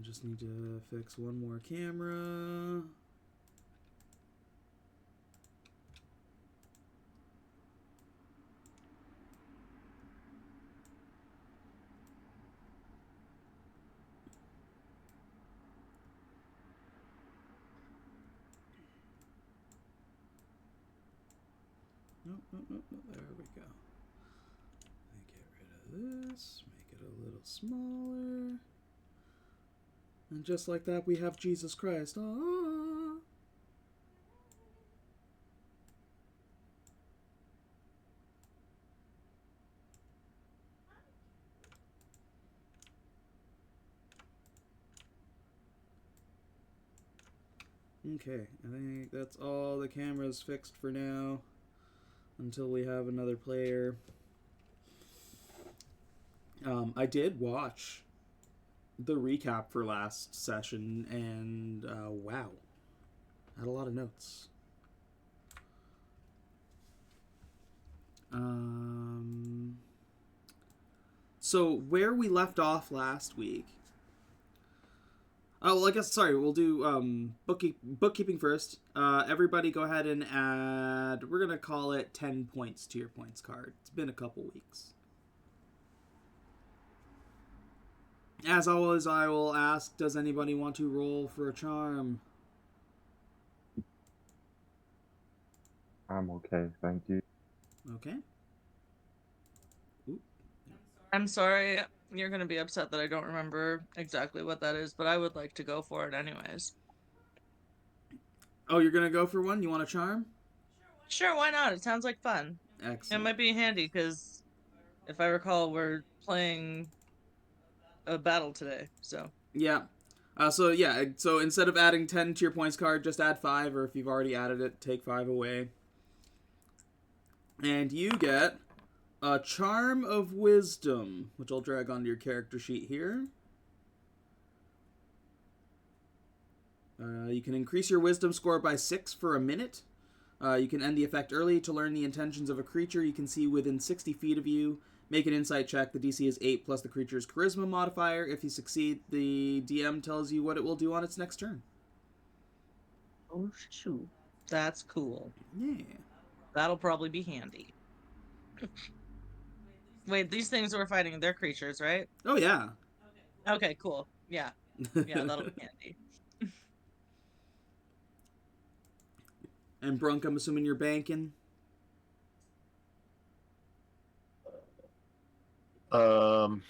I just need to fix one more camera. Nope. There we go. Get rid of this. Make it a little smaller. And just like that, we have Jesus Christ. Ah. Okay, I think that's all the cameras fixed for now. Until we have another player. I did watch the recap for last session, and wow, had a lot of notes. So where we left off last week. Oh, well, I guess, sorry, we'll do bookkeeping first. Everybody go ahead and add, we're going to call it 10 points to your points card. It's been a couple weeks. As always, I will ask, does anybody want to roll for a charm? I'm okay, thank you. Okay. Ooh. I'm sorry. You're going to be upset that I don't remember exactly what that is, but I would like to go for it anyways. Oh, you're going to go for one? You want a charm? Sure, why not? It sounds like fun. Excellent. It might be handy, because if I recall, we're playing a battle today, so. Yeah. So instead of adding 10 to your points card, just add 5, or if you've already added it, take 5 away. And you get a Charm of Wisdom, which I'll drag onto your character sheet here. You can increase your Wisdom score by 6 for a minute. You can end the effect early to learn the intentions of a creature you can see within 60 feet of you. Make an insight check. The DC is 8 plus the creature's charisma modifier. If you succeed, the DM tells you what it will do on its next turn. Oh, shoot. That's cool. Yeah. That'll probably be handy. Wait, these things we're fighting, they're creatures, right? Oh, yeah. Okay, cool. Yeah. Yeah, that'll be handy. And Brunk, I'm assuming you're banking? I'll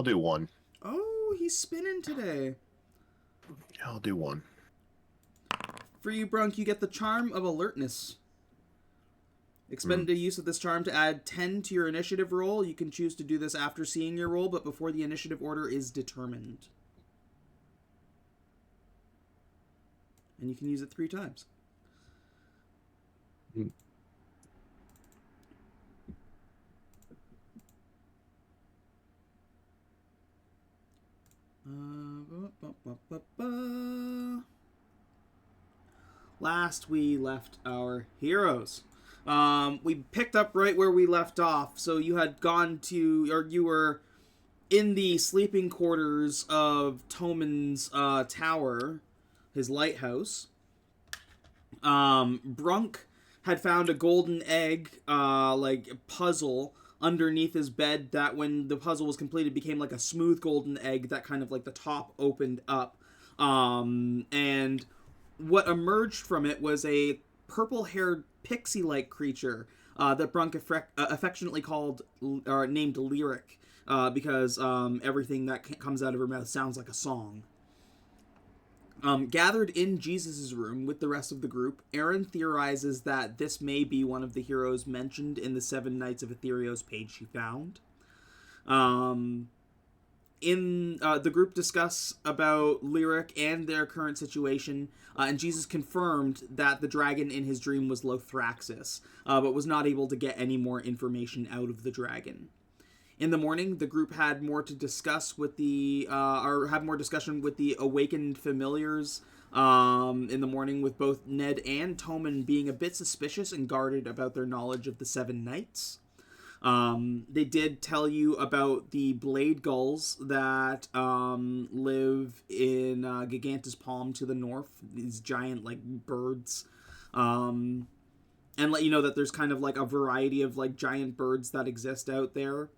do 1. Oh, he's spinning today. Yeah, I'll do 1. For you, Brunk, you get the Charm of Alertness. Expend the use of this charm to add 10 to your initiative roll. You can choose to do this after seeing your roll, but before the initiative order is determined. And you can use it 3 times. Last we left our heroes. We picked up right where we left off. So you had gone to, or you were in the sleeping quarters of Toman's tower, his lighthouse. Brunk had found a golden egg, puzzle underneath his bed that when the puzzle was completed became like a smooth golden egg that kind of like the top opened up. And what emerged from it was a purple-haired pixie-like creature that Brunk affectionately called or named Lyric because everything that comes out of her mouth sounds like a song. Gathered in Jesus' room with the rest of the group, Erryn theorizes that this may be one of the heroes mentioned in the 7 Knights of Ethereos page she found. The group discuss about Lyric and their current situation, and Jesus confirmed that the dragon in his dream was Lothraxis, but was not able to get any more information out of the dragon. In the morning, the group had more to discuss with had more discussion with the awakened familiars. In the morning, with both Ned and Toman being a bit suspicious and guarded about their knowledge of the 7 Knights. They did tell you about the blade gulls that live in Gigantus Palm to the north. These giant like birds, and let you know that there's kind of like a variety of like giant birds that exist out there.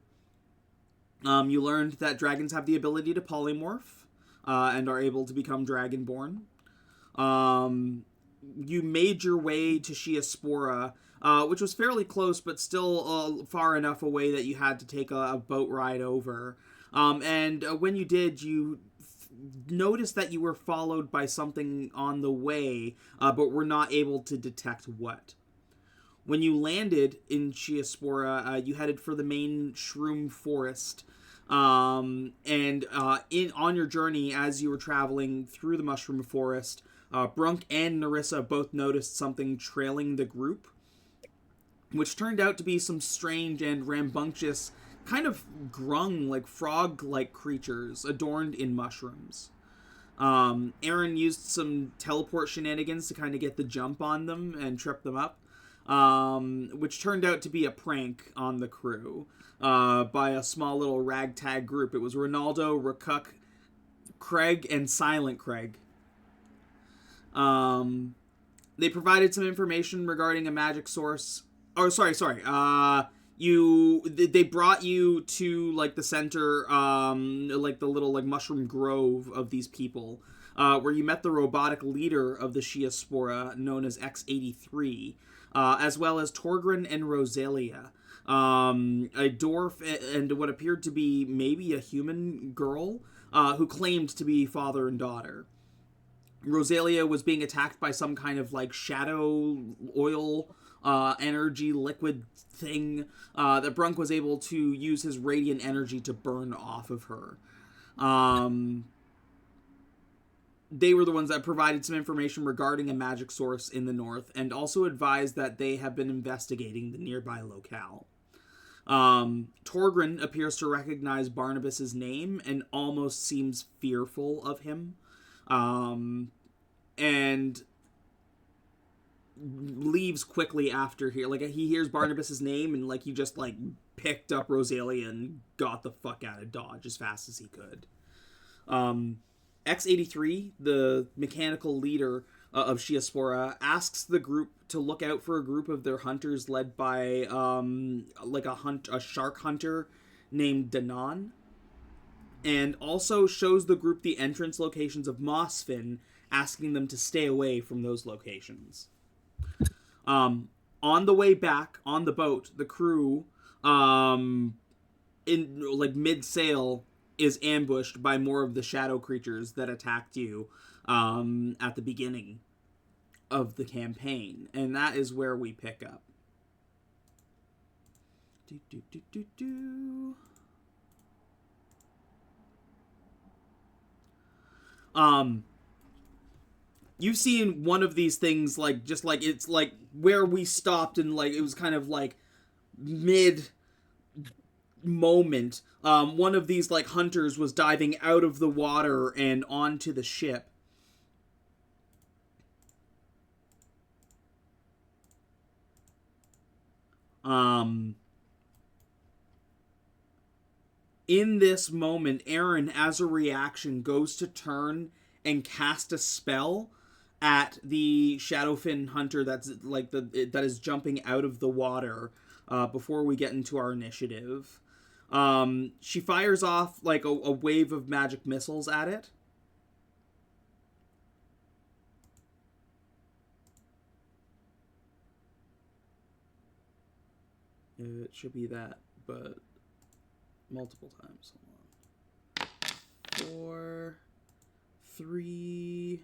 You learned that dragons have the ability to polymorph and are able to become dragonborn. You made your way to Shiaspora, which was fairly close, but still far enough away that you had to take a boat ride over. And when you did, you noticed that you were followed by something on the way, but were not able to detect what. When you landed in Shiaspora, you headed for the main shroom forest. On your journey, as you were traveling through the mushroom forest, Brunk and Nerissa both noticed something trailing the group, which turned out to be some strange and rambunctious, kind of grung, like frog-like creatures adorned in mushrooms. Erryn used some teleport shenanigans to kind of get the jump on them and trip them up, which turned out to be a prank on the crew by a small little ragtag group. It was Ronaldo, Rakuk, Craig, and Silent Craig. They provided some information regarding a magic source. Oh, sorry. They brought you to like the center, like the little like mushroom grove of these people, where you met the robotic leader of the Shiaspora, known as X-83, as well as Torgrun and Roselia, a dwarf and what appeared to be maybe a human girl, who claimed to be father and daughter. Roselia was being attacked by some kind of like shadow oil energy liquid thing that Brunk was able to use his radiant energy to burn off of her. They were the ones that provided some information regarding a magic source in the north, and also advised that they have been investigating the nearby locale. Torgrun appears to recognize Barnabas's name and almost seems fearful of him. And leaves quickly after here. Like, he hears Barnabas's name, and like he just like picked up Roselia and got the fuck out of Dodge as fast as he could. X-83, the mechanical leader of Shiaspora, asks the group to look out for a group of their hunters led by a shark hunter named Danan, and also shows the group the entrance locations of Mossfin, asking them to stay away from those locations. On the way back on the boat, the crew, in like mid-sail, is ambushed by more of the shadow creatures that attacked you at the beginning of the campaign, and that is where we pick up. You've seen one of these things, like, just like, it's like where we stopped, and like it was kind of like mid moment. One of these like hunters was diving out of the water and onto the ship. In this moment, Erryn, as a reaction, goes to turn and cast a spell at the Shadowfin hunter that is jumping out of the water before we get into our initiative. She fires off like a wave of magic missiles at it. It should be that, but multiple times. Hold on. 4, 3.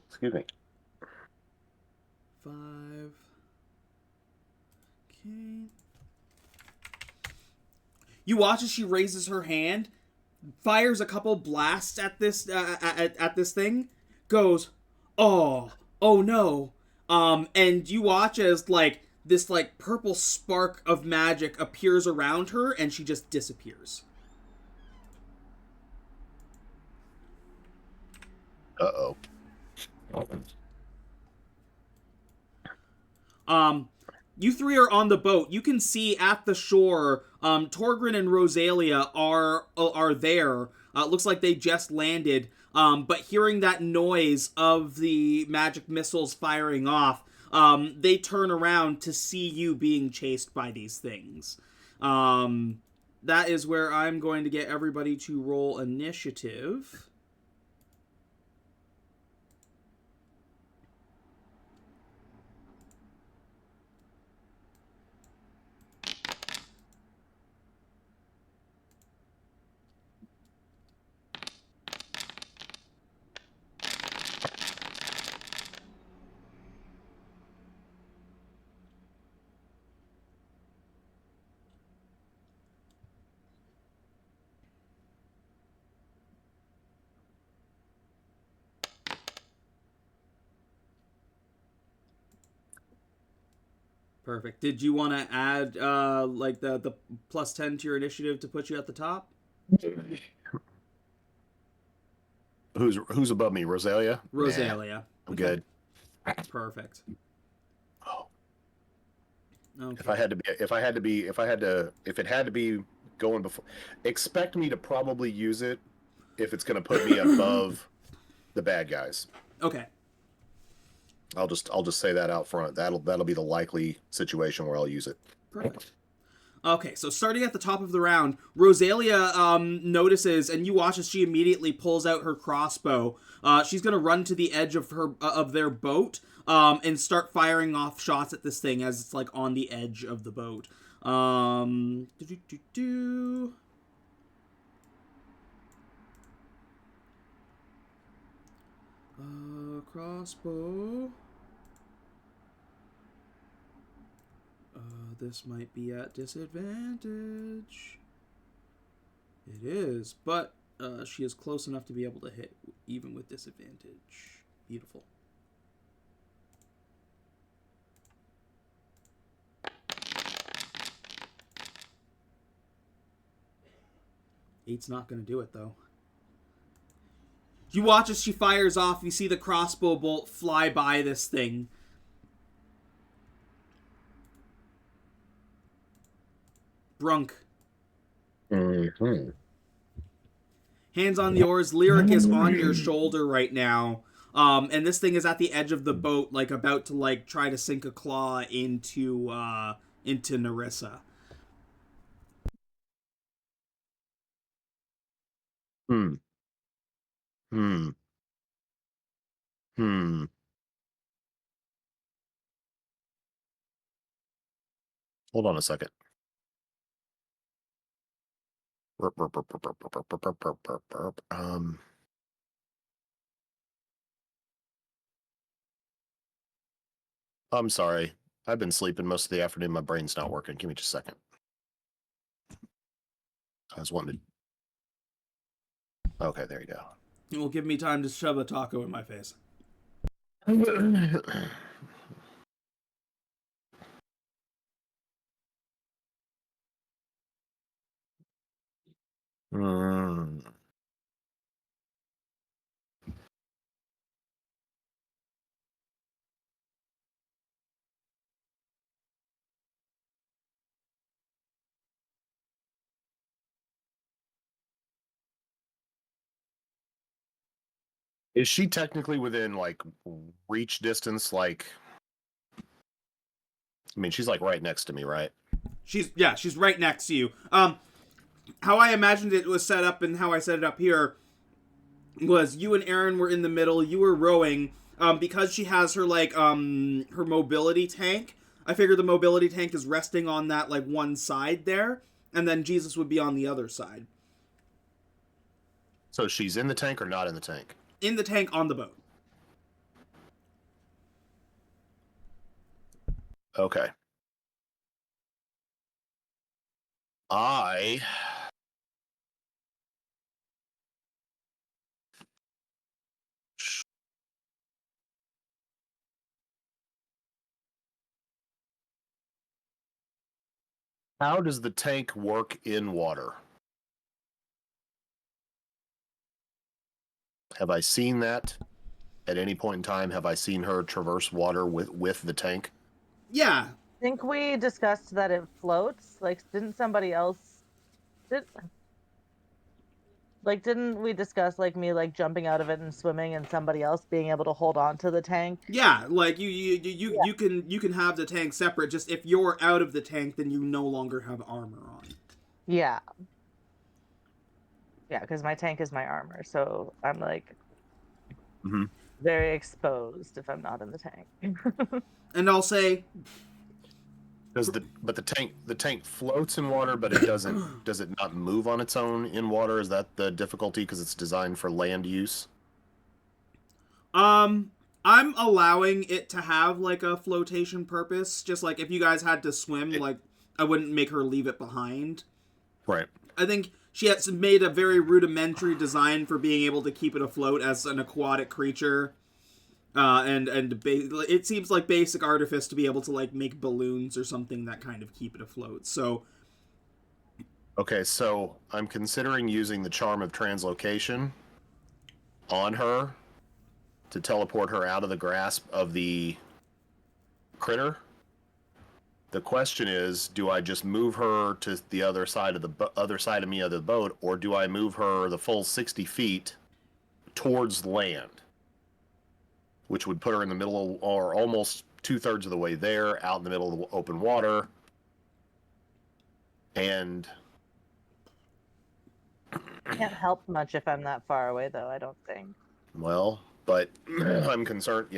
Excuse me. 5. Okay. You watch as she raises her hand, fires a couple blasts at this at this thing, goes, oh no, and you watch as like this like purple spark of magic appears around her, and she just disappears. Uh-oh. You three are on the boat. You can see at the shore, Torgrun and Roselia are there. Looks like they just landed. But hearing that noise of the magic missiles firing off, they turn around to see you being chased by these things. That is where I'm going to get everybody to roll initiative. Perfect. Did you want to add like the plus 10 to your initiative to put you at the top? Who's above me? Roselia? Roselia. Nah, I'm good. Perfect. Oh. Okay. If it had to be going before, expect me to probably use it if it's going to put me above the bad guys. Okay. I'll just say that out front. That'll be the likely situation where I'll use it. Perfect. Okay, so starting at the top of the round, Roselia notices, and you watch as she immediately pulls out her crossbow. She's gonna run to the edge of their boat and start firing off shots at this thing as it's like on the edge of the boat. Crossbow. This might be at disadvantage. It is, but she is close enough to be able to hit even with disadvantage. Beautiful. Eight's not going to do it, though. You watch as she fires off. You see the crossbow bolt fly by this thing. Brunk. Mm-hmm. Hands on the oars. Lyric is on your shoulder right now. And this thing is at the edge of the boat, like about to like try to sink a claw into Nerissa. Hmm. Hmm. Hmm. Hold on a second. I'm sorry. I've been sleeping most of the afternoon. My brain's not working. Give me just a second. I was wanting to... Okay, there you go. It will give me time to shove a taco in my face. Is she technically within like reach distance? Like, I mean, she's like right next to me, right? She's right next to you. How I imagined it was set up and how I set it up here was you and Erryn were in the middle. You were rowing. Because she has her like her mobility tank. I figure the mobility tank is resting on that like one side there, and then Jesus would be on the other side. So she's in the tank or not in the tank? In the tank on the boat. Okay. How does the tank work in water? Have I seen that at any point in time? Have I seen her traverse water with the tank? Yeah. think we discussed that it floats. Like, didn't somebody else didn't we discuss like me like jumping out of it and swimming and somebody else being able to hold on to the tank? Yeah, like you can have the tank separate. Just if you're out of the tank, then you no longer have armor on. Yeah. Yeah, because my tank is my armor, so I'm like very exposed if I'm not in the tank. And I'll say, Does the tank floats in water, but it doesn't? Does it not move on its own in water? Is that the difficulty because it's designed for land use? I'm allowing it to have like a flotation purpose. Just like if you guys had to swim, like I wouldn't make her leave it behind. Right. I think she has made a very rudimentary design for being able to keep it afloat as an aquatic creature. It seems like basic artifice to be able to like make balloons or something that kind of keep it afloat. So, okay, so I'm considering using the charm of translocation on her to teleport her out of the grasp of the critter. The question is, do I just move her to the other side of the boat, or do I move her the full 60 feet towards land? Which would put her in the middle, or almost 2/3 of the way there, out in the middle of the open water. And Can't help much if I'm that far away, though, I don't think. well, but I'm concerned,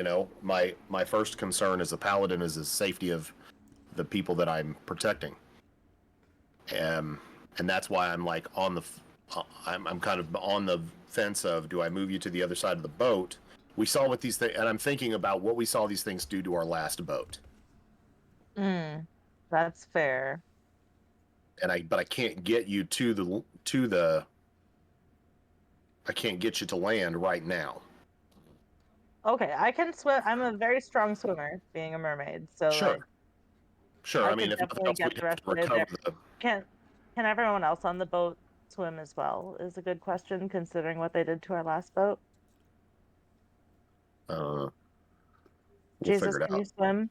my first concern as a paladin is the safety of the people that I'm protecting. And that's why I'm like I'm kind of on the fence of, do I move you to the other side of the boat? We saw what these things, and I'm thinking about what we saw these things do to our last boat. That's fair. But I can't get you I can't get you to land right now. Okay, I can swim. I'm a very strong swimmer, being a mermaid. So Sure. Sure. I I mean, could if nothing definitely else, get we the have rest to of it recover there. Can everyone else on the boat swim as well? Is a good question considering what they did to our last boat. We'll Jesus, figure it can you out. swim?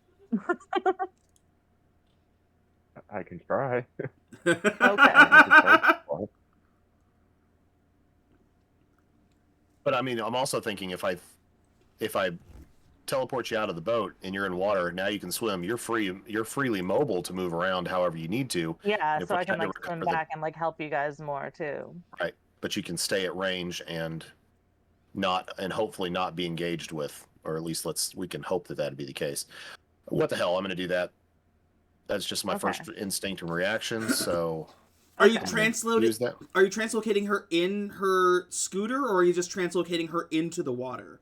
I can try. Okay. But I mean, I'm also thinking if I teleport you out of the boat and you're in water, now you can swim. You're freely mobile to move around however you need to. Yeah, If so we I can had to like swim recover back and like help you guys more too. right, but you can stay at range and hopefully not be engaged with, or at least we can hope that that'd be the case. What the hell? I'm going to do that. That's just my first instinct and reaction. So, are you use that. Are you translocating her in her scooter, or are you just translocating her into the water?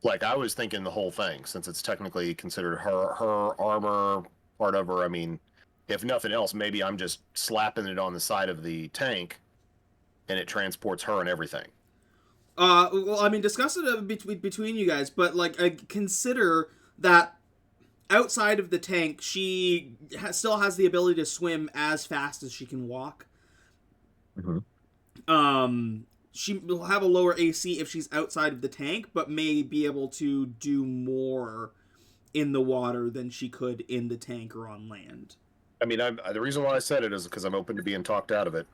Like, I was thinking the whole thing, since it's technically considered her armor, part of her. I mean, if nothing else, maybe I'm just slapping it on the side of the tank, and it transports her and everything. Well, I mean, discuss it between you guys, but like, consider that outside of the tank, she still has the ability to swim as fast as she can walk. She will have a lower AC if she's outside of the tank, but may be able to do more in the water than she could in the tank or on land. I mean, the reason why I said it is because I'm open to being talked out of it.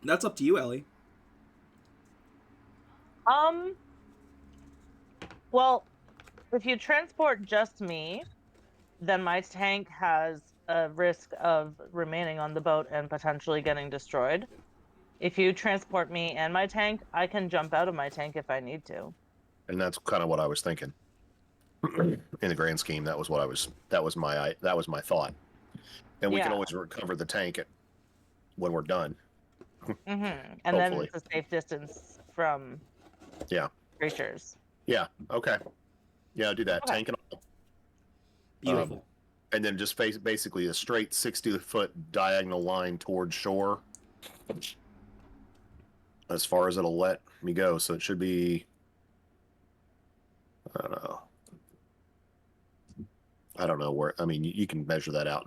That's up to you, Ellie. Well, if you transport just me, then my tank has a risk of remaining on the boat and potentially getting destroyed. If you transport me and my tank, I can jump out of my tank if I need to. And that's kind of what I was thinking. In the grand scheme, that was my thought. And we can always recover the tank when we're done. And then it's a safe distance from creatures. Yeah. Okay. Yeah, I'll do that. Okay. Tank and all. Beautiful. And then just basically a straight 60-foot diagonal line towards shore, as far as it'll let me go. So it should be, I don't know where. I mean, you can measure that out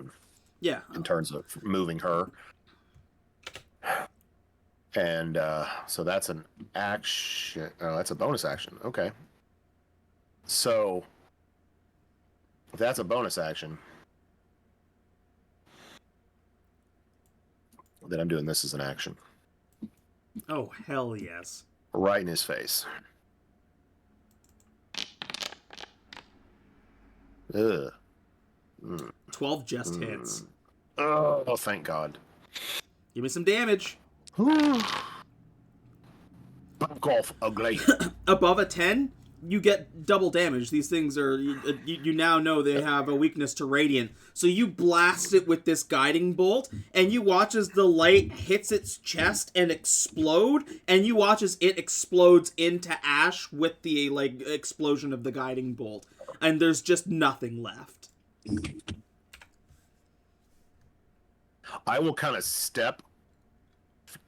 in terms of moving her. And so that's an action. Oh, that's a bonus action. Okay. So If that's a bonus action, then I'm doing this as an action. Oh, hell yes. Right in his face. Ugh. 12 just hits. Oh, thank God. Give me some damage. Golf ugly. Above a 10, you get double damage. These things are... You now know they have a weakness to radiant. So you blast it with this guiding bolt, and you watch as the light hits its chest and explode, and you watch as it explodes into ash with the explosion of the guiding bolt. And there's just nothing left. I will kind of step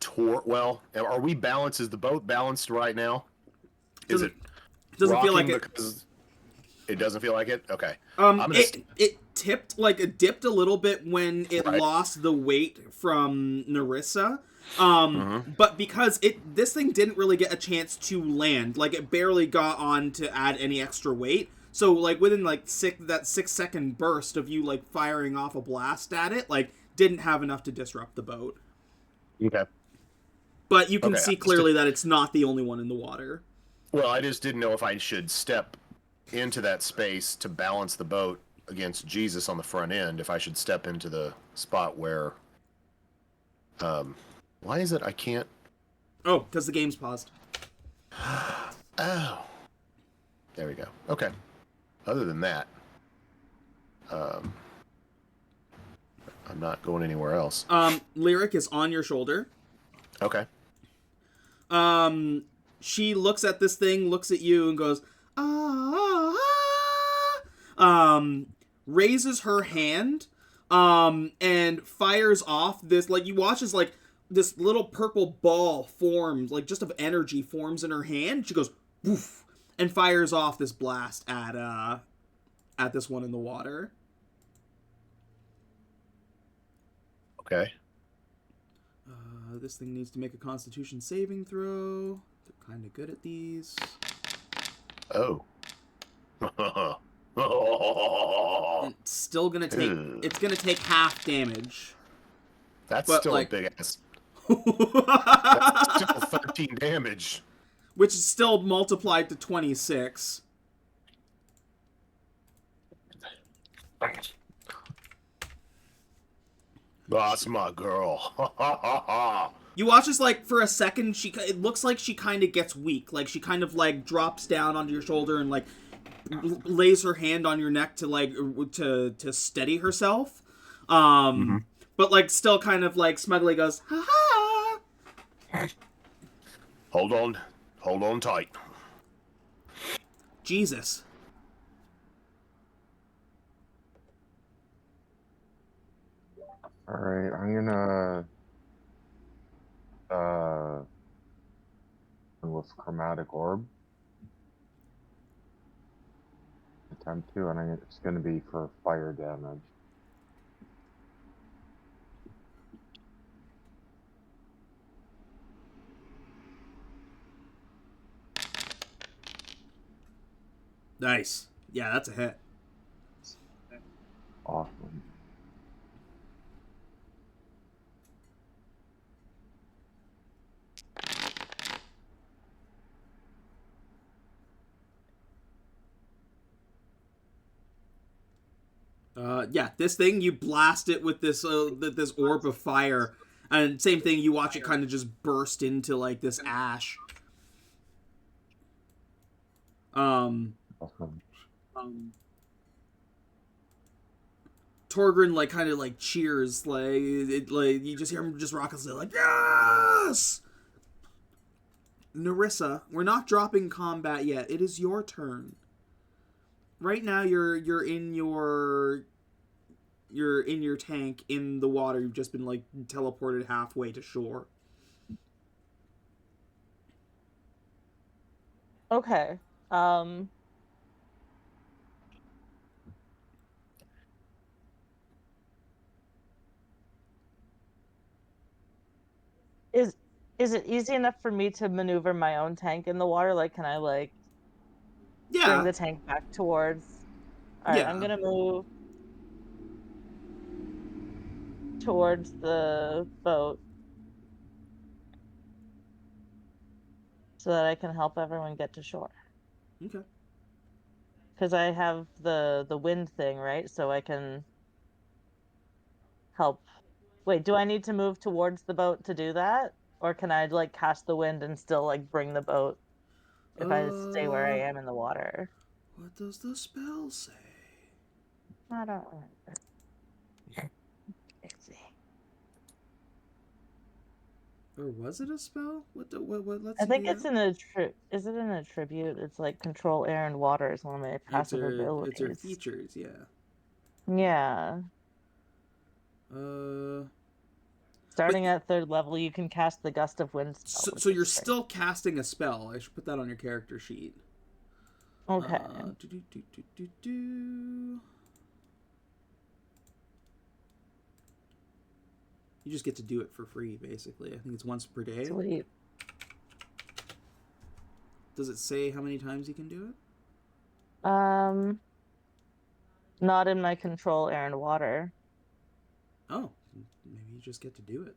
toward... Well, are we balanced? Is the boat balanced right now? Is it doesn't feel like it? Because it doesn't feel like it? Okay. It tipped, it dipped a little bit when it lost the weight from Nerissa. But because this thing didn't really get a chance to land, it barely got on to add any extra weight. So, within, that 6-second burst of you, firing off a blast at it, didn't have enough to disrupt the boat. Okay. But you can see clearly that it's not the only one in the water. Well, I just didn't know if I should step into that space to balance the boat against Jesus on the front end, if I should step into the spot where... why is it I can't... Oh, because the game's paused. Oh. There we go. Okay. Other than that, I'm not going anywhere else. Lyric is on your shoulder. Okay. She looks at this thing, looks at you, and goes, raises her hand, and fires off this, you watch as, this little purple ball forms, just of energy forms in her hand. She goes, woof, and fires off this blast at this one in the water. Okay. This thing needs to make a Constitution saving throw. They're kind of good at these. Oh. It's still gonna take. It's gonna take half damage. That's still a big ass. That's still 13 damage. Which is still multiplied to 26. That's my girl. You watch as, for a second, it looks like she kind of gets weak. She kind of, drops down onto your shoulder and, lays her hand on your neck to steady herself. But, still kind of, smugly goes, ha-ha! Hold on tight. Jesus. Alright, I'm gonna with chromatic orb. Attempt to, and it's gonna be for fire damage. Nice. Yeah, that's a hit. Awesome. Yeah, this thing, you blast it with this this orb of fire, and same thing, you watch it kind of just burst into, this ash. Awesome. Torgrun, kind of, cheers, you just hear him just raucously, yes! Nerissa, we're not dropping combat yet. It is your turn. Right now, you're in your tank in the water. You've just been teleported halfway to shore. Okay. Is it easy enough for me to maneuver my own tank in the water? Can I bring Yeah. the tank back towards? Alright, Yeah. I'm gonna move towards the boat so that I can help everyone get to shore. Okay. Because I have the wind thing, right? So I can help. Wait, do I need to move towards the boat to do that? Or can I like cast the wind and still like bring the boat if I stay where I am in the water? What does the spell say? I don't remember. Let's see. Or was it a spell? What lets I you think do it's that? is it an attribute? It's like control air and water is one of my passive It's her abilities. features, yeah. Yeah. But Starting at 3rd level, you can cast the gust of wind spell, so which you're is great. still casting a spell. I should put that on your character sheet. Okay. You just get to do it for free, basically. I think it's once per day. Sweet. Does it say how many times you can do it? Not in my control air and water. Oh, maybe you just get to do it.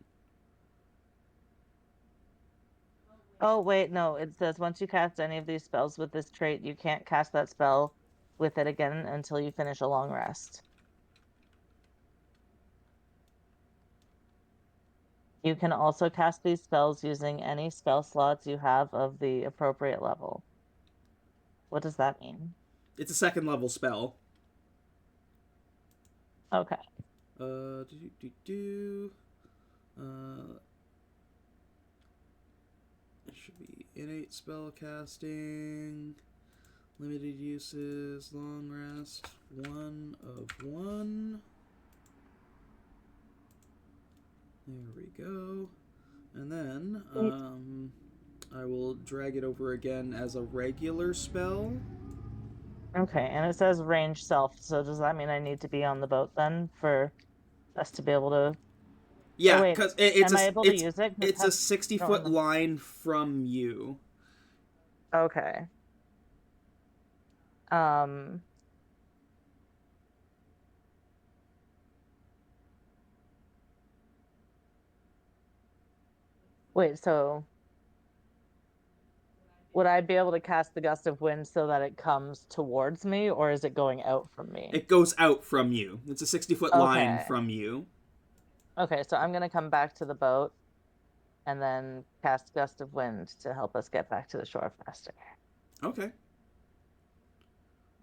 Oh, wait, no. It says once you cast any of these spells with this trait, you can't cast that spell with it again until you finish a long rest. You can also cast these spells using any spell slots you have of the appropriate level. What does that mean? It's a 2nd level spell. Okay. Uh, it should be innate spell casting, limited uses, long rest, 1 of 1. There we go. And then, I will drag it over again as a regular spell. Okay, and it says range self, so does that mean I need to be on the boat then for us to be able to... Or Yeah, wait, because am I able to use it? it's a 60-foot line from you. Okay. Um... Wait, so would I be able to cast the gust of wind so that it comes towards me, or is it going out from me? It goes out from you. It's a 60-foot line Okay. from you. Okay, so I'm gonna come back to the boat and then cast gust of wind to help us get back to the shore faster. Okay.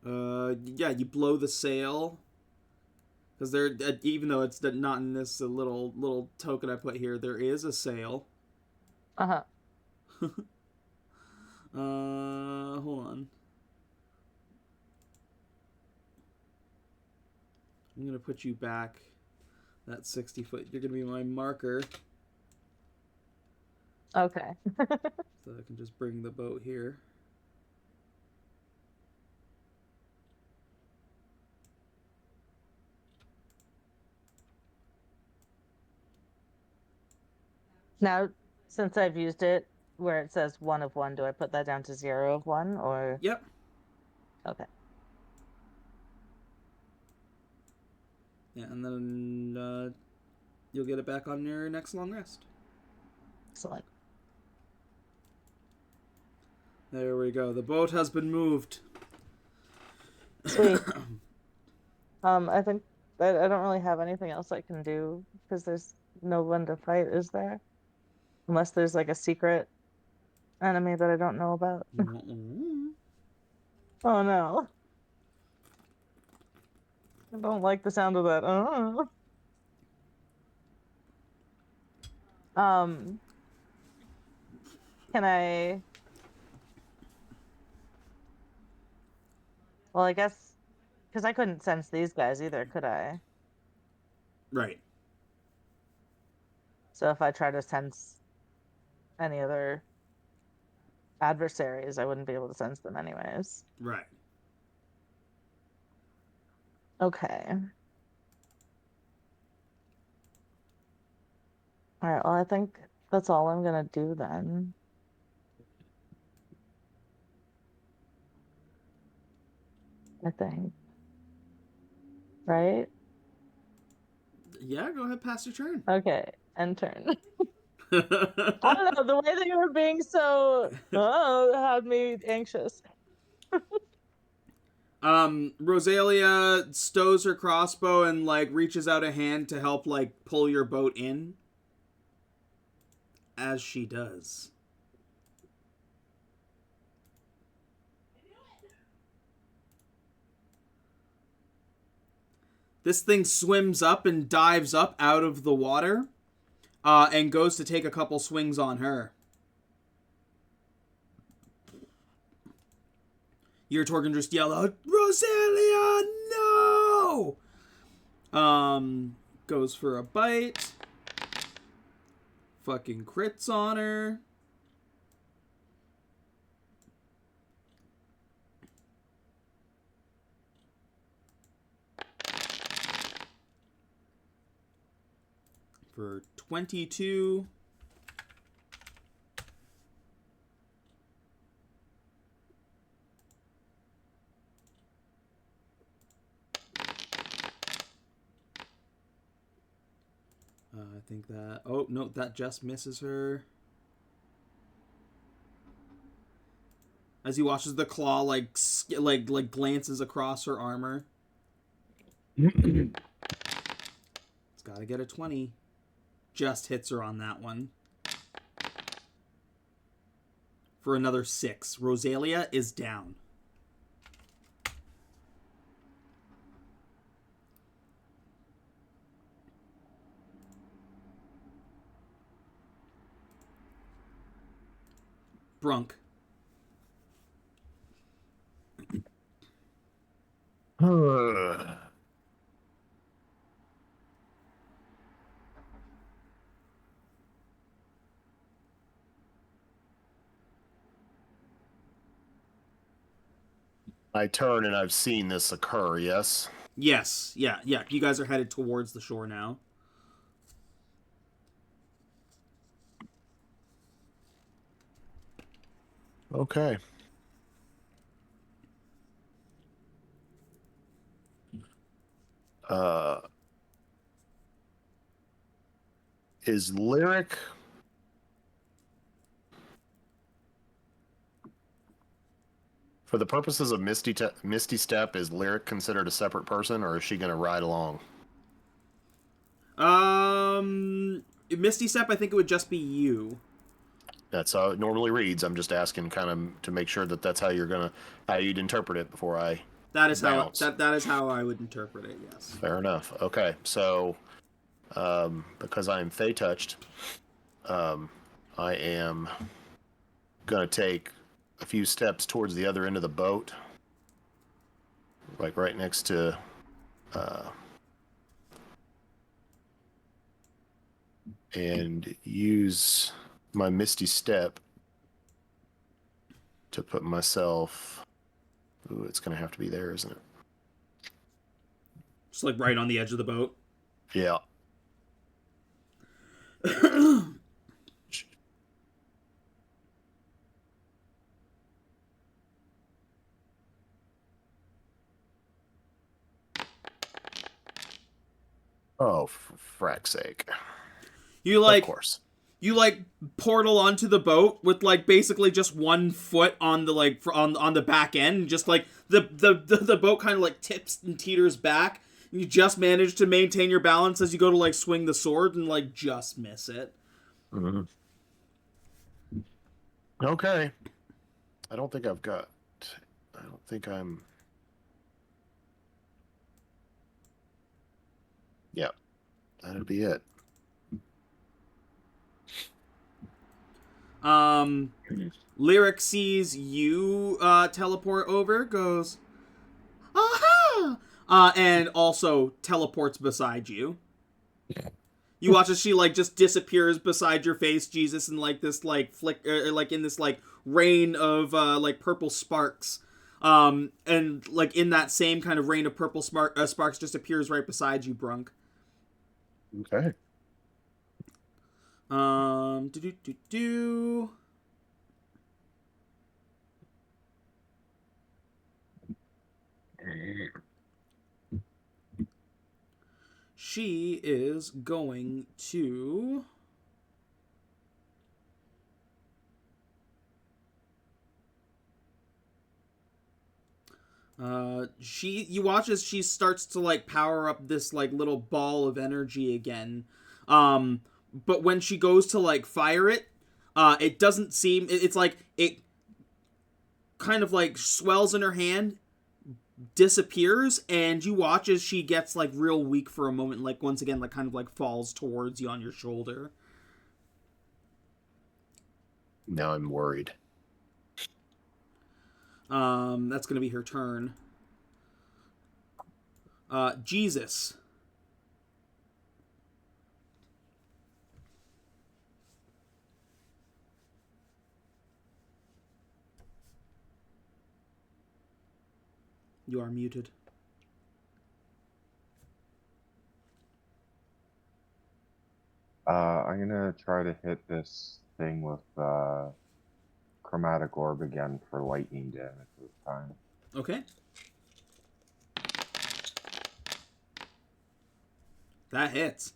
Yeah, you blow the sail. Because there, even though it's not in this little token I put here, there is a sail. Uh-huh. Hold on. I'm gonna put you back. That 60-foot. You're gonna be my marker. Okay. So I can just bring the boat here. Now, since I've used it where it says 1 of 1, do I put that down to 0 of 1 or? Yep. Okay. Yeah, and then you'll get it back on your next long rest. Excellent. There we go. The boat has been moved. Sweet. I think I don't really have anything else I can do because there's no one to fight, is there? Unless there's like a secret enemy that I don't know about. Oh no. I don't like the sound of that. Oh. Can I... Well, I guess because I couldn't sense these guys either, could I? Right. So if I try to sense any other adversaries, I wouldn't be able to sense them anyways. Right. Okay. All right, well, I think that's all I'm gonna do then. I think. right? Yeah, go ahead, pass your turn. Okay, end turn. I don't know, the way that you were being so had me anxious. Roselia stows her crossbow and like reaches out a hand to help like pull your boat in. As she does. This thing swims up and dives up out of the water, and goes to take a couple swings on her. You hear Torgrun just yell out, "Roselia, no!" Goes for a bite. Fucking crits on her. For 22. I think that... Oh, no, that just misses her. As he watches the claw, like glances across her armor. It's gotta get a 20. Just hits her on that one. For another 6. Roselia is down. Brunk. I turn and I've seen this occur, yes? Yes, yeah. You guys are headed towards the shore now. Okay. Is Lyric... For the purposes of Misty Step, is Lyric considered a separate person, or is she going to ride along? Misty Step, I think it would just be you. That's how it normally reads. I'm just asking kind of to make sure that that's how you'd interpret it before I That is bounce. that is how I would interpret it, yes. Fair enough. Okay, so because I am Fey touched, I am going to take a few steps towards the other end of the boat, like right next to and use my Misty Step to put myself... Ooh, it's going to have to be there, isn't it? Just like right on the edge of the boat. Yeah. Oh, for frack's sake. You like... Of course. You like portal onto the boat with like basically just 1 foot on the like on the back end, just like the boat kind of like tips and teeters back. You just manage to maintain your balance as you go to like swing the sword and like just miss it. Mm-hmm. Okay. I don't think I'm... Yeah. That'd be it. Lyric sees you teleport over, goes, aha! And also teleports beside you. You watch as she like just disappears beside your face, Jesus, in like this like flick, like in this like rain of like purple sparks. And like in that same kind of rain of purple sparks, just appears right beside you, Brunk. Okay. Do. she is going to... you watch as she starts to, like, power up this, like, little ball of energy again. But when she goes to, like, fire it, it doesn't seem... It's like, it kind of, like, swells in her hand, disappears, and you watch as she gets, like, real weak for a moment, like, once again, like, kind of, like, falls towards you on your shoulder. Now I'm worried. That's gonna be her turn. Jesus. You are muted. I'm gonna try to hit this thing with chromatic orb again for lightning damage this time. Okay. That hits.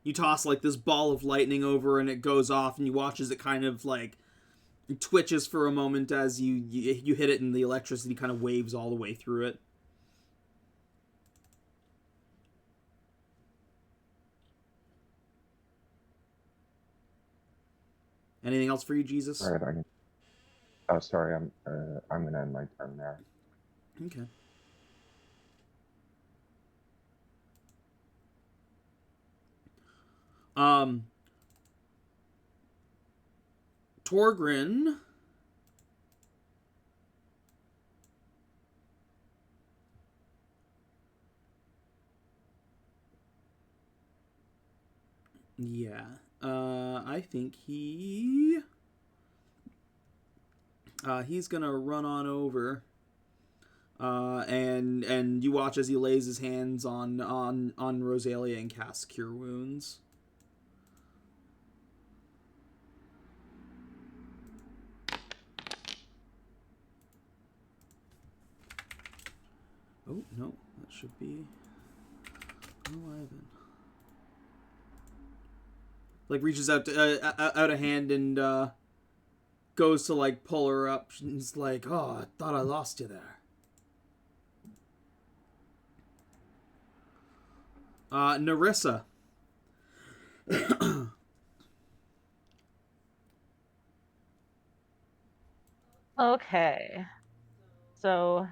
You toss, like, this ball of lightning over, and it goes off, and you watch as it kind of, like, twitches for a moment as you hit it, and the electricity kind of waves all the way through it. Anything else for you, Jesus? All right, sorry, I'm gonna end my turn there. Okay. Torgrun. Yeah. I think he's gonna run on over. And you watch as he lays his hands on Roselia and casts Cure Wounds. Oh, no, that should be 11. Like, reaches out a hand and goes to, like, pull her up. She's like, oh, I thought I lost you there. Nerissa. Okay. So,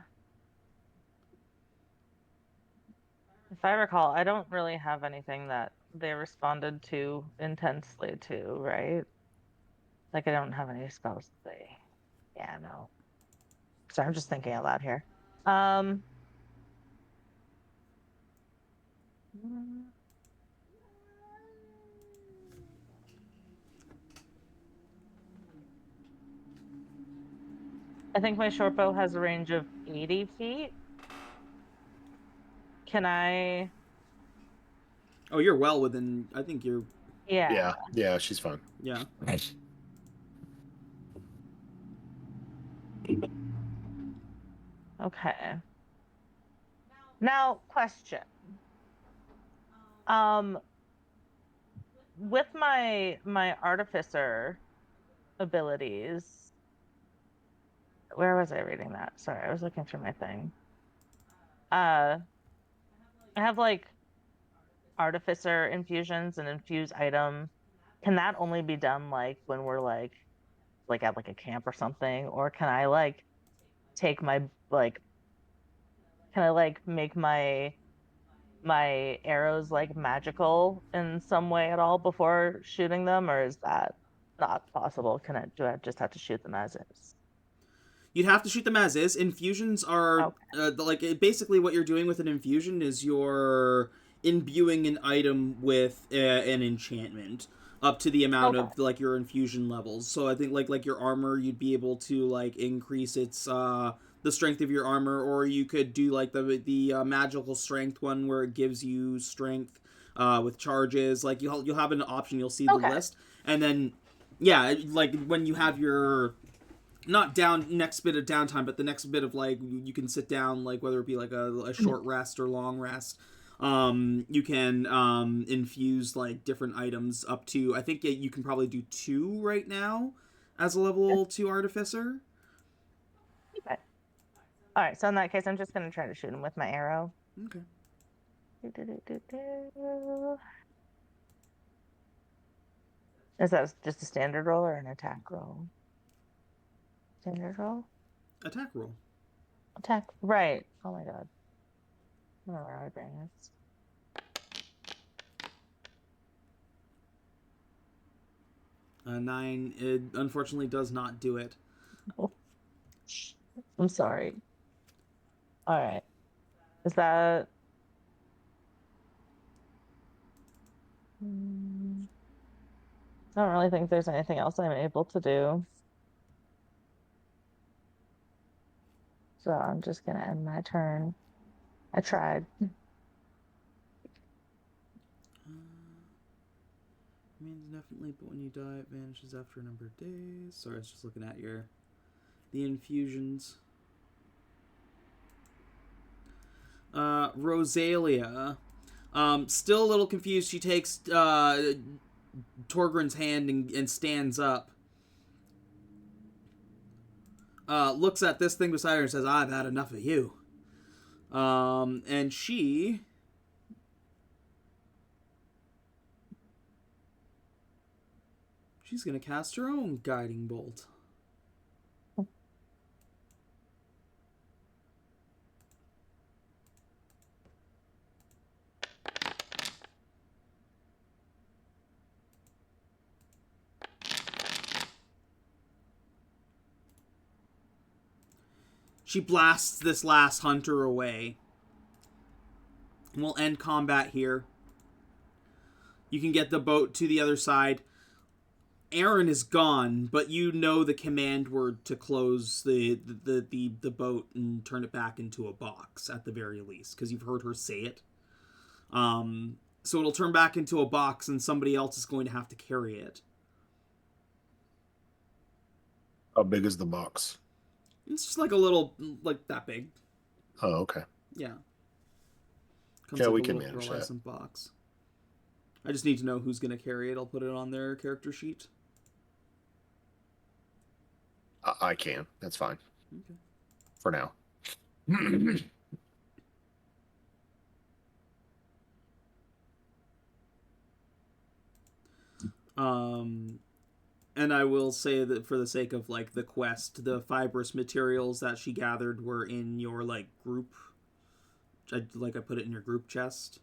if I recall, I don't really have anything that they responded to intensely to, right? Like, I don't have any spells that they... Yeah, no. Sorry, I'm just thinking out loud here. I think my short bow has a range of 80 feet. Can I... Oh, you're well within... I think you're... Yeah. Yeah, she's fine. Yeah. Okay. Now, question. With my artificer abilities, where was I reading that? Sorry, I was looking through my thing. I have, like, artificer infusions and infuse item. Can that only be done, like, when we're like at, like, a camp or something? Or can I, like, take my, like, can I, like, make my arrows, like, magical in some way at all before shooting them, or is that not possible? Do I just have to shoot them as is? You'd have to shoot them as is. Infusions are Okay. basically what you're doing with an infusion is you're imbuing an item with an enchantment up to the amount Okay. of, like, your infusion levels. So I think like your armor, you'd be able to, like, increase its the strength of your armor, or you could do like the magical strength one where it gives you strength with charges. Like you'll have an option. You'll see the list, and then like when you have your not down next bit of downtime, but the next bit of like you can sit down, like whether it be like a short rest or long rest. You can infuse like different items up to, I think you can probably do 2 right now as a level 2 artificer. Okay. All right, so in that case, I'm just going to try to shoot him with my arrow. Okay. Is that just a standard roll or an attack roll? Standard roll? Attack roll. Attack, right. Oh my god. I don't know where my brain is. A 9, it unfortunately does not do it. Oh. I'm sorry. All right. Is that... I don't really think there's anything else I'm able to do. So I'm just going to end my turn. I tried. Means definitely, but when you die, it vanishes after a number of days. Sorry, I was just looking at the infusions. Roselia, still a little confused. She takes Torgrun's hand and stands up. Looks at this thing beside her and says, "I've had enough of you." And she's going to cast her own guiding bolt. She blasts this last hunter away. We'll end combat here. You can get the boat to the other side. Erryn is gone, but you know the command word to close the boat and turn it back into a box at the very least, because you've heard her say it. So it'll turn back into a box, and somebody else is going to have to carry it. How big is the box? It's just like a little, like that big. Oh, okay. Yeah. Yeah, we can manage that. Box. I just need to know who's going to carry it. I'll put it on their character sheet. I can. That's fine. Okay. For now. And I will say that for the sake of like the quest, the fibrous materials that she gathered were in your like group. I put it in your group chest.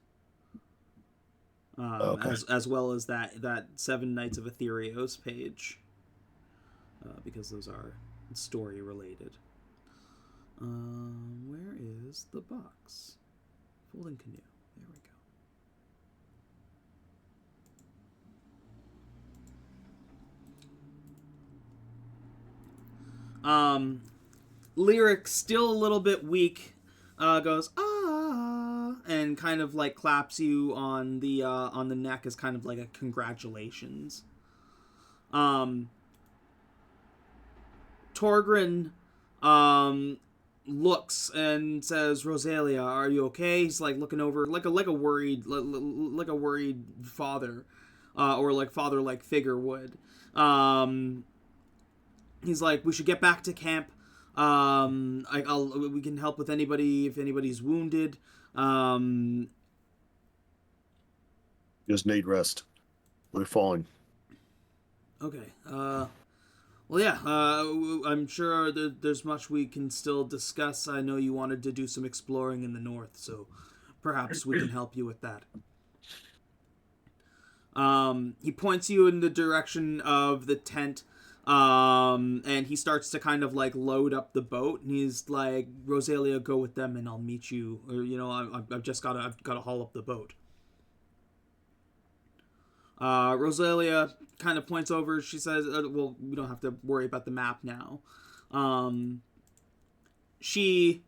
Okay. As well as that 7 Nights of Ethereos page. Because those are story related. Where is the box? Folding canoe. There we go. Lyric still a little bit weak. Goes and kind of like claps you on the neck as kind of like a congratulations. Torgrun looks and says, "Roselia, are you okay?" He's like looking over like a worried father, or like father-like figure would. He's like, "We should get back to camp. We can help with anybody if anybody's wounded. Just need rest. We're fine." Okay. Well, yeah. I'm sure there's much we can still discuss. I know you wanted to do some exploring in the north, so perhaps we can help you with that. He points you in the direction of the tent. And he starts to kind of like load up the boat, and he's like, "Roselia, go with them, and I'll meet you." Or I've got to haul up the boat. Roselia kind of points over. She says, "Well, we don't have to worry about the map now." she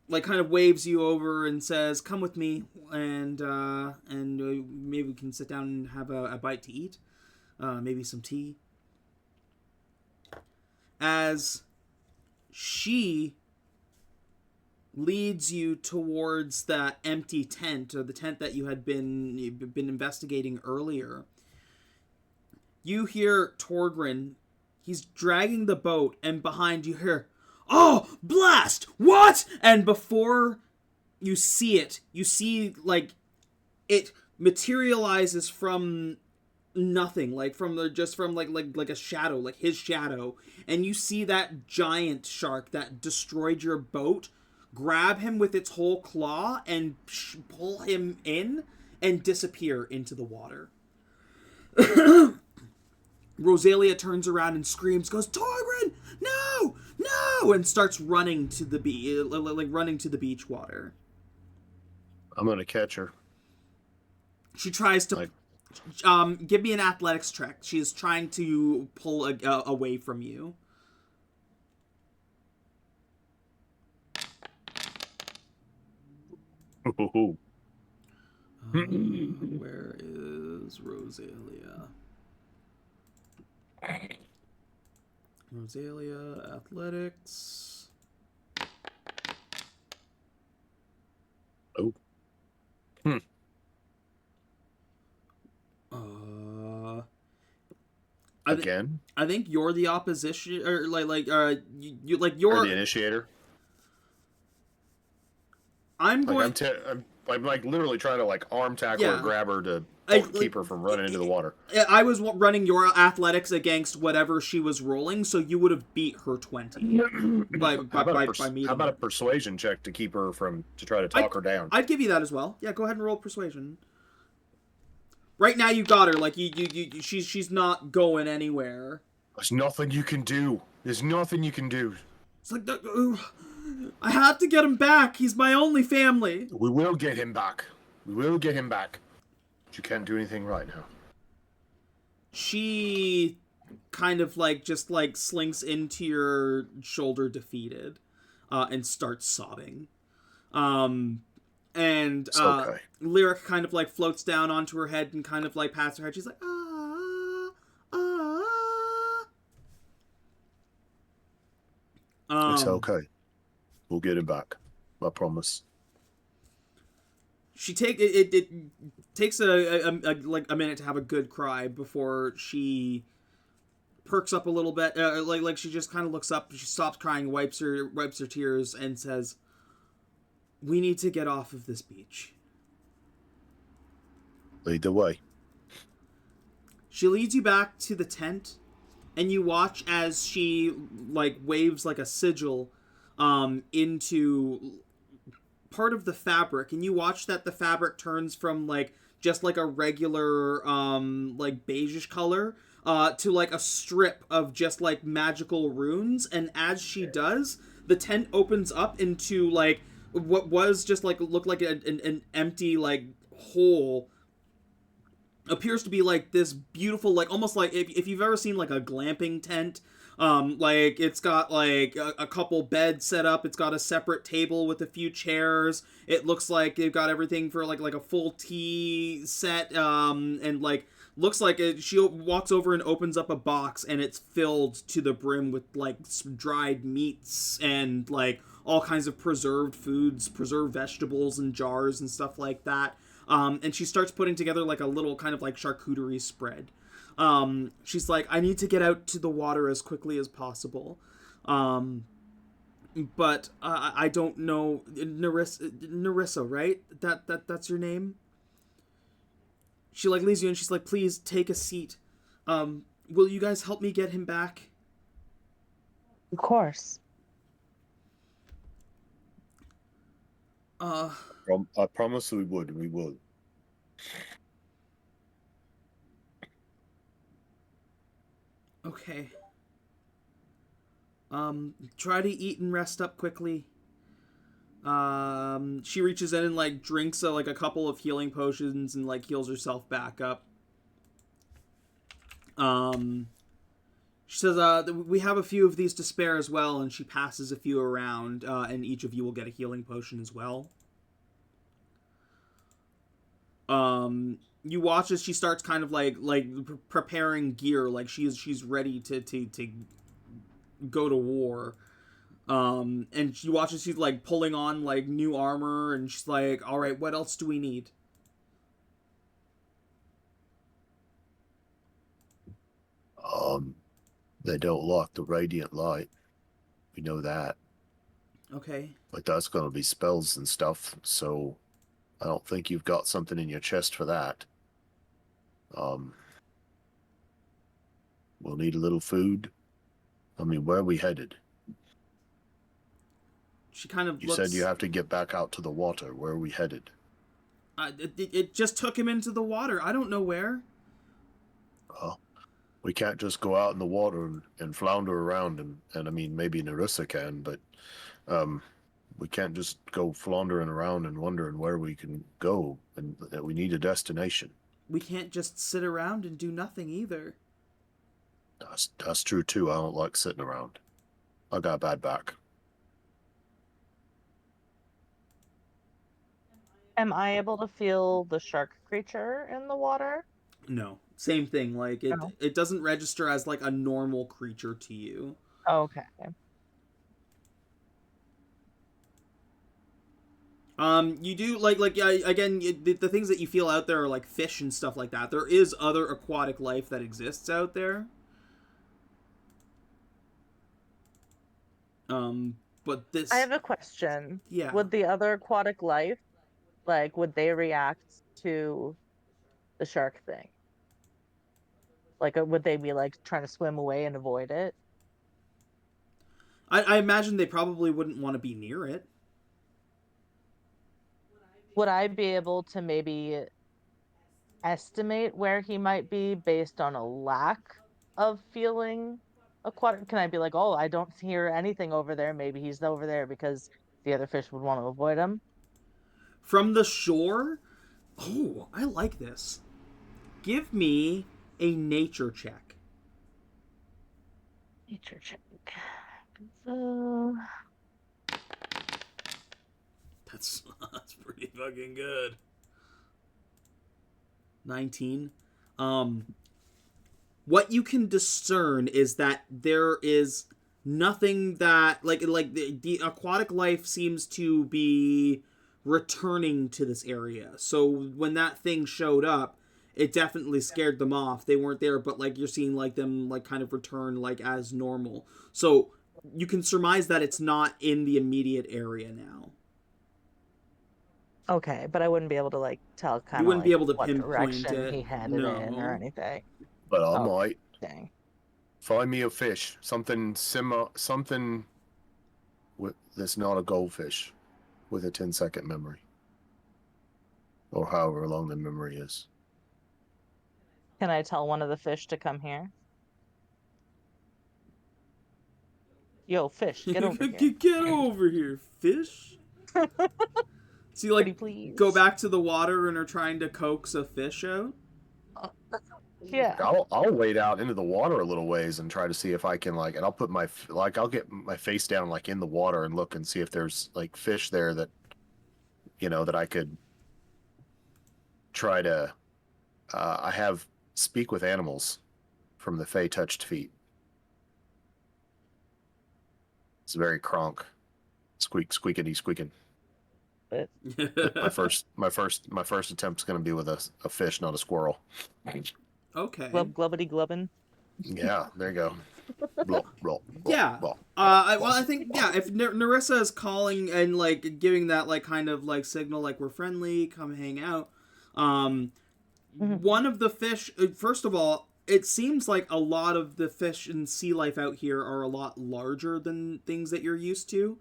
like kind of waves you over and says, "Come with me, and maybe we can sit down and have a bite to eat, maybe some tea." As she leads you towards that empty tent, or the tent that you had been investigating earlier, you hear Torgrun. He's dragging the boat, and behind you hear, "Oh, blast! What?" And before you see it, you see, like, it materializes from nothing, like from a shadow, like his shadow, and you see that giant shark that destroyed your boat grab him with its whole claw and pull him in and disappear into the water. Roselia turns around and screams, goes, "Torgrun, no, no!" and starts running to the beach water. I'm gonna catch her. She tries to give me an athletics check. She is trying to pull away from you. Where is Roselia? Roselia, athletics. Oh. Again? I think you're the opposition, or you're Or the initiator. I'm like literally trying to like arm tackle or grab her to keep her from running into the water. I was running your athletics against whatever she was rolling, so you would have beat her 20 by meeting. How about a persuasion check to keep her to try to talk her down? I'd give you that as well. Yeah, go ahead and roll persuasion. Right now you got her. Like she's not going anywhere. There's nothing you can do. There's nothing you can do. It's like I have to get him back. He's my only family. We will get him back. We will get him back. But you can't do anything right now. She kind of just slinks into your shoulder defeated, and starts sobbing. And okay. Lyric kind of floats down onto her head and kind of pats her head. She's like, ah, ah. It's okay. We'll get him back. I promise. It takes a minute to have a good cry before she perks up a little bit. She just kind of looks up. She stops crying, wipes her tears, and says, "We need to get off of this beach." Lead the way. She leads you back to the tent, and you watch as she waves a sigil into part of the fabric, and you watch that the fabric turns from just a regular beigeish color to a strip of just magical runes. And as she does, the tent opens up into what was just looked like an empty hole appears to be this beautiful almost if you've ever seen a glamping tent. It's got a couple beds set up. It's got a separate table with a few chairs. It looks like they've got everything for a full tea set. And looks like she walks over and opens up a box, and it's filled to the brim with some dried meats and all kinds of preserved foods, preserved vegetables in jars and stuff like that. And she starts putting together a little kind of charcuterie spread. She's like, "I need to get out to the water as quickly as possible. But I don't know, Nerissa, right? That's your name?" She leaves you, and she's like, "Please take a seat. Will you guys help me get him back?" Of course. I promise we would. We would. Okay. Try to eat and rest up quickly. She reaches in and drinks a couple of healing potions and heals herself back up. She says, we have a few of these to spare as well, and she passes a few around, and each of you will get a healing potion as well. You watch as she starts kind of like preparing gear, like she's ready to go to war. And she watches she's like pulling on like new armor, and she's like, all right, what else do we need? They don't like the radiant light. We know that. Okay. But that's going to be spells and stuff, so I don't think you've got something in your chest for that. We'll need a little food. I mean, where are we headed? She kind of You looks... said you have to get back out to the water. Where are we headed? It just took him into the water. I don't know where. Well, we can't just go out in the water and flounder around, and I mean, maybe Nerissa can, but we can't just go floundering around and wondering where we can go, and we need a destination. We can't just sit around and do nothing either. That's true too. I don't like sitting around. I got a bad back. Am I able to feel the shark creature in the water? No. Same thing. Like, Oh. it doesn't register as, like, a normal creature to you. Okay. You do, again, the things that you feel out there are, like, fish and stuff like that. There is other aquatic life that exists out there. But this... I have a question. Yeah. Would the other aquatic life, like, would they react to the shark thing? Like, would they be, like, trying to swim away and avoid it? I imagine they probably wouldn't want to be near it. Would I be able to maybe estimate where he might be based on a lack of feeling aquatic? Can I be like, oh, I don't hear anything over there. Maybe he's over there because the other fish would want to avoid him. From the shore? Oh, I like this. Give me a nature check. Nature check. So... That's pretty fucking good. 19. What you can discern is that there is nothing that like the aquatic life seems to be returning to this area. So when that thing showed up, it definitely scared them off. They weren't there, but like you're seeing like them like kind of return like as normal. So you can surmise that it's not in the immediate area now. Okay, but I wouldn't be able to like tell kind of wouldn't be able to what pinpoint direction it. he headed in No. or anything. But I Oh. might. Dang. Find me a fish. Something that's not a goldfish with a 10-second memory. Or however long the memory is. Can I tell one of the fish to come here? Yo, fish, get over here. Get over here, fish. So you Pretty like please. go back to the water and are trying to coax a fish out? Yeah. I'll wade out into the water a little ways and try to see if I can and I'll put I'll get my face down like in the water and look and see if there's like fish there that that I could try to I have speak with animals from the Fey touched feet. It's very Kronk. Squeakity squeaking. my first attempt is going to be with a fish, not a squirrel. Okay. Glubbity glubbin. Yeah, there you go. Blop, blop, blop, Yeah. blop. I think if Nerissa is calling and like giving that like kind of like signal like we're friendly, come hang out. One of the fish. First of all, it seems like a lot of the fish and sea life out here are a lot larger than things that you're used to.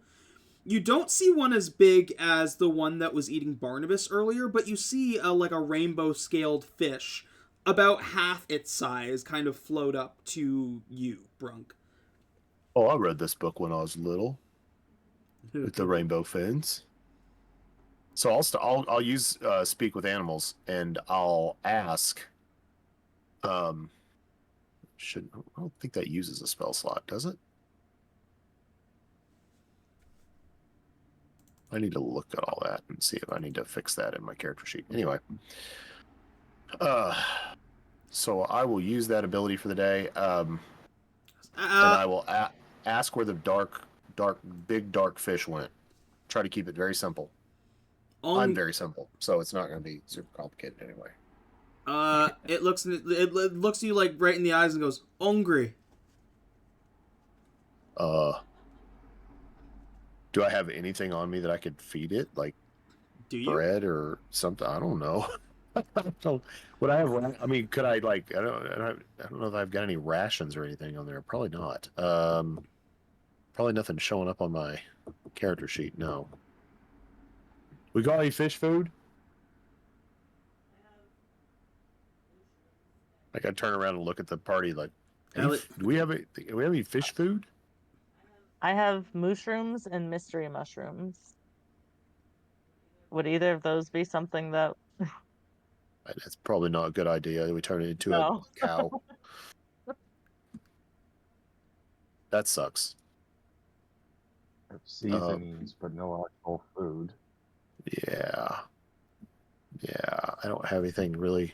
You don't see one as big as the one that was eating Barnabas earlier, but you see a rainbow-scaled fish, about half its size, kind of float up to you, Brunk. Oh, I read this book when I was little, with the rainbow fins. So I'll use speak with animals, and I'll ask, I don't think that uses a spell slot, does it? I need to look at all that and see if I need to fix that in my character sheet. Anyway. So I will use that ability for the day. And I will ask where the big dark fish went. Try to keep it very simple. I'm very simple, so it's not going to be super complicated anyway. It looks at you like right in the eyes and goes, "Hungry." Do I have anything on me that I could feed it, like bread or something? I don't know. So would I have? I mean, could I like? I don't know if I've got any rations or anything on there. Probably not. Probably nothing showing up on my character sheet. No. We got any fish food? Like I turn around and look at the party. Like, do we have any fish food? I have mushrooms and mystery mushrooms. Would either of those be something that? That's probably not a good idea. We turn it into No. a cow. That sucks. I have seasonings, but no actual food. Yeah. I don't have anything really.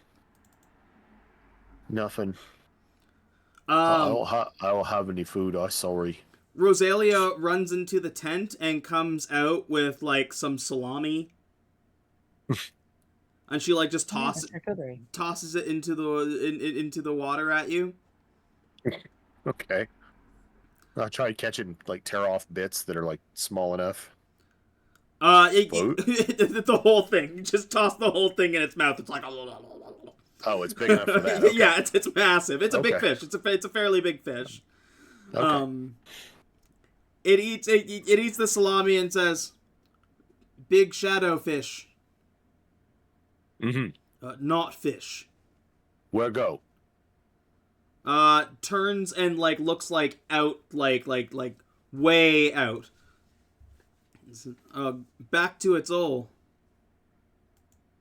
Nothing. I don't have any food. I'm sorry. Roselia runs into the tent and comes out with like some salami. And she like just tosses it into the water at you. Okay. I'll try to catch it and like tear off bits that are like small enough. The whole thing. You just toss the whole thing in its mouth. It's like. Oh, it's big enough for that. Okay. Yeah, it's massive. It's a big fish. It's a fairly big fish. Okay. It eats the salami and says, "Big shadow fish." Not fish. Where go? Turns and like looks like out, like way out. Back to its hole.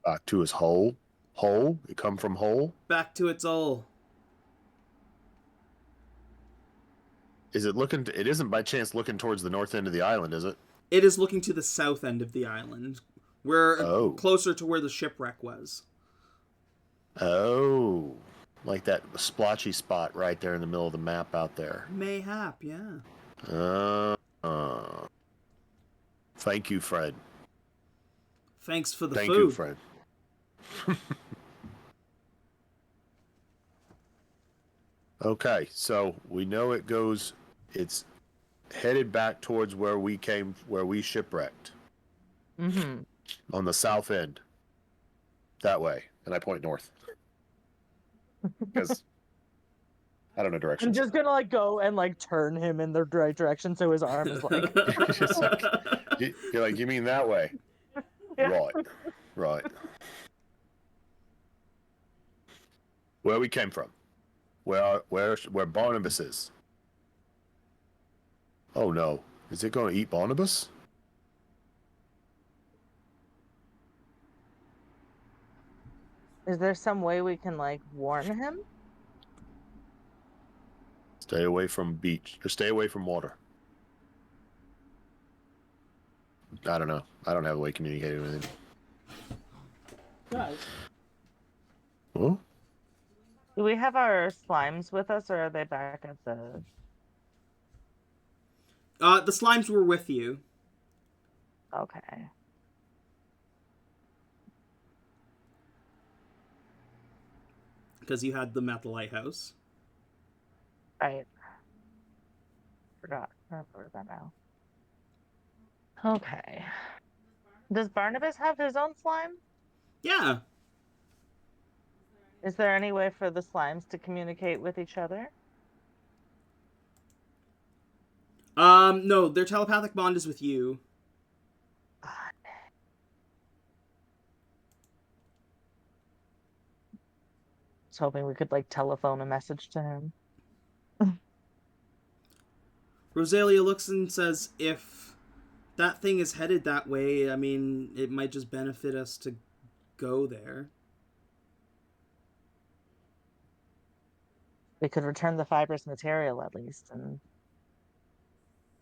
Back to his hole. Hole? It come from hole? Back to its hole. Is it looking? It isn't by chance looking towards the north end of the island, is it? It is looking to the south end of the island. We're closer to where the shipwreck was. Oh, like that splotchy spot right there in the middle of the map out there. Mayhap, yeah. Thank you, Fred. Thanks for the food. Thank you, Fred. Okay, so we know it's headed back towards where we shipwrecked. On the south end. That way. And I point north. Because I don't know directions. I'm just gonna like go and like turn him in the right direction so his arm is like. You're like, you mean that way? Yeah. Right. Where we came from. Where Barnabas is. Oh no. Is it gonna eat Barnabas? Is there some way we can like warn him? Stay away from beach. Or stay away from water. I don't know. I don't have a way of communicating with him. Guys. Huh? Do we have our slimes with us, or are they back at the... The slimes were with you. Okay. Because you had them at the lighthouse. Right. Forgot. I remember that now. Okay. Does Barnabas have his own slime? Yeah. Is there any way for the slimes to communicate with each other? No, their telepathic bond is with you. God. I was hoping we could like telephone a message to him. Roselia looks and says, if that thing is headed that way, I mean, it might just benefit us to go there. We could return the fibrous material at least, and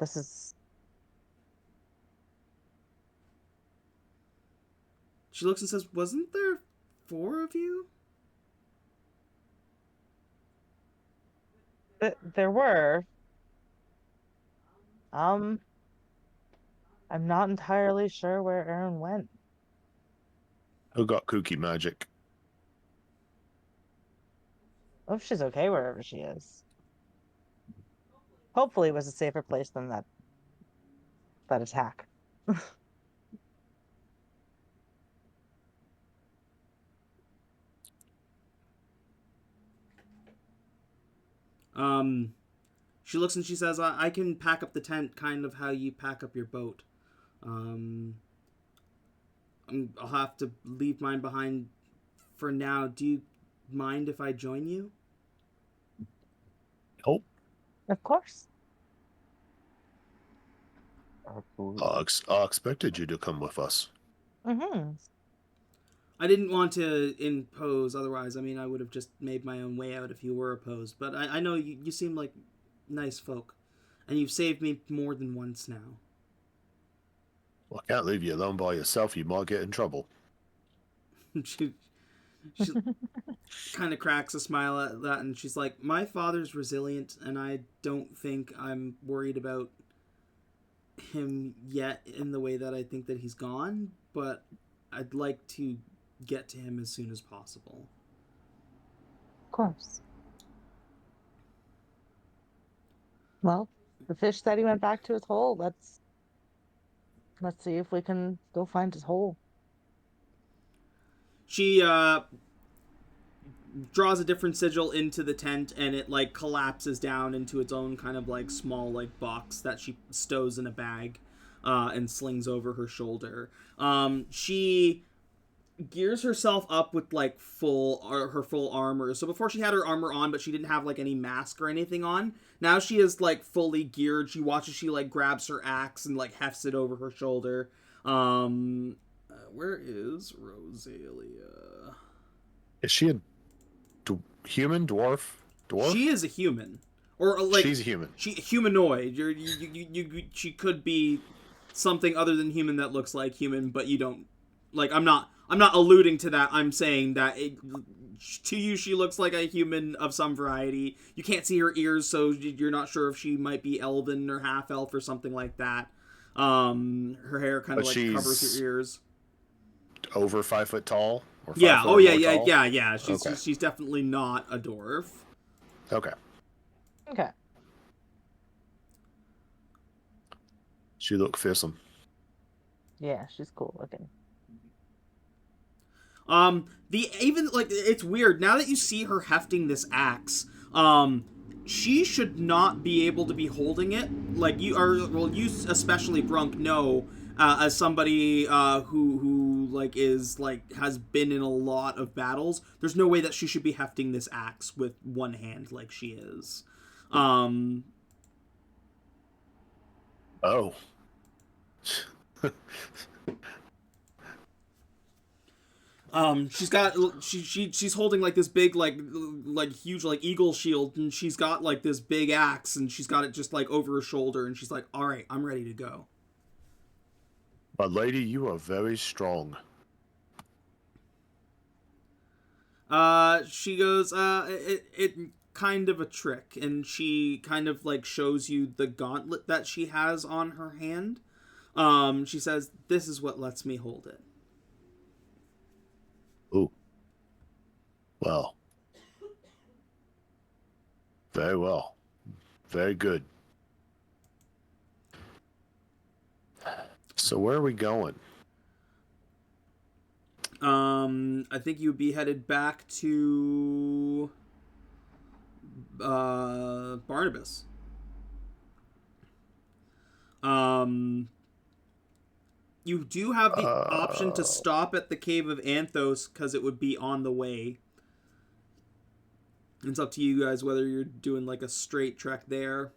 this is... She looks and says, "Wasn't there 4 of you?" There were. I'm not entirely sure where Erryn went. Who got kooky magic? I hope she's okay wherever she is. Hopefully it was a safer place than that attack. She looks and she says, I can pack up the tent kind of how you pack up your boat. I'll have to leave mine behind for now. Do you mind if I join you?" Oh, Of course. Absolutely. I expected you to come with us. Mm-hmm. I didn't want to impose, otherwise, I mean, I would have just made my own way out if you were opposed. But I know you seem like nice folk, and you've saved me more than once now. Well, I can't leave you alone by yourself. You might get in trouble. she kind of cracks a smile at that, and she's like, "My father's resilient, and I don't think I'm worried about him yet in the way that I think that he's gone, but I'd like to get to him as soon as possible." Of course. Well, the fish said he went back to his hole. Let's see if we can go find his hole. She draws a different sigil into the tent, and it like collapses down into its own kind of like small like box that she stows in a bag and slings over her shoulder. She gears herself up with like her full armor. So before she had her armor on, but she didn't have like any mask or anything on. Now she is like fully geared. She watches, she like grabs her axe and like hefts it over her shoulder. Where is Roselia? Is she a human, dwarf? She is a human, or like she's a human. She humanoid. She could be something other than human that looks like human, but you don't like. I'm not alluding to that. I'm saying that to you she looks like a human of some variety. You can't see her ears, so you're not sure if she might be elven or half elf or something like that. Her hair kind of like covers her ears. Over 5 foot tall? Or 5 Yeah. foot Oh or yeah. more Yeah. tall? Yeah. Yeah. Okay. She's definitely not a dwarf. Okay. Okay. She look fearsome. Yeah, she's cool looking. It's weird now that you see her hefting this axe. She should not be able to be holding it. Like you especially Brunk know, as somebody who like is like has been in a lot of battles. There's no way that she should be hefting this axe with one hand like she is. Oh. She's holding like this big like huge like eagle shield, and she's got like this big axe, and she's got it just like over her shoulder, and she's like, "All right, I'm ready to go." But lady, you are very strong. She goes, it kind of a trick, and she kind of like shows you the gauntlet that she has on her hand. She says, "This is what lets me hold it." Ooh. Well. Very well. Very good. So where are we going? I think you would be headed back to Barnabas. You do have the option to stop at the Cave of Anthos, because it would be on the way. It's up to you guys whether you're doing like a straight trek there.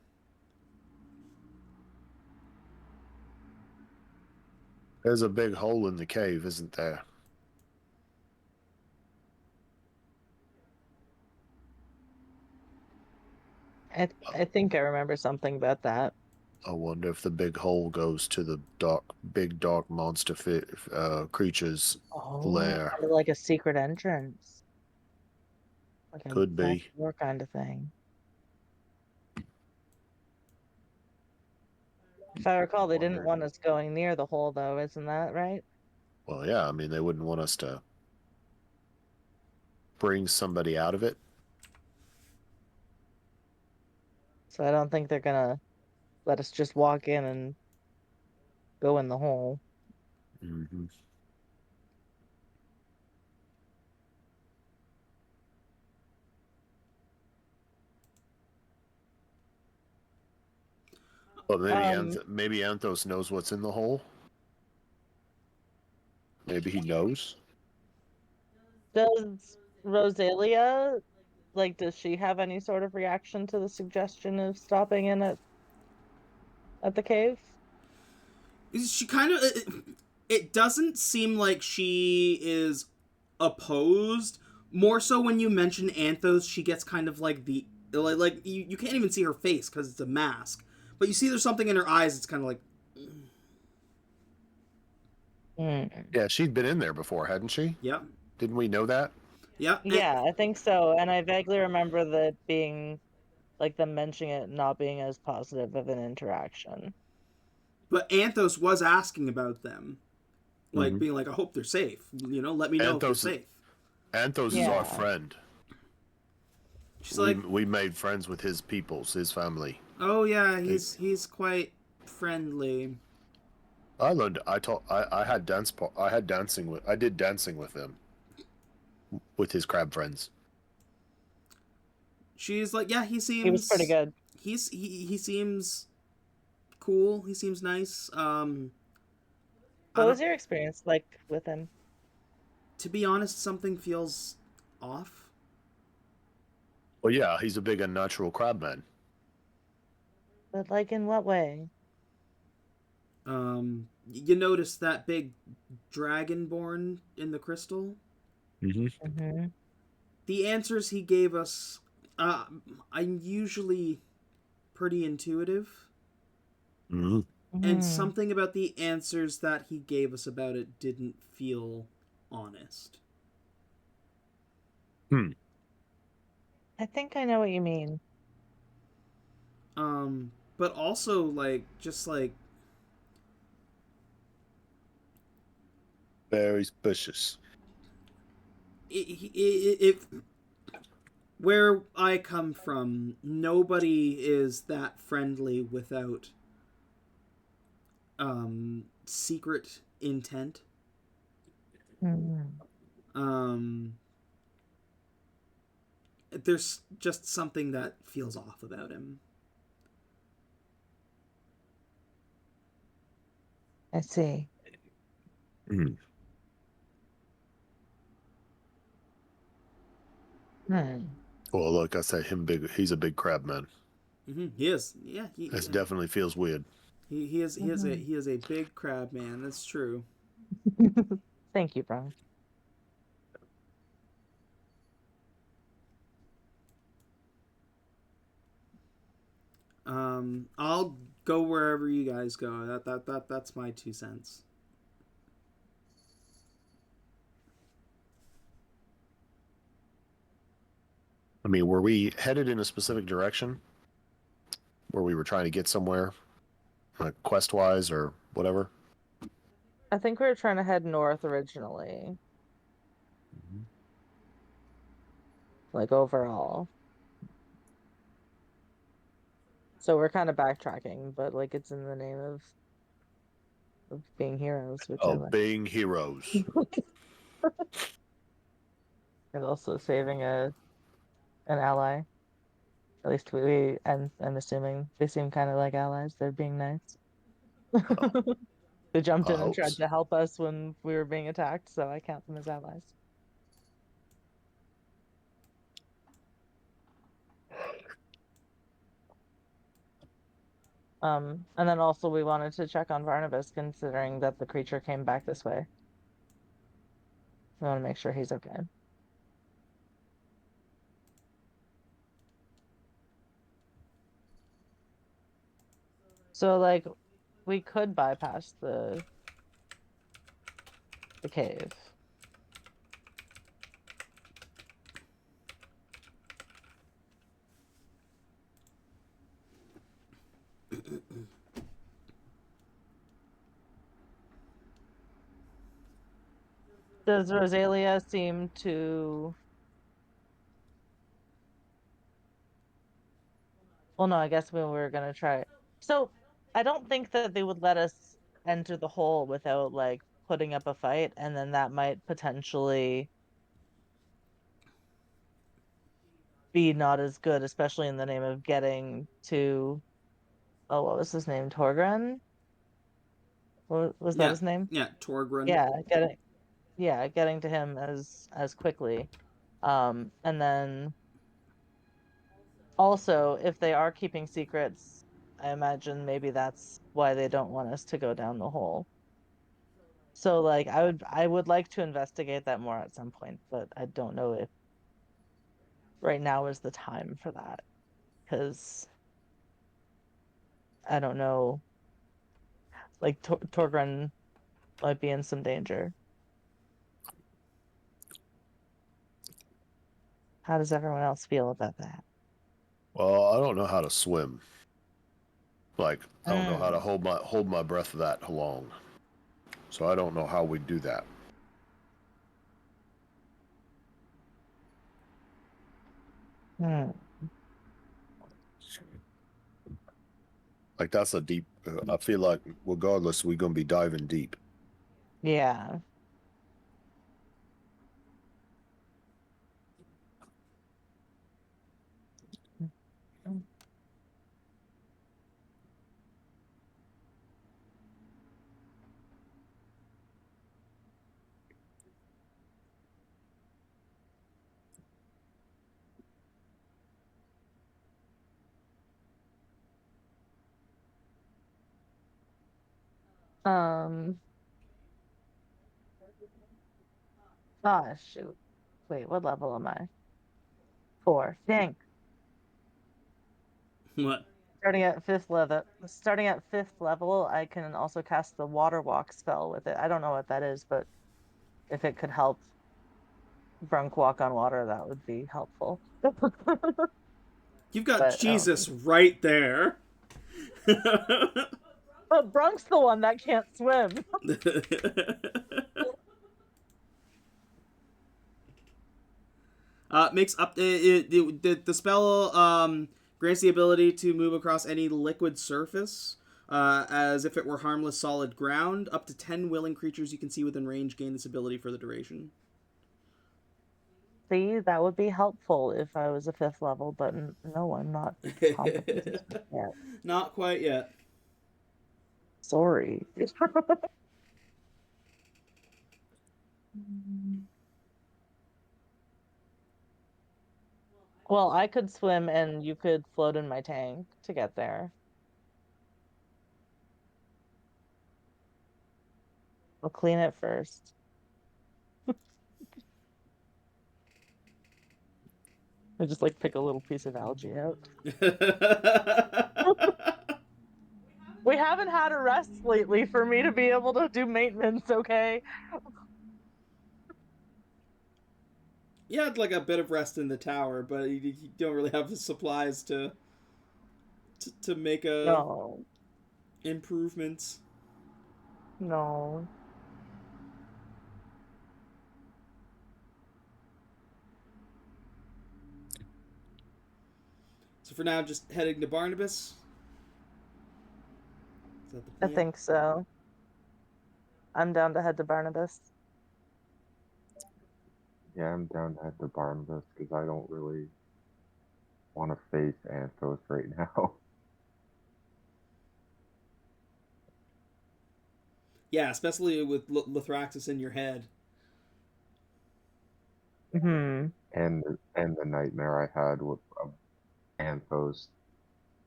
There's a big hole in the cave, isn't there? I think I remember something about that. I wonder if the big hole goes to the big dark monster creature's Oh, lair. kind of like a secret entrance, like a Could back be. door kind of thing. If I recall, they didn't Wondered. want us going near the hole, though, isn't that right? Well, yeah, I mean, they wouldn't want us to bring somebody out of it. So I don't think they're gonna let us just walk in and go in the hole. Mm-hmm. But maybe Anthos knows what's in the hole. Maybe he knows. Does Roselia, like, does she have any sort of reaction to the suggestion of stopping in at the cave? She kind of. It doesn't seem like she is opposed. More so when you mention Anthos, she gets kind of like the. Like you can't even see her face because it's a mask. But you see there's something in her eyes, it's kind of like. Mm. Yeah, she'd been in there before, hadn't she? Yeah. Didn't we know that? Yeah. Yeah, I think so. And I vaguely remember that being, like, them mentioning it not being as positive of an interaction. But Anthos was asking about them. Like, Mm-hmm. being like, I hope they're safe. Let me know if they're safe. Anthos is our Yeah. friend. She's like, We made friends with his peoples, his family. oh yeah, he's quite friendly. I had I did dancing with him. With his crab friends. She's like, yeah, he He was pretty seems good. he seems cool. He seems nice. I What don't. was your experience like with him? To be honest, something feels off. Well, yeah, he's a big unnatural crab man. But, like, in what way? You notice that big dragonborn in the crystal? Mm-hmm. Mm-hmm. The answers he gave us, I'm usually pretty intuitive. Mm-hmm. And something about the answers that he gave us about it didn't feel honest. I think I know what you mean. But also, like, just like, Very suspicious. if where I come from, nobody is that friendly without secret intent. Mm. There's just something that feels off about him. I see. Mm. Hmm. Well, like I said, he's a big crab man. He is, yeah. This definitely feels weird. He is a big crab man. That's true. Thank you, Brunk. I'll go wherever you guys go. That's my 2 cents. I mean, were we headed in a specific direction? Where we were trying to get somewhere? Like quest-wise or whatever? I think we were trying to head north originally, like, overall. So we're kind of backtracking, but, like, it's in the name of being heroes, which I Oh, like. being heroes. And also saving an ally. At least and I'm assuming they seem kind of like allies. They're being nice. They jumped I in and hope tried so. to help us when we were being attacked, so I count them as allies. And then also we wanted to check on Barnabas, considering that the creature came back this way. We want to make sure he's okay. So like we could bypass the cave. Does Roselia seem to... Well, no, I guess we were gonna try it. So I don't think that they would let us enter the hole without like putting up a fight, and then that might potentially be not as good, especially in the name of getting to... Oh, what was his name? Torgrun? Was that Yeah, his name? yeah, Torgrun. Yeah, getting to him as quickly. And then also, if they are keeping secrets, I imagine maybe that's why they don't want us to go down the hole. So like I would like to investigate that more at some point, but I don't know if right now is the time for that, because I don't know, like Torgren might be in some danger. How does everyone else feel about that? Well, I don't know how to swim. Like, I don't know how to Mm. hold my breath that long. So I don't know how we do that. Hmm. Like, that's a deep. I feel like, regardless, we're gonna be diving deep. Yeah. Um. Ah, shoot. Wait, what level am I? 4. Dang. What? Starting at fifth level, I can also cast the water walk spell with it. I don't know what that is, but if it could help Brunk walk on water, that would be helpful. You've got But Jesus right there. but Brunk's the one that can't swim. Makes up the spell grants the ability to move across any liquid surface as if it were harmless solid ground. Up to 10 willing creatures you can see within range gain this ability for the duration. See, that would be helpful if I was a fifth level, but no, I'm not competent yet. Not quite yet. Sorry. Well, I could swim and you could float in my tank to get there. We'll clean it first. I just like pick a little piece of algae out. We haven't had a rest lately for me to be able to do maintenance, okay? You had like a bit of rest in the tower, but you don't really have the supplies to make a No, improvements. no. So for now, just heading to Barnabas. Is that the I plan? think so. I'm down to head to Barnabas. Yeah, I'm down to head to Barnabas because I don't really want to face Anthos right now. Yeah, especially with Lithraxis in your head. Hmm. and the nightmare I had with Anthos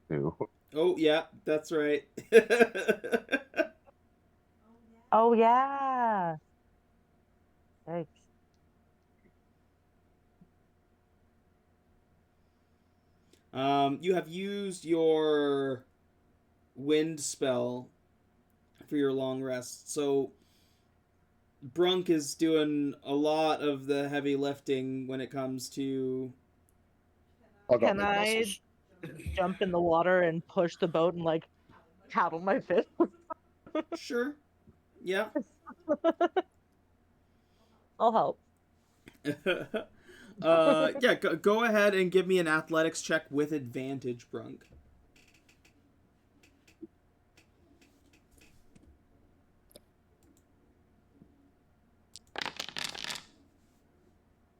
too. Oh yeah, that's right. Oh yeah. Yikes. You have used your wind spell for your long rest. So Brunk is doing a lot of the heavy lifting when it comes to. I'll go Can make I muscles. jump in the water and push the boat and like paddle my fish? Sure. Yeah. I'll help. Yeah, go ahead and give me an athletics check with advantage, Brunk.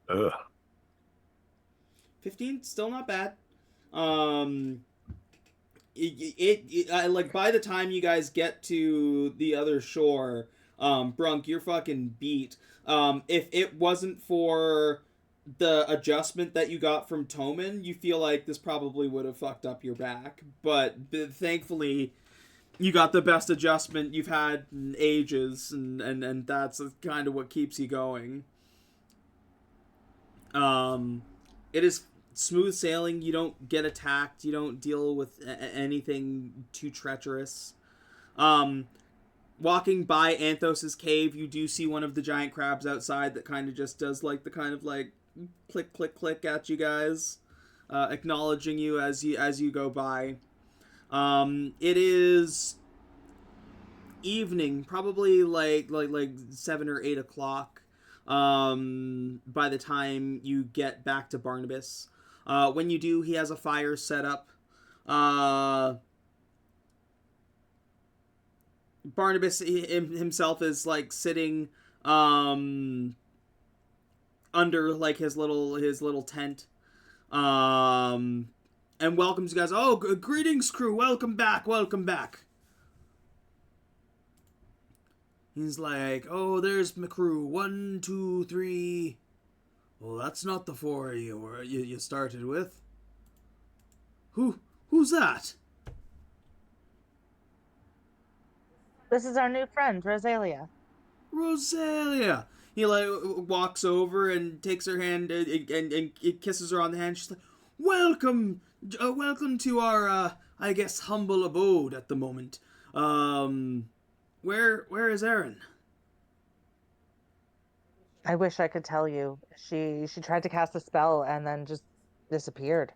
Ugh. 15, still not bad. Um, like by the time you guys get to the other shore, Brunk, you're fucking beat. If it wasn't for the adjustment that you got from Toman, you feel like this probably would have fucked up your back. But thankfully, you got the best adjustment you've had in ages, and that's kind of what keeps you going. It is smooth sailing. You don't get attacked. You don't deal with anything too treacherous. Walking by Anthos's cave, you do see one of the giant crabs outside that kind of just does like the kind of like click click click at you guys, acknowledging you as you go by. It is evening, probably like 7 or 8 o'clock. By the time you get back to Barnabas, when you do, he has a fire set up. Barnabas himself is like sitting under like his little tent, and welcomes you guys. Oh, greetings, crew! Welcome back! Welcome back! He's like, oh, there's my crew. 1, 2, 3. Well, that's not the 4 you started with. Who's that? This is our new friend, Roselia. Roselia. He like walks over and takes her hand and kisses her on the hand. She's like, welcome to our I guess humble abode at the moment. Where is Erryn? I wish I could tell you. She tried to cast a spell and then just disappeared.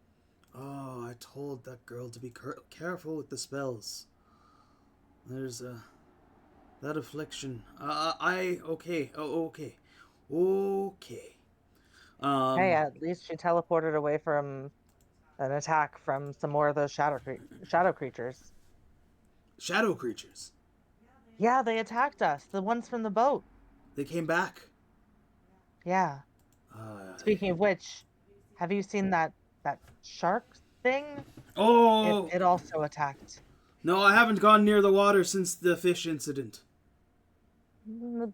Oh, I told that girl to be careful with the spells. There's that affliction. Okay. Oh, okay. Okay. Hey, at least she teleported away from an attack from some more of those shadow creatures. Shadow creatures. Yeah, they attacked us. The ones from the boat. They came back. Yeah. Speaking of which, have you seen that shark thing? Oh! It also attacked. No, I haven't gone near the water since the fish incident.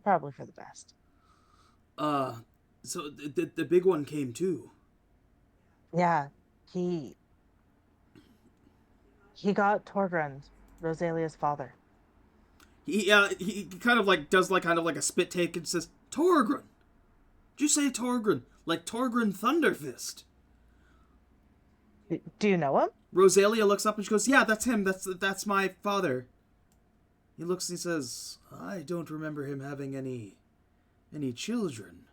Probably for the best. So the big one came too. Yeah, he got Torgrun, Roselia's father. He kind of like does like kind of like a spit take and says, Torgrun. Did you say Torgrun? Like Torgrun Thunderfist. Do you know him? Roselia looks up and she goes, yeah, that's him. That's my father. He looks and he says, I don't remember him having any children.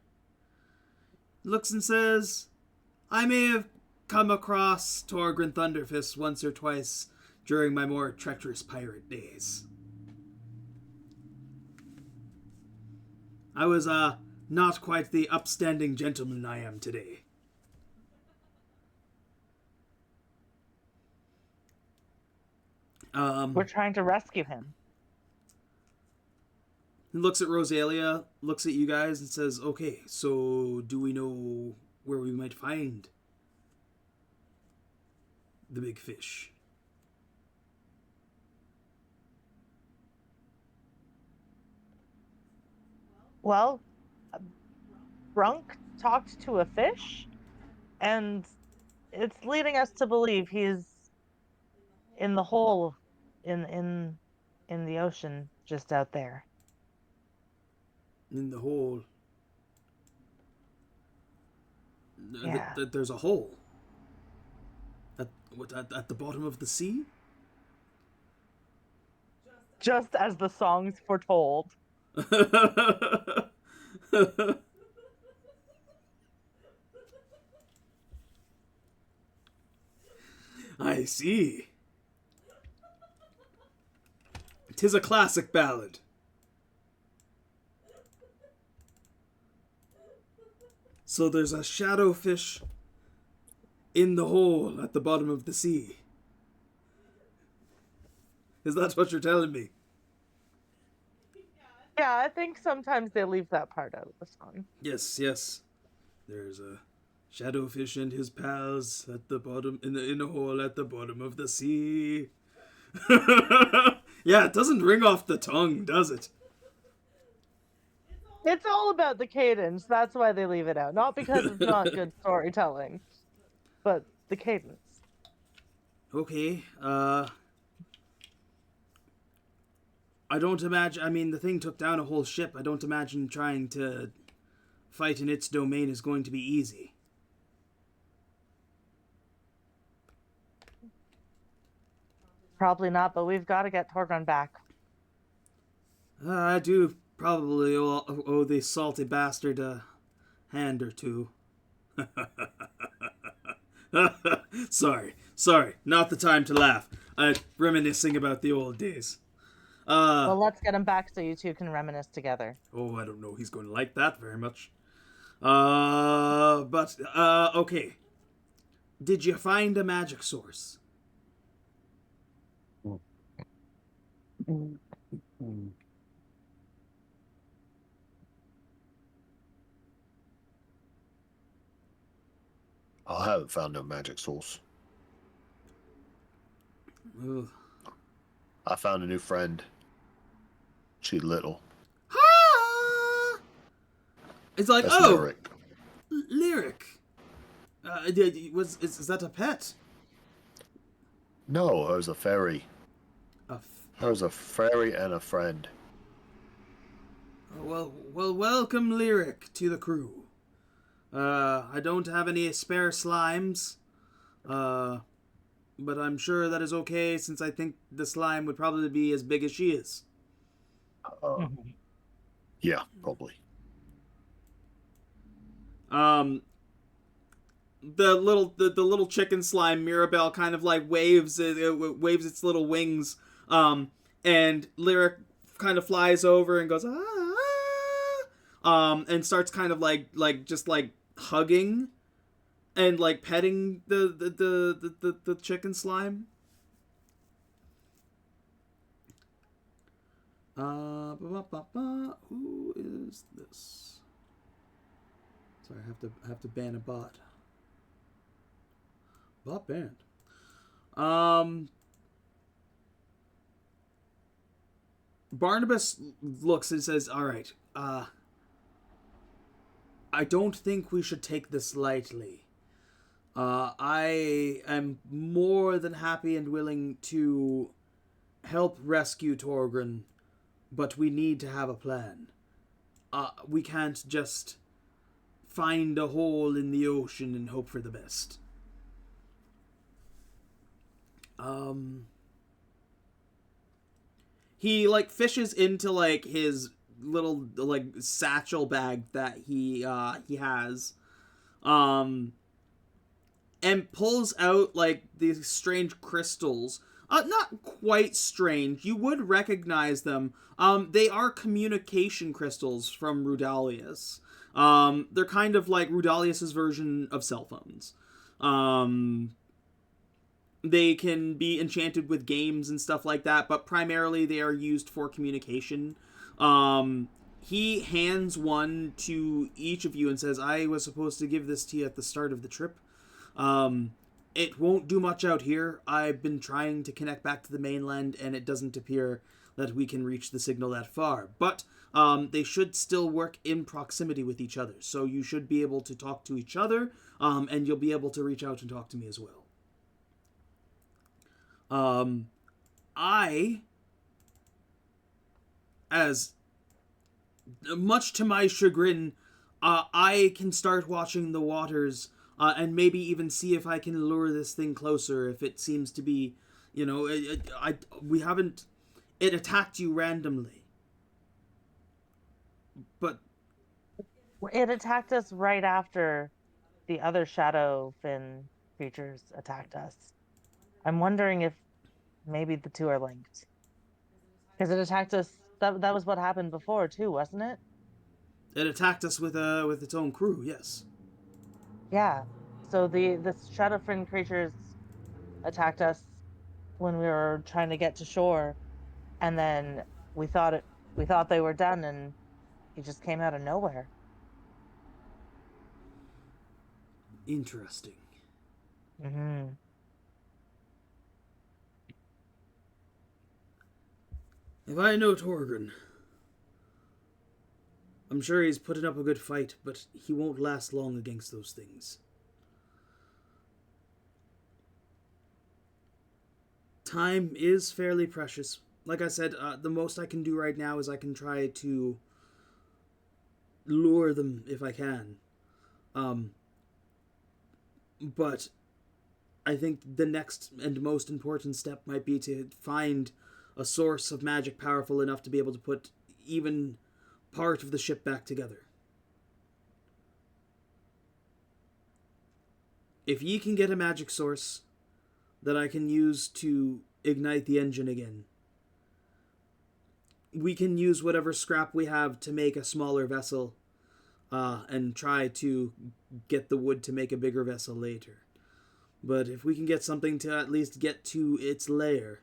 He looks and says, I may have come across Torgrun Thunderfist once or twice during my more treacherous pirate days. I was, not quite the upstanding gentleman I am today. We're trying to rescue him. He looks at Roselia, looks at you guys, and says, okay, so do we know where we might find the big fish? Well, Brunk talked to a fish, and it's leading us to believe he's in the hole in the ocean just out there. In the hole. Yeah. There's a hole. At the bottom of the sea? just as the songs foretold. I see. 'Tis a classic ballad. So there's a shadowfish in the hole at the bottom of the sea. Is that what you're telling me? Yeah, I think sometimes they leave that part out of the song. Yes, yes. There's a shadowfish and his pals at the bottom in a hole at the bottom of the sea. Yeah, it doesn't ring off the tongue, does it? It's all about the cadence. That's why they leave it out. Not because it's not good storytelling, but the cadence. Okay, I don't imagine... I mean, the thing took down a whole ship. I don't imagine trying to fight in its domain is going to be easy. Probably not, but we've got to get Torgrun back. I do probably owe the salty bastard a hand or two. Sorry, not the time to laugh. I'm reminiscing about the old days. Well, let's get him back so you two can reminisce together. Oh, I don't know he's going to like that very much. Okay. Did you find a magic source? I haven't found no magic source. Ugh. I found a new friend. She little. It's like, That's oh, Lyric. Lyric. Is that a pet? No, it was a fairy. There was a fairy and a friend. Well, welcome, Lyric, to the crew. I don't have any spare slimes, but I'm sure that is okay since I think the slime would probably be as big as she is. Yeah, probably. The little chicken slime Mirabelle kind of like waves its little wings, and Lyric kind of flies over and goes and starts kind of like just like hugging and like petting the chicken slime. Who is this? Sorry, I have to ban a bot. Bot banned. Barnabas looks and says, "All right, I don't think we should take this lightly. I am more than happy and willing to help rescue Torgrun, but we need to have a plan. We can't just find a hole in the ocean and hope for the best." He like fishes into like his little like satchel bag that he has, and pulls out like these strange crystals. Not quite strange. You would recognize them. They are communication crystals from Rudalius. They're kind of like Rudalius's version of cell phones. They can be enchanted with games and stuff like that, but primarily they are used for communication. He hands one to each of you and says, "I was supposed to give this to you at the start of the trip. It won't do much out here. I've been trying to connect back to the mainland, and it doesn't appear that we can reach the signal that far. But they should still work in proximity with each other, so you should be able to talk to each other, and you'll be able to reach out and talk to me as well. I, as much to my chagrin, I can start watching the waters, and maybe even see if I can lure this thing closer if it seems to be, we haven't... It attacked you randomly. But It attacked us right after the other shadow fin creatures attacked us. I'm wondering if maybe the two are linked. Because it attacked us. That was what happened before too, wasn't it? it attacked us with its own crew, yes. Yeah. So the shadow fin creatures attacked us when we were trying to get to shore, and then we thought it we thought they were done, and he just came out of nowhere. Interesting. Hmm. If I know Torgrun, I'm sure he's putting up a good fight, but he won't last long against those things. Time is fairly precious. Like I said, the most I can do right now is I can try to lure them if I can. But I think the next and most important step might be to find a source of magic powerful enough to be able to put even part of the ship back together. If ye can get a magic source that I can use to ignite the engine again, we can use whatever scrap we have to make a smaller vessel, and try to get the wood to make a bigger vessel later. But if we can get something to at least get to its lair,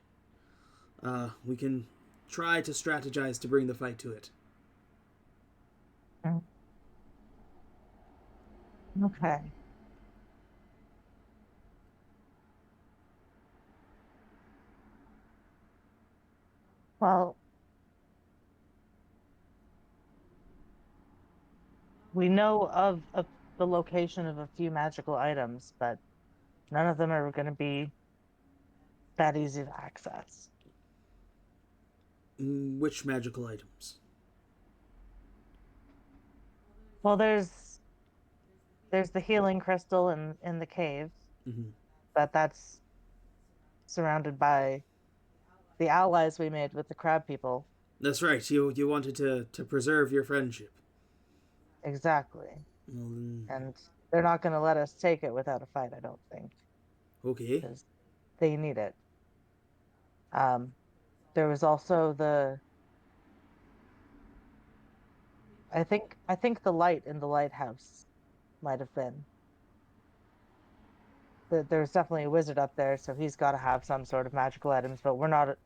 we can try to strategize to bring the fight to it. Okay. Well, we know of the location of a few magical items, but none of them are going to be that easy to access. Which magical items? Well, there's the healing crystal in the cave, Mm-hmm. but that's surrounded by the allies we made with the crab people. That's right. You wanted to preserve your friendship. Exactly. Well, then, And they're not going to let us take it without a fight, I don't think, okay. because they need it. Um, there was also I think the light in the lighthouse might have been. There's definitely a wizard up there, so he's got to have some sort of magical items, but we're not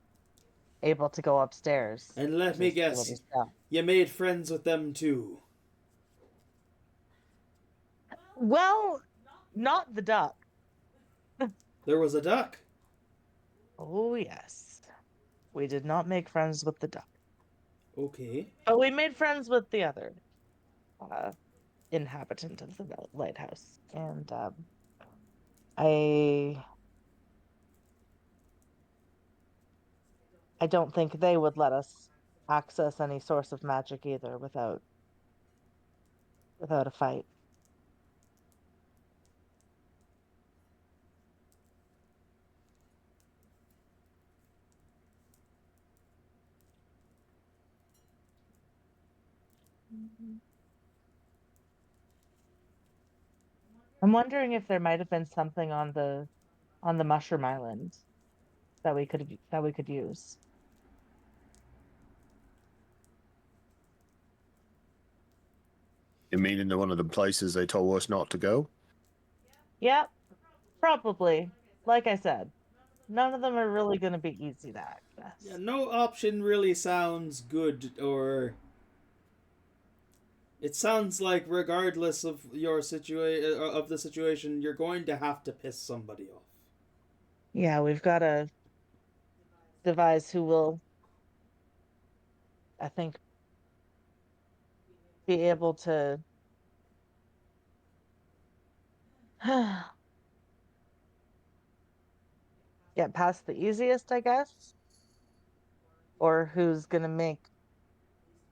able to go upstairs And let to me see what guess, he's got. you made friends with them too. Well, not the duck. There was a duck. Oh, yes. We did not make friends with the duck, Okay. but we made friends with the other uh, inhabitant of the lighthouse. And I I don't think they would let us access any source of magic either without a fight. I'm wondering if there might have been something on the Mushroom Island that we could use. You mean into one of the places they told us not to go? Yep, probably. Like I said, none of them are really going to be easy to Yeah, access. no option really sounds good, or it sounds like regardless of your of the situation, you're going to have to piss somebody off. Yeah, we've got to devise who will, I think, be able to get past the easiest, I guess, or who's going to make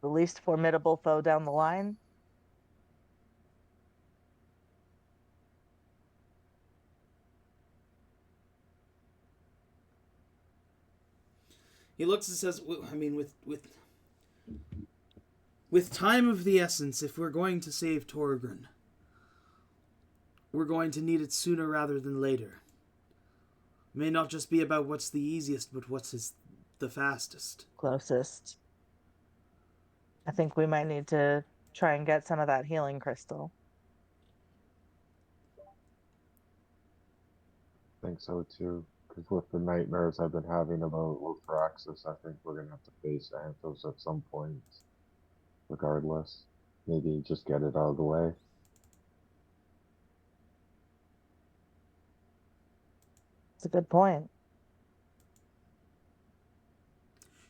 the least formidable foe down the line. He looks and says, I mean, with time of the essence, if we're going to save Torgrun, we're going to need it sooner rather than later. It may not just be about what's the easiest, but what's the fastest. Closest. I think we might need to try and get some of that healing crystal. I think so too. Because with the nightmares I've been having about Lothraxis, I think we're gonna have to face Anthos at some point. Regardless, maybe just get it out of the way. It's a good point.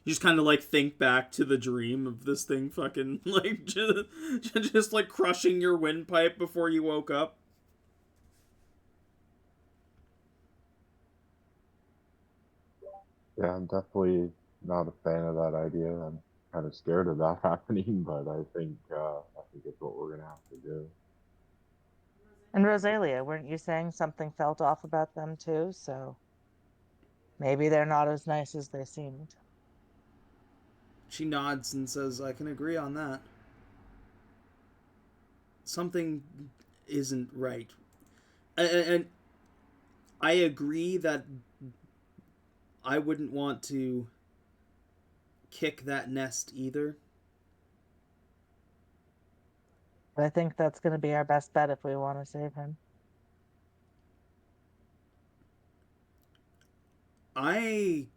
You just kind of like think back to the dream of this thing fucking like just like crushing your windpipe before you woke up. Yeah, I'm definitely not a fan of that idea. I'm kind of scared of that happening, but I think it's what we're gonna have to do. And Roselia, weren't you saying something felt off about them too? So maybe they're not as nice as they seemed. She nods and says, I can agree on that. Something isn't right. And I agree that I wouldn't want to kick that nest either. But I think that's going to be our best bet if we want to save him. The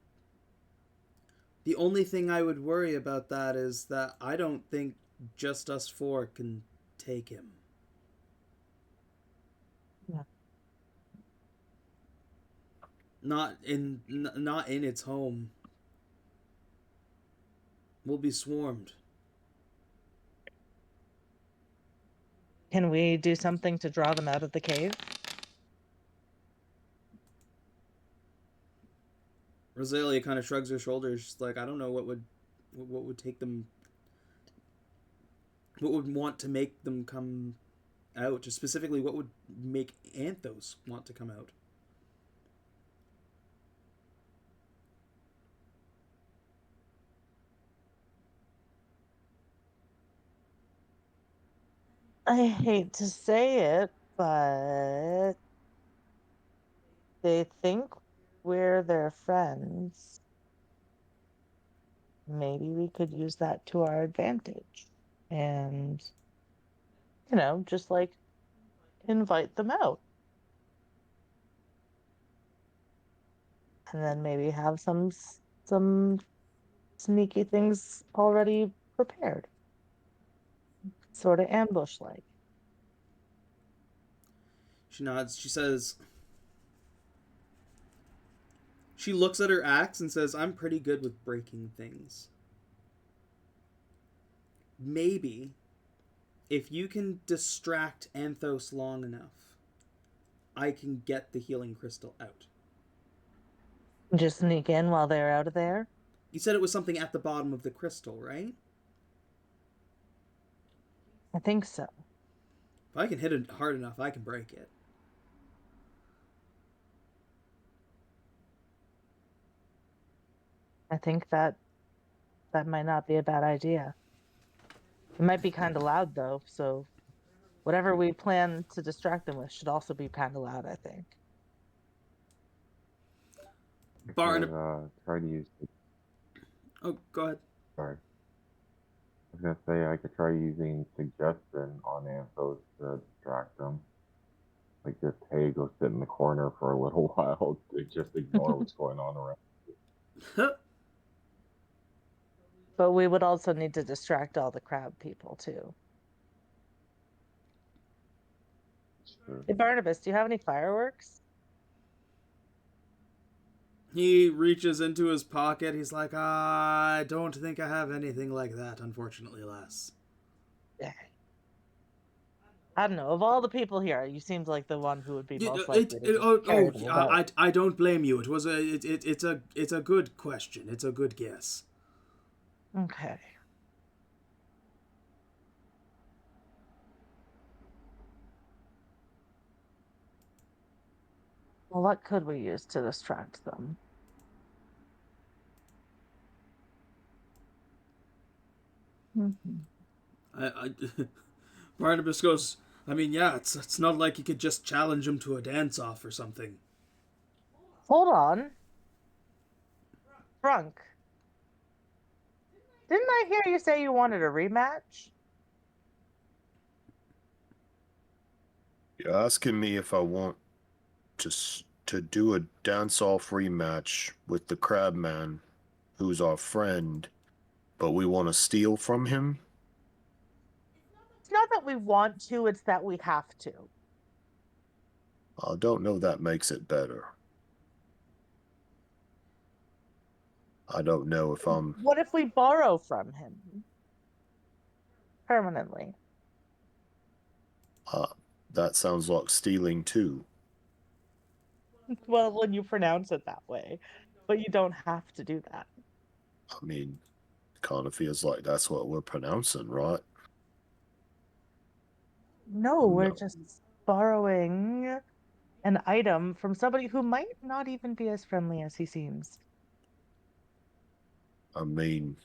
only thing I would worry about that is that I don't think just us four can take him. Yeah. Not in its home. We'll be swarmed. Can we do something to draw them out of the cave? Roselia kind of shrugs her shoulders, just like, I don't know what would take them, what would want to make them come out. Just specifically, what would make Anthos want to come out? I hate to say it, but they think we're their friends. Maybe we could use that to our advantage. And, just like invite them out. And then maybe have some sneaky things already prepared. Sort of ambush-like. She nods. She says, she looks at her axe and says, I'm pretty good with breaking things. Maybe, if you can distract Anthos long enough, I can get the healing crystal out. Just sneak in while they're out of there? You said it was something at the bottom of the crystal, right? I think so. If I can hit it hard enough, I can break it. I think that might not be a bad idea. It might be kind of loud, though, so whatever we plan to distract them with should also be kind of loud, I think. Try to use. Oh, go ahead. Sorry. I was gonna say I could try using suggestion on Anthos to distract them. Like just, hey, go sit in the corner for a little while to just ignore what's going on around. But we would also need to distract all the crab people, too. Sure. Hey, Barnabas, do you have any fireworks? He reaches into his pocket. He's like, I don't think I have anything like that, unfortunately, lass. Yeah. I don't know. Of all the people here, you seemed like the one who would be most likely to I don't blame you. It was it's a good question. It's a good guess. Okay. Well, what could we use to distract them? I Barnabas goes, I mean, yeah, it's not like you could just challenge him to a dance-off or something. Hold on. Brunk. Didn't I hear you say you wanted a rematch? You're asking me if I want to do a dance-off rematch with the Crabman, who's our friend, but we want to steal from him? It's not that we want to, it's that we have to. I don't know that makes it better. I don't know if I'm... What if we borrow from him? Permanently. That sounds like stealing too. Well, when you pronounce it that way. But you don't have to do that. I mean, kind of feels like that's what we're pronouncing, right? No, we're No. just borrowing an item from somebody who might not even be as friendly as he seems. I mean,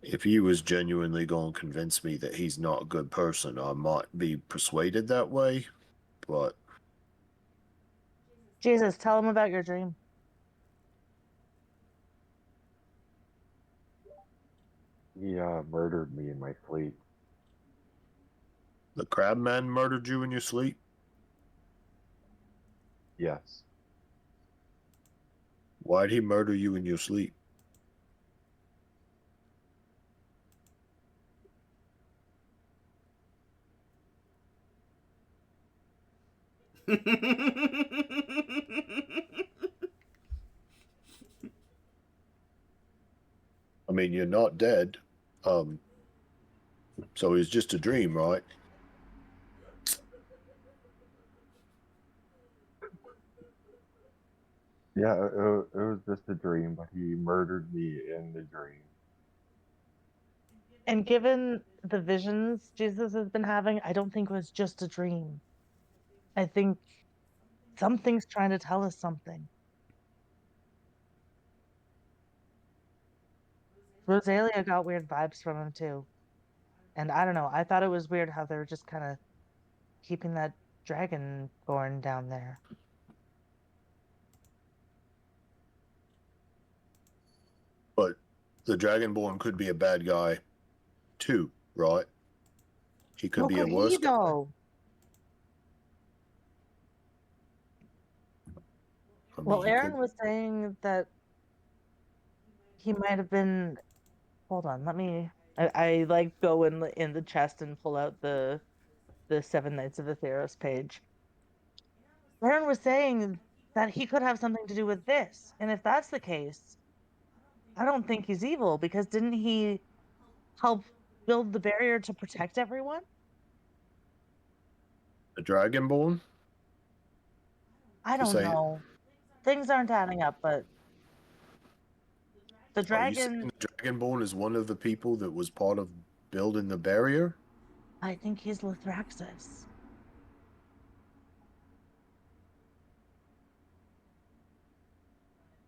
if he was genuinely going to convince me that he's not a good person, I might be persuaded that way, but Jesus, tell him about your dream. He murdered me in my sleep. the Crabman murdered you in your sleep? Yes. Why'd he murder you in your sleep? I mean, you're not dead. So it's just a dream, right? Yeah, it was just a dream, but he murdered me in the dream. And given the visions Jesus has been having, I don't think it was just a dream. I think something's trying to tell us something. Roselia got weird vibes from him too. And I don't know, I thought it was weird how they were just kind of keeping that dragon born down there. But the Dragonborn could be a bad guy too, right? He could How be a could he worse guy. though? I mean, Well, he Erryn could. was saying that he might have been. Hold on, let me. I like go in the chest and pull out the Seven Knights of Atheros page. Erryn was saying that he could have something to do with this, and if that's the case, I don't think he's evil because didn't he help build the barrier to protect everyone? The Dragonborn? I You don't say? know. Things aren't adding up, but the Are you saying dragon. the Dragonborn is one of the people that was part of building the barrier? I think he's Lithraxis.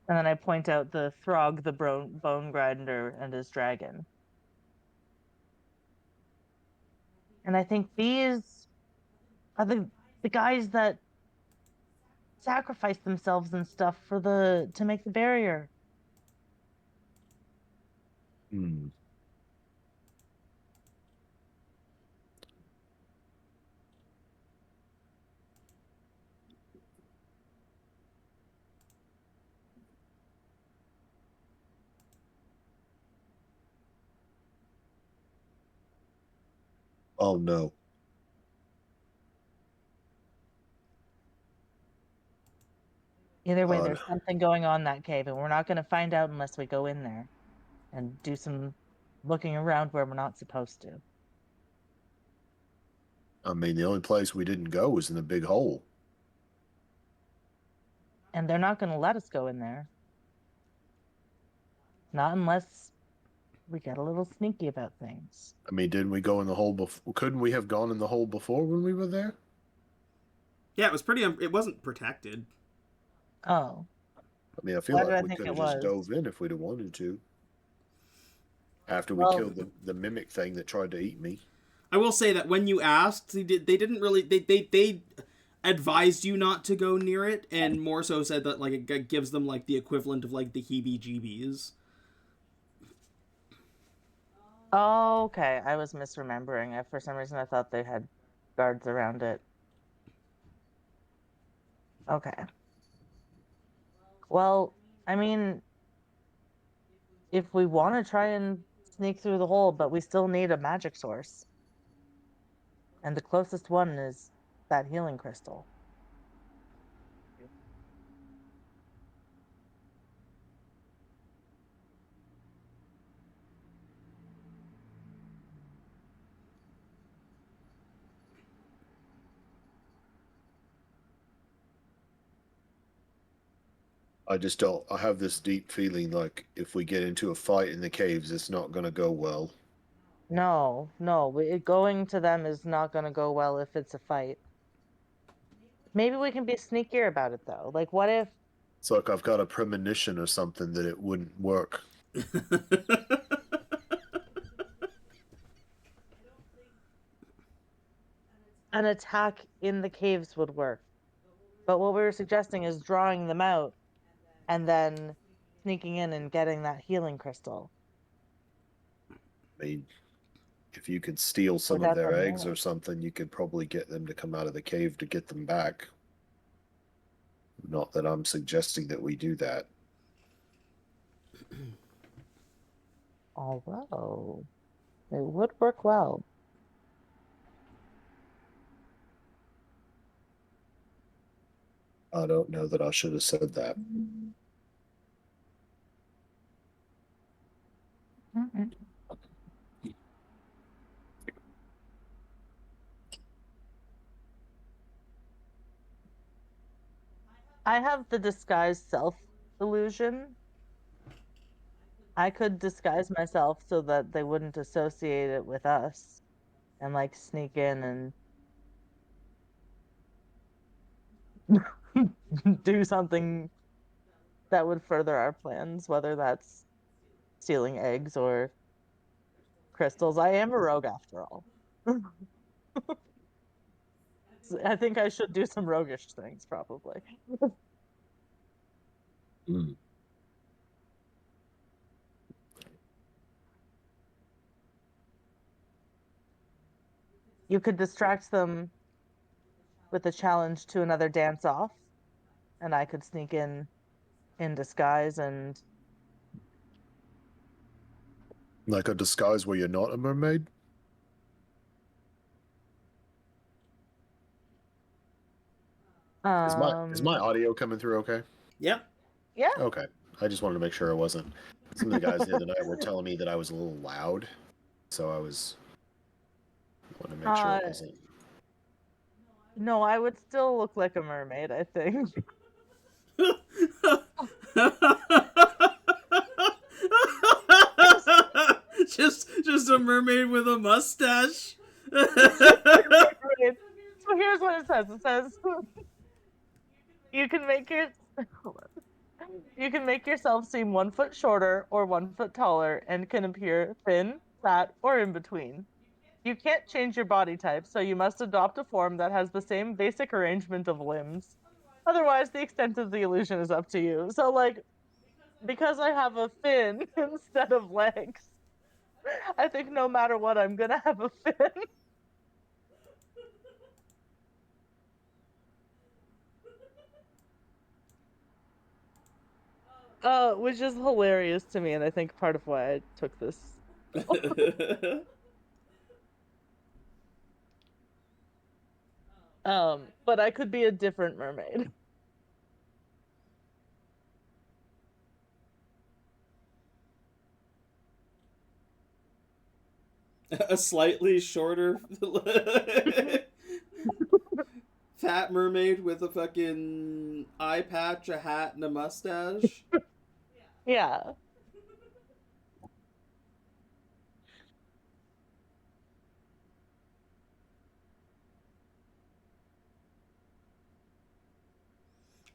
And then I point out the Throg, the bone grinder, and his dragon. And I think these are the guys that sacrifice themselves and stuff for to make the barrier. Hmm. Oh no. Either way, Uh, there's something going on in that cave, and we're not going to find out unless we go in there and do some looking around where we're not supposed to. I mean, the only place we didn't go was in the big hole. And they're not going to let us go in there. Not unless we get a little sneaky about things. I mean, didn't we go in the hole before? Couldn't we have gone in the hole before when we were there? Yeah, it was pretty. It wasn't protected. Oh, I mean, I feel why did like I we think could it have just was? dove in if we'd have wanted to. After we Well- killed the mimic thing that tried to eat me. I will say that when you asked, they didn't really they advised you not to go near it, and more so said that like it gives them like the equivalent of like the heebie-jeebies. Oh, okay. I was misremembering. For some reason, I thought they had guards around it. Okay. Well, I mean, if we want to try and sneak through the hole, but we still need a magic source. And the closest one is that healing crystal. I just don't. I have this deep feeling like if we get into a fight in the caves, it's not going to go well. No, going to them is not going to go well if it's a fight. Maybe we can be sneakier about it, though. Like, what if... It's like I've got a premonition or something that it wouldn't work. an attack in the caves would work. But what we were suggesting is drawing them out and then sneaking in and getting that healing crystal. I mean, if you could steal some of Without their them eggs knowing. or something, you could probably get them to come out of the cave to get them back. Not that I'm suggesting that we do that. Although, it would work well. I don't know that I should have said that. I have the disguise self illusion. I could disguise myself so that they wouldn't associate it with us and like sneak in and do something that would further our plans, whether that's stealing eggs or crystals. I am a rogue after all. I think I should do some roguish things, probably. Mm. You could distract them with a challenge to another dance off, and I could sneak in disguise and Like a disguise where you're not a mermaid? Is my audio coming through okay? Yep. Yeah. Okay. I just wanted to make sure I wasn't. Some of the guys the other night were telling me that I was a little loud, so I wanted to make sure it wasn't. No, I would still look like a mermaid, I think. just a mermaid with a mustache. So here's what it says. It says you can make yourself seem 1 foot shorter or 1 foot taller and can appear thin, fat, or in between. You can't change your body type, so you must adopt a form that has the same basic arrangement of limbs. Otherwise, the extent of the illusion is up to you. So, like, because I have a fin instead of legs, I think no matter what, I'm gonna have a fin. Which is hilarious to me, and I think part of why I took this. But I could be a different mermaid. A slightly shorter fat mermaid with a fucking eye patch, a hat, and a mustache. Yeah.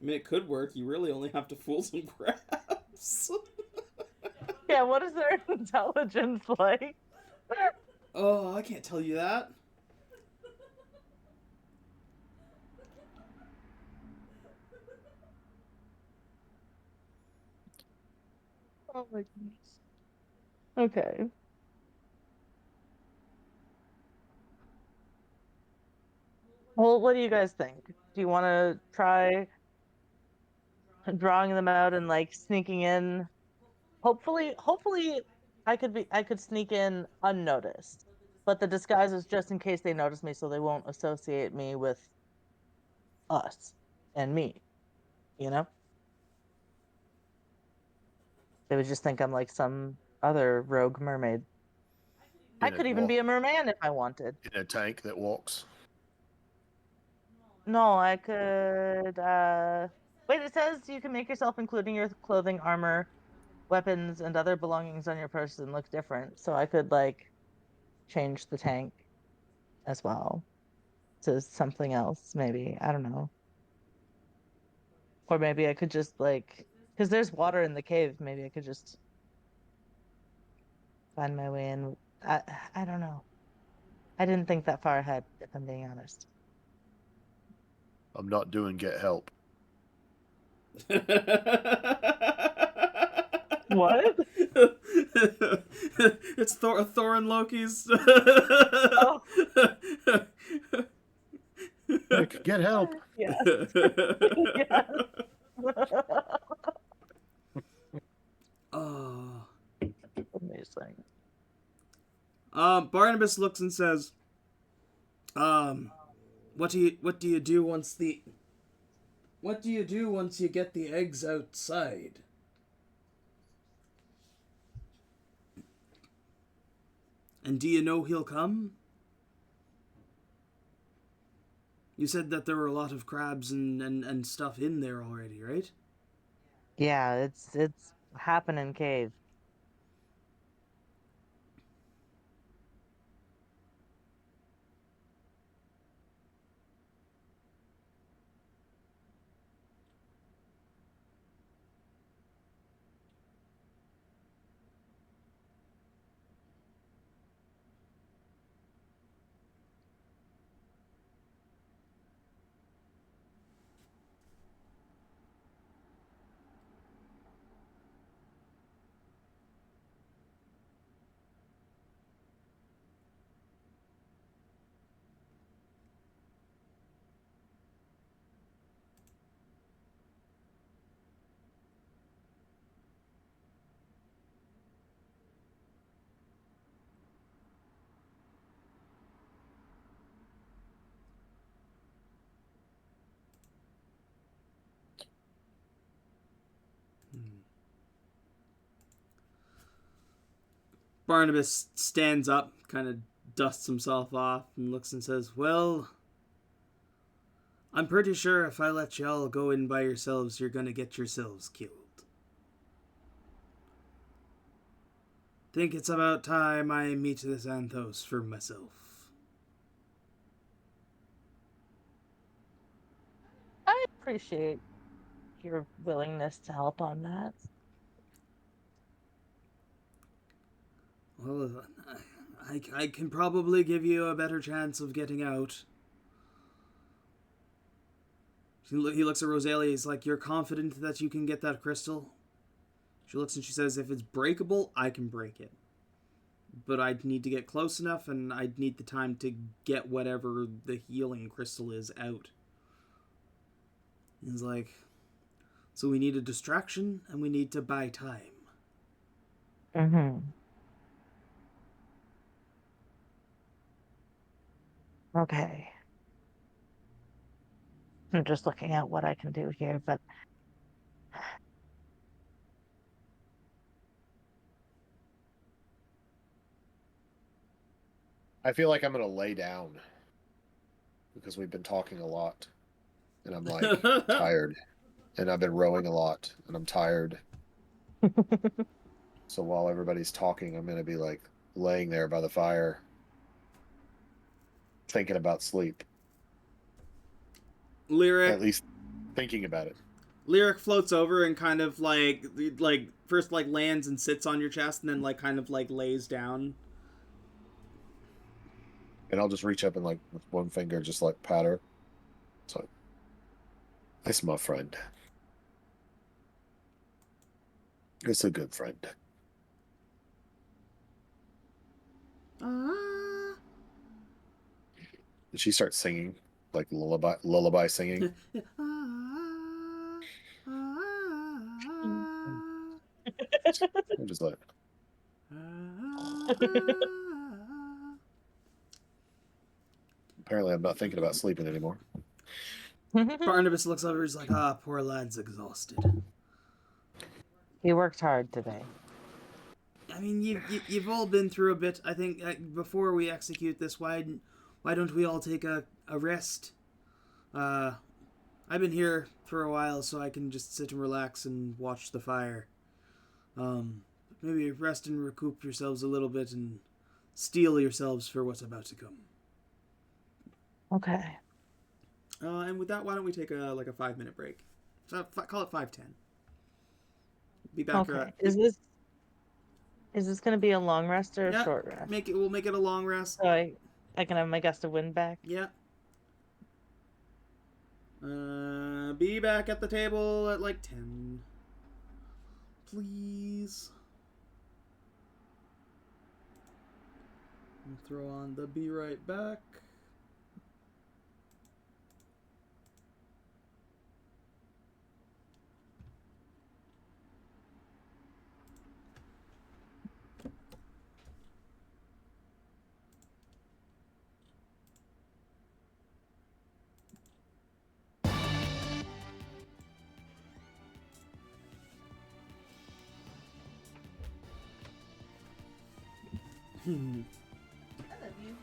I mean, it could work. You really only have to fool some crabs. Yeah, what is their intelligence like? Oh, I can't tell you that. Oh my goodness. Okay. Well, what do you guys think? Do you want to try drawing them out and like sneaking in? Hopefully, I could sneak in unnoticed. But the disguise is just in case they notice me, so they won't associate me with us and me. You know, they would just think I'm like some other rogue mermaid. I In a could even be walk a merman if I wanted. in a tank that walks. No, I could. Wait, it says you can make yourself, including your clothing, armor, weapons, and other belongings on your person, look different. So I could like change the tank as well to something else, maybe. I don't know. Or maybe I could just like, because there's water in the cave. Maybe I could just find my way in. I I don't know. I didn't think that far ahead, if I'm being honest. I'm not doing get help. What? It's Thor and Loki's. Oh, Nick, get help. yes. Yes. Oh. Amazing. Barnabas looks and says, what do you do once you get the eggs outside? And do you know he'll come? You said that there were a lot of crabs and stuff in there already, right? Yeah, it's happening cave. Barnabas stands up, kind of dusts himself off, and looks and says, well, I'm pretty sure if I let y'all go in by yourselves, you're gonna get yourselves killed. Think it's about time I meet this Anthos for myself. I appreciate your willingness to help on that. Well, I can probably give you a better chance of getting out. He looks at Roselia, he's like, you're confident that you can get that crystal? She looks and she says, if it's breakable, I can break it. But I'd need to get close enough, and I'd need the time to get whatever the healing crystal is out. He's like, so we need a distraction, and we need to buy time. Mm-hmm. Okay. I'm just looking at what I can do here, but I feel like I'm gonna lay down because we've been talking a lot, and I'm like tired, and I've been rowing a lot, and I'm tired. So while everybody's talking, I'm gonna be like laying there by the fire, thinking about sleep. Lyric. At least thinking about it. Lyric floats over and kind of like first like lands and sits on your chest, and then like kind of like lays down. And I'll just reach up and like with one finger, just like pat her. So, it's my friend. It's a good friend. Ah. And she starts singing, like lullaby singing. I'm just like, apparently I'm not thinking about sleeping anymore. Barnabas looks over. He's like, "Ah, poor lad's exhausted." He worked hard today. I mean, you've all been through a bit. I think before we execute this, why don't we all take a rest? I've been here for a while, so I can just sit and relax and watch the fire. Maybe rest and recoup yourselves a little bit and steel yourselves for what's about to come. Okay. And with that, why don't we take a 5-minute break? So call it 5:10. Be back. Okay. Is this going to be a long rest or a short rest? We'll make it a long rest. So I can have my gust of wind back. Yeah. Be back at the table at like 10. Please. I'll throw on the be right back. I love you.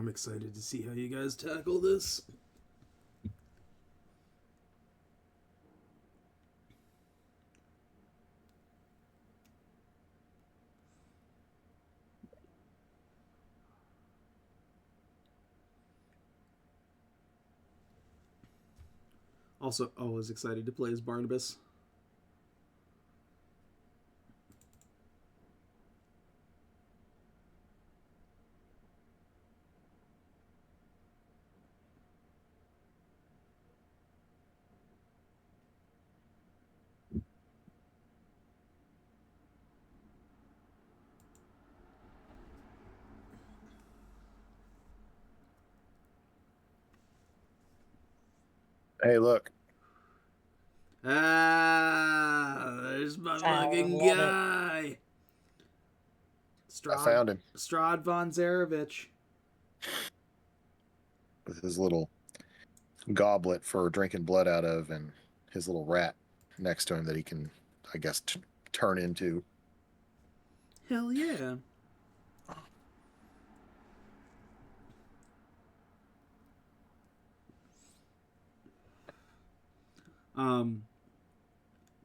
I'm excited to see how you guys tackle this. Also, always excited to play as Barnabas. Hey, look. Ah, there's my fucking love it. guy. I found him Strahd von Zarevich. with his little goblet for drinking blood out of and his little rat next to him that he can, I guess, turn into. Hell yeah.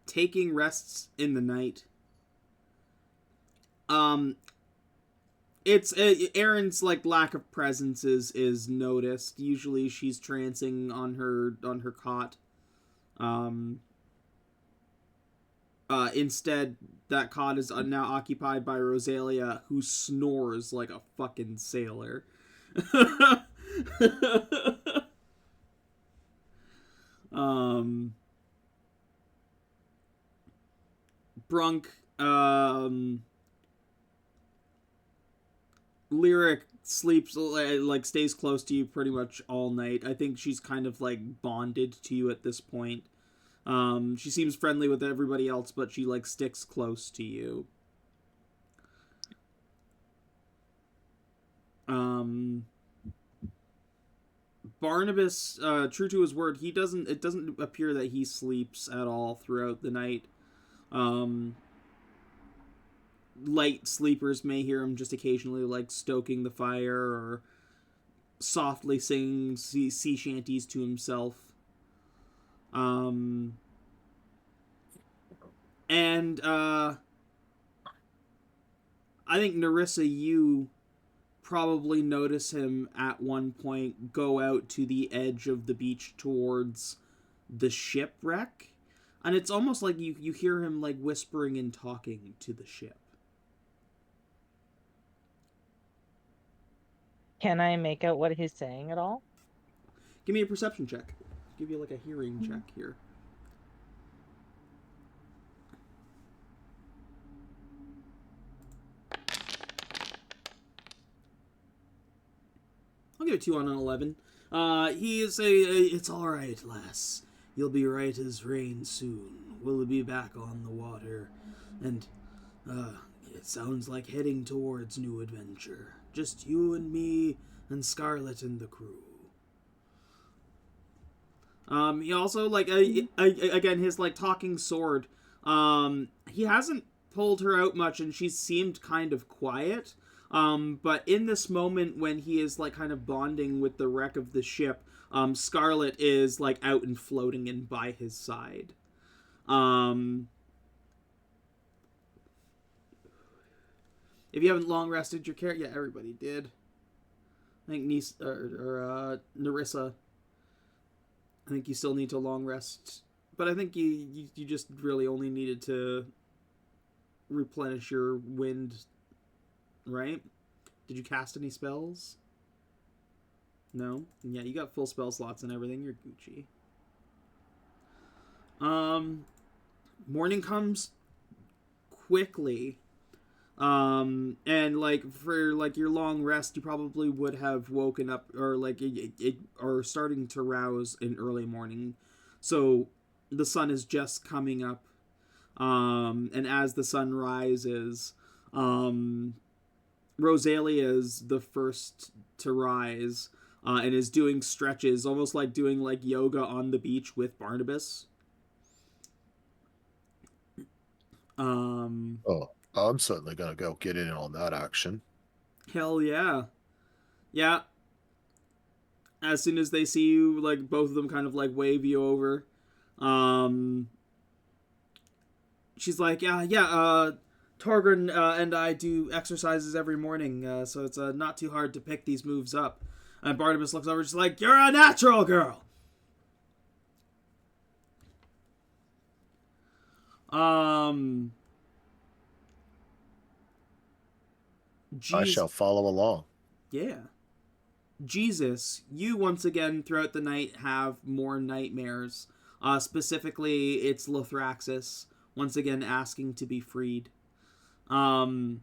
Taking rests in the night. It's Erryn's like lack of presence is noticed. Usually she's trancing on her cot. Instead, that cot is now occupied by Roselia, who snores like a fucking sailor. Brunk, Lyric sleeps, like, stays close to you pretty much all night. I think she's kind of, like, bonded to you at this point. She seems friendly with everybody else, but she, like, sticks close to you. Barnabas, true to his word, it doesn't appear that he sleeps at all throughout the night. Light sleepers may hear him just occasionally, like, stoking the fire or softly singing sea shanties to himself. And I think, Nerissa, you probably notice him at one point go out to the edge of the beach towards the shipwreck. And it's almost like you hear him, like, whispering and talking to the ship. Can I make out what he's saying at all? Give me a perception check. Give you, like, a hearing check here. I'll give it 2 on an 11. He is it's alright, lass. You'll be right as rain soon. We'll be back on the water. And, it sounds like heading towards new adventure. Just you and me and Scarlet and the crew. He also, like, again, his, like, talking sword. He hasn't pulled her out much, and she's seemed kind of quiet. But in this moment when he is, like, kind of bonding with the wreck of the ship, Scarlet is, like, out and floating and by his side. If you haven't long rested your character, yeah, everybody did. I think Nerissa. I think you still need to long rest, but I think you just really only needed to replenish your wind, right? Did you cast any spells? No? Yeah, you got full spell slots and everything. You're Gucci. Morning comes quickly. And, like, for, like, your long rest, you probably would have woken up, or, like, or starting to rouse in early morning. So, the sun is just coming up, and as the sun rises, Roselia is the first to rise, and is doing stretches, almost like doing, like, yoga on the beach with Barnabas. Oh, I'm certainly gonna go get in on that action. Hell yeah. Yeah. as soon as they see you, like, both of them kind of, like, wave you over. She's like, Torgrun and I do exercises every morning, so it's not too hard to pick these moves up. And Barnabas looks over, she's like, you're a natural girl! I shall follow along. Yeah. Jesus, you once again throughout the night have more nightmares. Specifically, it's Lothraxis once again asking to be freed. I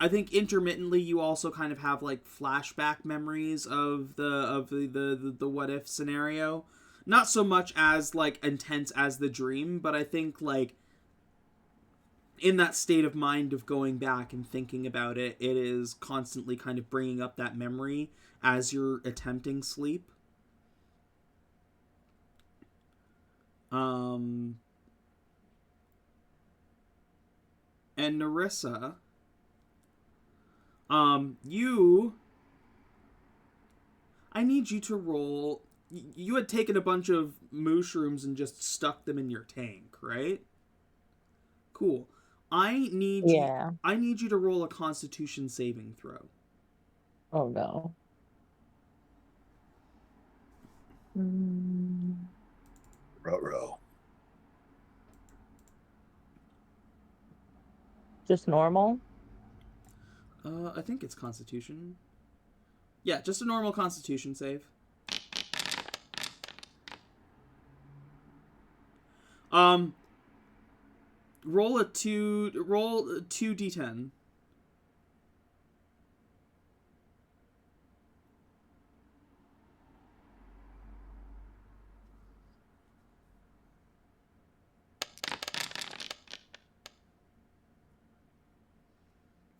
think intermittently you also kind of have like flashback memories of the what if scenario. Not so much as like intense as the dream, but I think like in that state of mind of going back and thinking about it, it is constantly kind of bringing up that memory as you're attempting sleep. And Nerissa, I need you to roll. You had taken a bunch of mushrooms and just stuck them in your tank, right? Cool. I need you to roll a Constitution saving throw. Oh no. Ruh-roh. Just normal? I think it's Constitution. Yeah, just a normal Constitution save. Roll 2d10.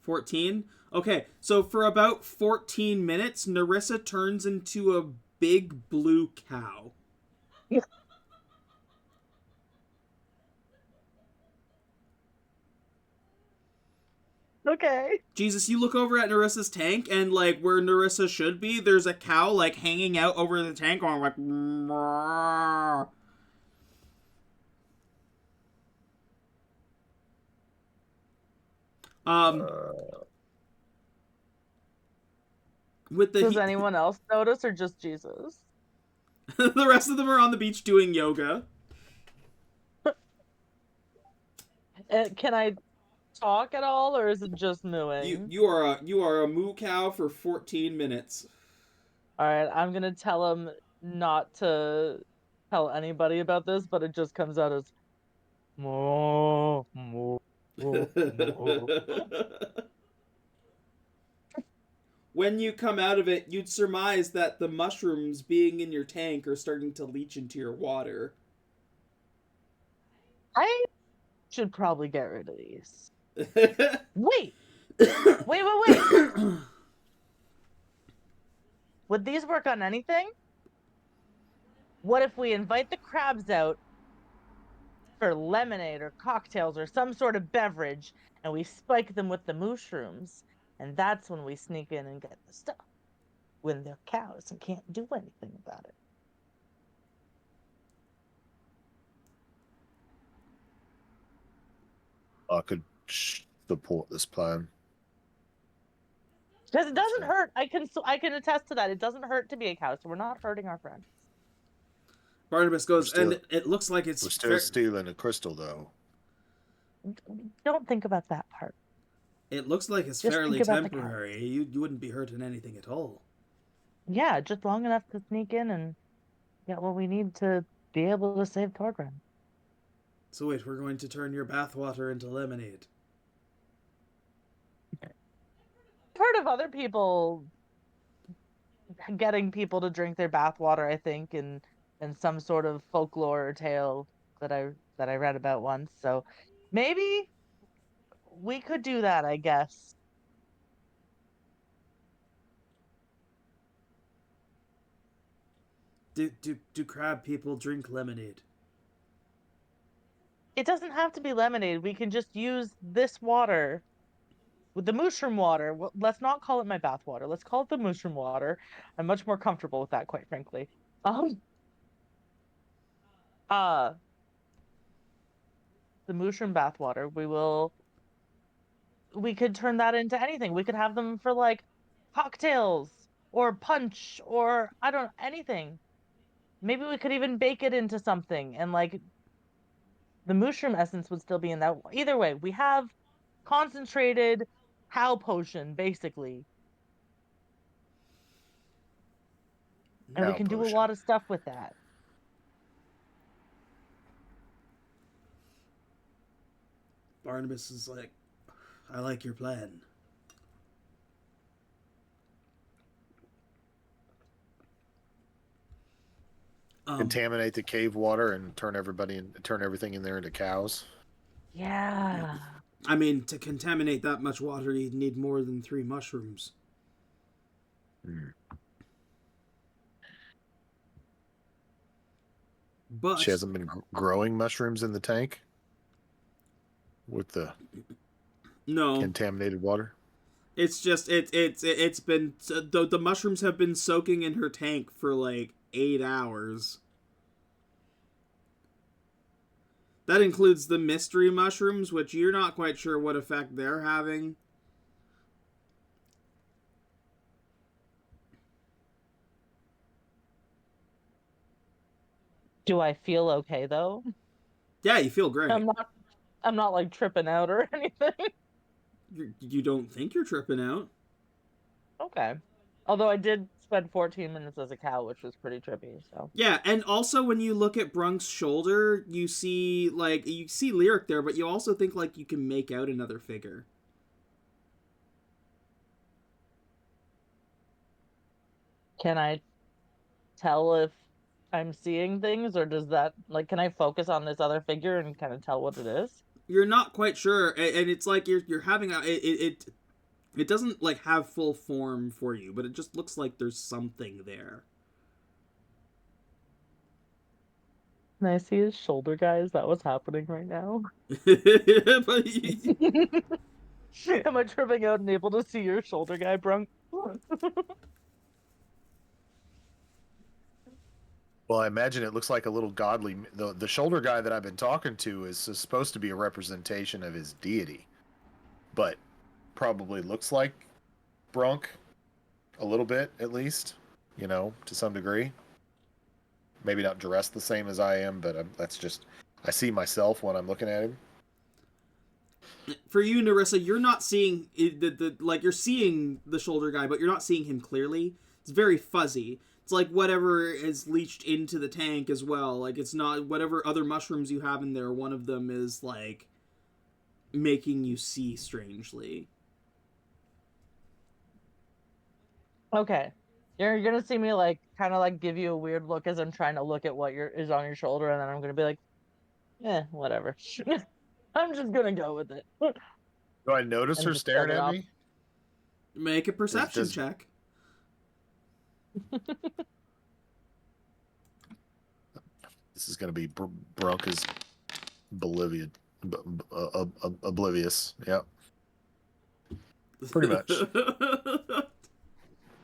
$14. Okay, so for about 14 minutes, Nerissa turns into a big blue cow. Okay. Jesus, you look over at Nerissa's tank, and, like, where Nerissa should be, there's a cow, like, hanging out over the tank, going, like, Mrrr. With the Does anyone else notice, or just Jesus? the rest of them are on the beach doing yoga. Can I talk at all, or is it just mooing? You are a moo cow for 14 minutes. All right, I'm gonna tell him not to tell anybody about this, but it just comes out as moo, moo, moo, moo. When you come out of it, you'd surmise that the mushrooms being in your tank are starting to leach into your water. I should probably get rid of these. Wait. Would these work on anything? What if we invite the crabs out for lemonade or cocktails or some sort of beverage, and we spike them with the mushrooms, and that's when we sneak in and get the stuff, when they're cows and can't do anything about it? I could support this plan. Because it doesn't hurt. I can attest to that. It doesn't hurt to be a cow, so we're not hurting our friends. Barnabas goes, and it looks like it's... We're still stealing a crystal, though. Don't think about that part. It looks like it's Just fairly think about temporary. You wouldn't be hurting anything at all. Yeah, just long enough to sneak in and get what we need to be able to save Torgrun. So wait, we're going to turn your bathwater into lemonade. I've heard of other people getting people to drink their bathwater, I think, in some sort of folklore or tale that I read about once. So maybe we could do that, I guess. Do crab people drink lemonade? It doesn't have to be lemonade. We can just use this water with the mushroom water, let's not call it my bath water. Let's call it the mushroom water. I'm much more comfortable with that, quite frankly. Uh, the mushroom bath water, we could turn that into anything. We could have them for like cocktails or punch or I don't know, anything. Maybe we could even bake it into something and like the mushroom essence would still be in that. Either way, we have concentrated cow potion basically, and we Cow can do a potion. lot of stuff with that. Barnabas is like, I like your plan. Contaminate the cave water and turn everything in there into cows. Yeah. I mean, to contaminate that much water, you'd need more than 3 mushrooms. But She hasn't been growing mushrooms in the tank with the no, contaminated water. it's just it's been the mushrooms have been soaking in her tank for like 8 hours. That includes the mystery mushrooms, which you're not quite sure what effect they're having. Do I feel okay though? Yeah, you feel great. I'm not like tripping out or anything. You don't think you're tripping out. Okay. Although I did spend 14 minutes as a cow, which was pretty trippy, so. Yeah, and also when you look at Brunk's shoulder, you see Lyric there, but you also think like you can make out another figure. Can I tell if I'm seeing things, or does that like can I focus on this other figure and kind of tell what it is? You're not quite sure, and it's like you're having it doesn't like have full form for you, but it just looks like there's something there. Can I see his shoulder, guys? Is that what's happening right now? But Am I tripping out and able to see your shoulder guy, Brunk? Well, I imagine it looks like a little godly. The shoulder guy that I've been talking to is supposed to be a representation of his deity, but probably looks like Brunk a little bit, at least, to some degree. Maybe not dressed the same as I am, but that's just I see myself when I'm looking at him. for you, Nerissa, you're not seeing you're seeing the shoulder guy, but you're not seeing him clearly. It's very fuzzy. It's like whatever has leached into the tank as well. Like it's not whatever other mushrooms you have in there. One of them is like making you see strangely. Okay. You're gonna see me like kind of like give you a weird look as I'm trying to look at what is on your shoulder, and then I'm gonna be like, whatever. I'm just gonna go with it. Do I notice And her just staring turn it at off. me? Make a perception Does- check. This is going to be Brunk is oblivious. Yep. Pretty much.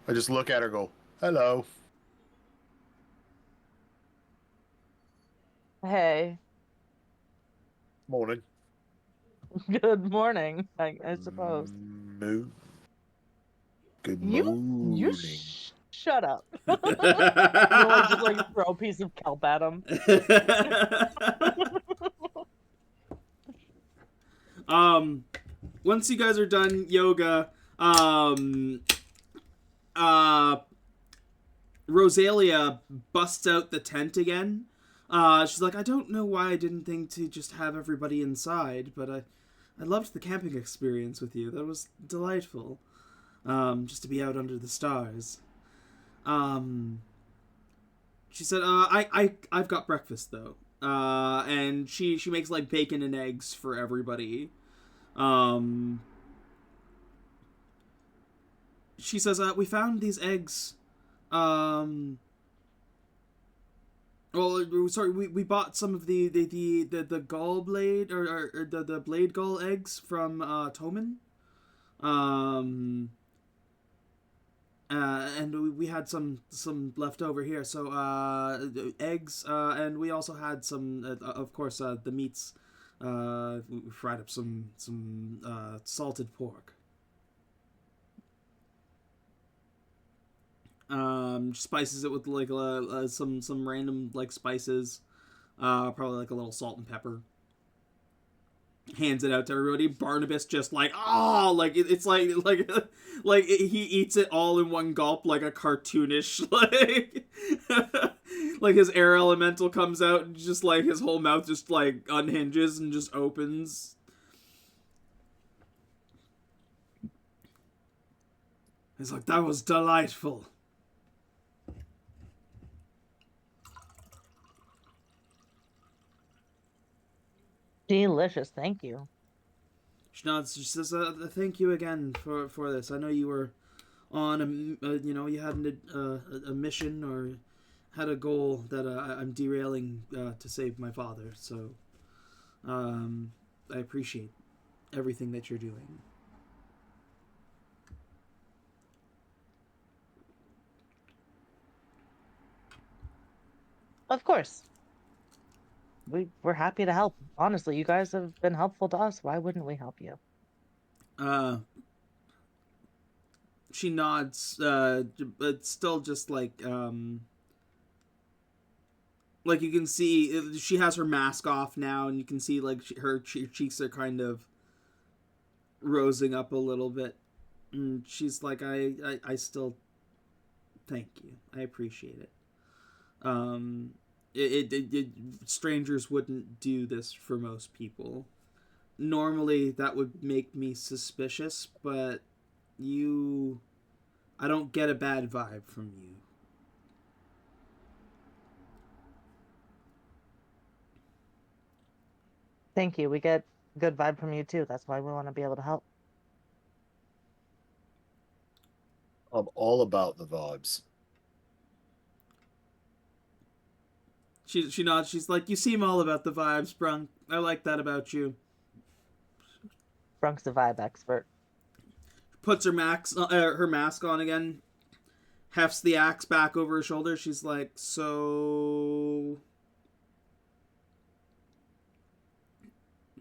I just look at her and go, hello. Hey. Morning. Good morning, I suppose. Good You morning. shut up. Just like throw a piece of kelp at him. Once you guys are done yoga, Roselia busts out the tent again. She's like, I don't know why I didn't think to just have everybody inside, but I loved the camping experience with you. That was delightful. Just to be out under the stars. She said, I've got breakfast though. And she makes like bacon and eggs for everybody. She says, we found these eggs. Well, sorry, we bought some of the gall blade or the blade gall eggs from Toman. And we had some left over here. So eggs, and we also had some, of course, the meats. We fried up some salted pork. Spices it with like some random like spices. Probably like a little salt and pepper. Hands it out to everybody. Barnabas just like, oh, like it's like like he eats it all in one gulp, like a cartoonish like his air elemental comes out and just like his whole mouth just like unhinges and just opens. He's like, that was delightful. Delicious, thank you. She nods. She says, "Thank you again for this. I know you were on you had a mission or had a goal that I'm derailing to save my father. So, I appreciate everything that you're doing." Of course. We're happy to help. Honestly, you guys have been helpful to us. Why wouldn't we help you? She nods, but still just like you can see she has her mask off now, and you can see like her cheeks are kind of rosing up a little bit, and she's like, I still thank you. I appreciate it. Strangers wouldn't do this for most people. Normally, that would make me suspicious, but I don't get a bad vibe from you. Thank you. We get a good vibe from you too. That's why we want to be able to help. I'm all about the vibes. She nods. She's like, you seem all about the vibes, Brunk. I like that about you. Brunk's the vibe expert. Puts her mask on again. Hefts the axe back over her shoulder. She's like, so...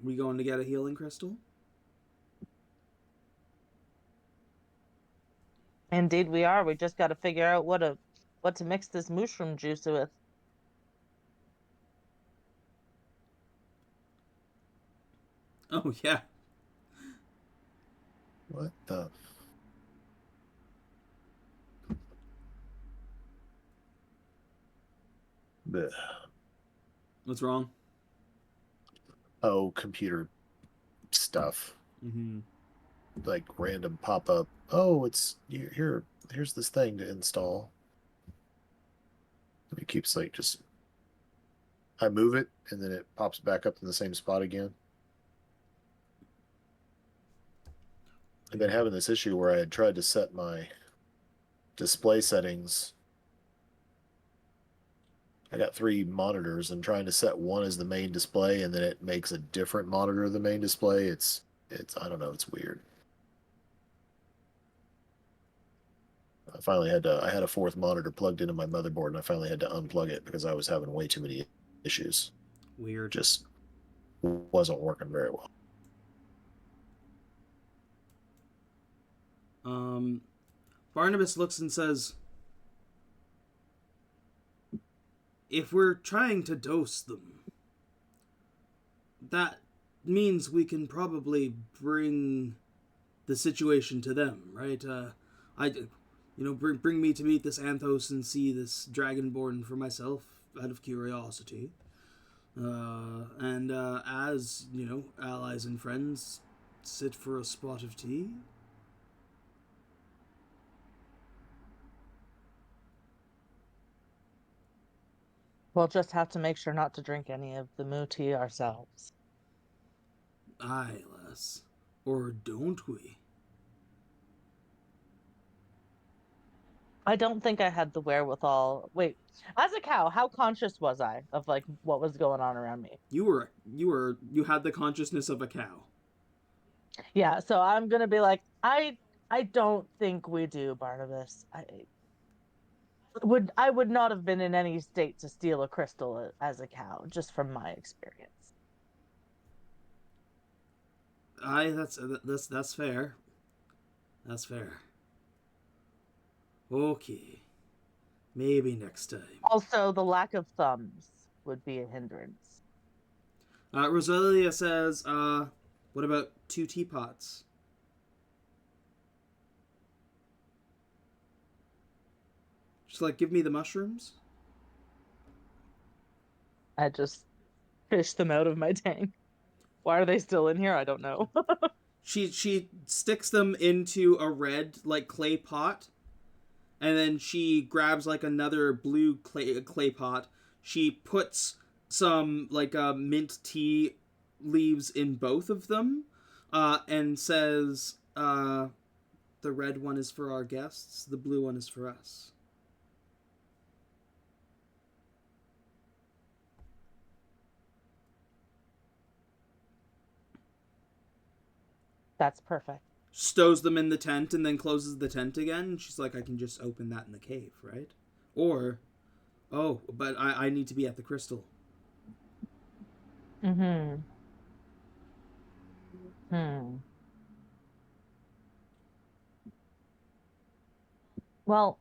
we going to get a healing crystal? Indeed we are. We just got to figure out what to mix this mushroom juice with. Oh, yeah. What the... Blech. What's wrong? Oh, computer stuff. Mm-hmm. Like random pop-up. Oh, it's here's this thing to install. It keeps like just... I move it, and then it pops back up in the same spot again. I've been having this issue where I had tried to set my display settings. I got 3 monitors, and trying to set one as the main display, and then it makes a different monitor the main display. It's I don't know, it's weird. I had a 4th monitor plugged into my motherboard, and I finally had to unplug it because I was having way too many issues. Weird. Just wasn't working very well. Barnabas looks and says, if we're trying to dose them, that means we can probably bring the situation to them, right? Bring me to meet this Anthos and see this Dragonborn for myself out of curiosity. And as, allies and friends, sit for a spot of tea. We'll just have to make sure not to drink any of the moo tea ourselves. Aye, lass. Or don't we? I don't think I had the wherewithal. Wait, as a cow, how conscious was I of like what was going on around me? You had the consciousness of a cow. Yeah, so I'm gonna be like, I don't think we do, Barnabas. I would not have been in any state to steal a crystal as a cow, just from my experience. That's fair. That's fair. Okay. Maybe next time. Also, the lack of thumbs would be a hindrance. Roselia says, what about 2 teapots? She's like, give me the mushrooms. I just fished them out of my tank. Why are they still in here? I don't know. She sticks them into a red like clay pot, and then she grabs like another blue clay pot. She puts some like mint tea leaves in both of them, and says, "The red one is for our guests. The blue one is for us." That's perfect. Stows them in the tent and then closes the tent again. And she's like, I can just open that in the cave, right? Or, oh, but I need to be at the crystal. Mm-hmm. Well,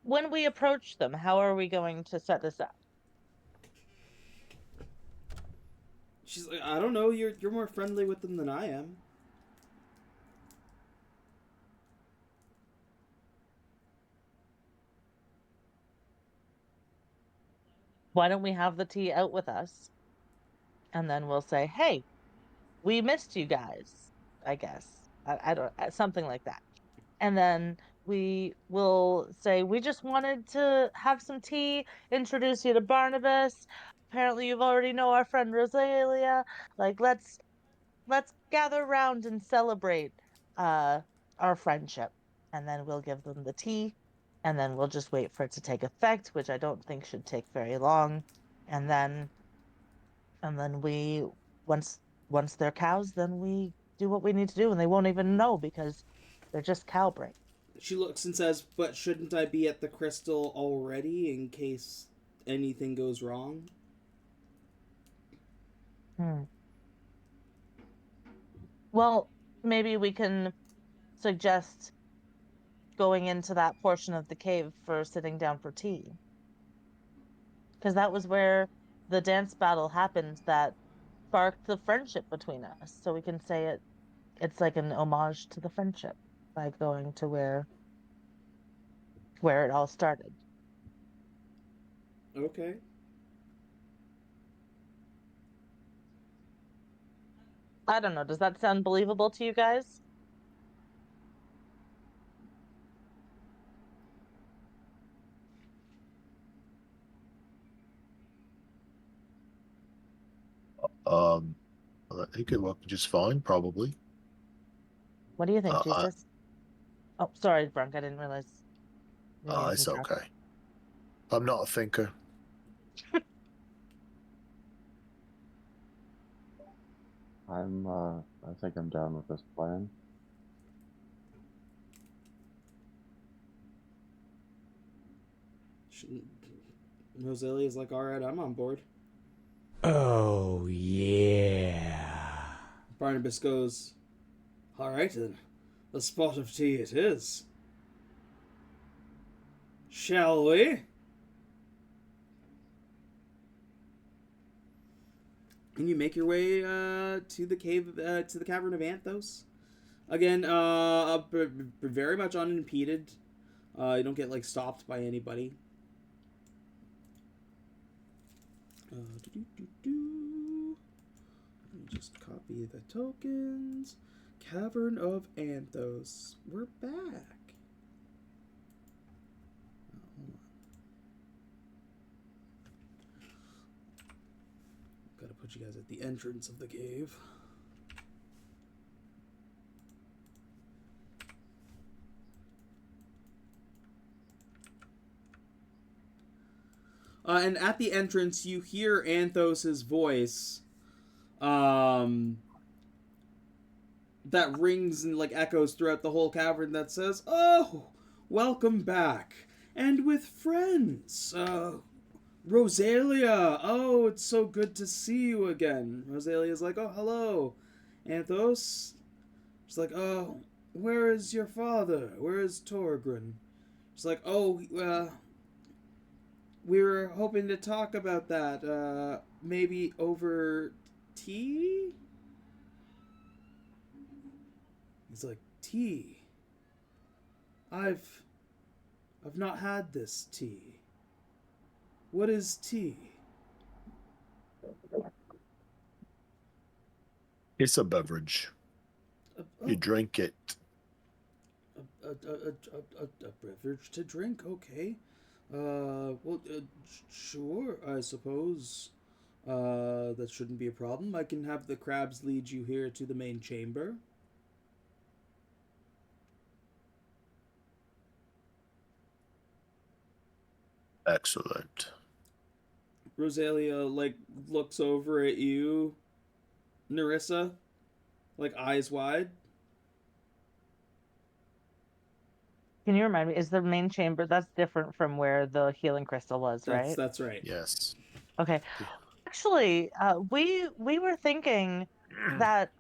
when we approach them, how are we going to set this up? She's like, I don't know. You're more friendly with them than I am. Why don't we have the tea out with us? And then we'll say, hey, we missed you guys, I guess. I don't, something like that. And then we will say, we just wanted to have some tea, introduce you to Barnabas. Apparently you've already know our friend Roselia. Like, let's gather around and celebrate uh our friendship. And then we'll give them the tea, and then we'll just wait for it to take effect, which I don't think should take very long. And then we once they're cows, then we do what we need to do, and they won't even know because they're just cow brain. She looks and says, but shouldn't I be at the crystal already in case anything goes wrong? Well, maybe we can suggest going into that portion of the cave for sitting down for tea, because that was where the dance battle happened that sparked the friendship between us. So we can say it's like an homage to the friendship by going to where it all started. Okay. I don't know. Does that sound believable to you guys? I think it worked just fine, probably. What do you think, Uh, Jesus? Oh, sorry, Brunk. I didn't realize you were it's using trash. okay. I'm not a thinker. I think I'm down with this plan. Roselia's like, all right, I'm on board. Oh, yeah. Barnabas goes, all right then, a spot of tea it is. Shall we? And you make your way to the cave, to the cavern of Anthos. Again, very much unimpeded. You don't get like stopped by anybody. Let me just copy the tokens. Cavern of Anthos. We're back. Hold on. Gotta put you guys at the entrance of the cave. And at the entrance, you hear Anthos's voice. um, that rings and like echoes throughout the whole cavern that says, "Oh, welcome back, and with friends. Roselia, oh, it's so good to see you again." Roselia's like, "Oh, hello, Anthos." She's like, "Oh, where is your father? Where is Torgrun?" She's like, "Oh, we were hoping to talk about that. Maybe over tea?" He's like, "Tea? I've not had this tea. What is tea?" It's a beverage. You drink it. A beverage to drink, okay. Well, sure, I suppose. That shouldn't be a problem. I can have the crabs lead you here to the main chamber. Excellent. Roselia, like, looks over at you, Nerissa, like, eyes wide. Can you remind me, is the main chamber, that's different from where the healing crystal was, right? That's right. Yes. Okay. Actually, we were thinking that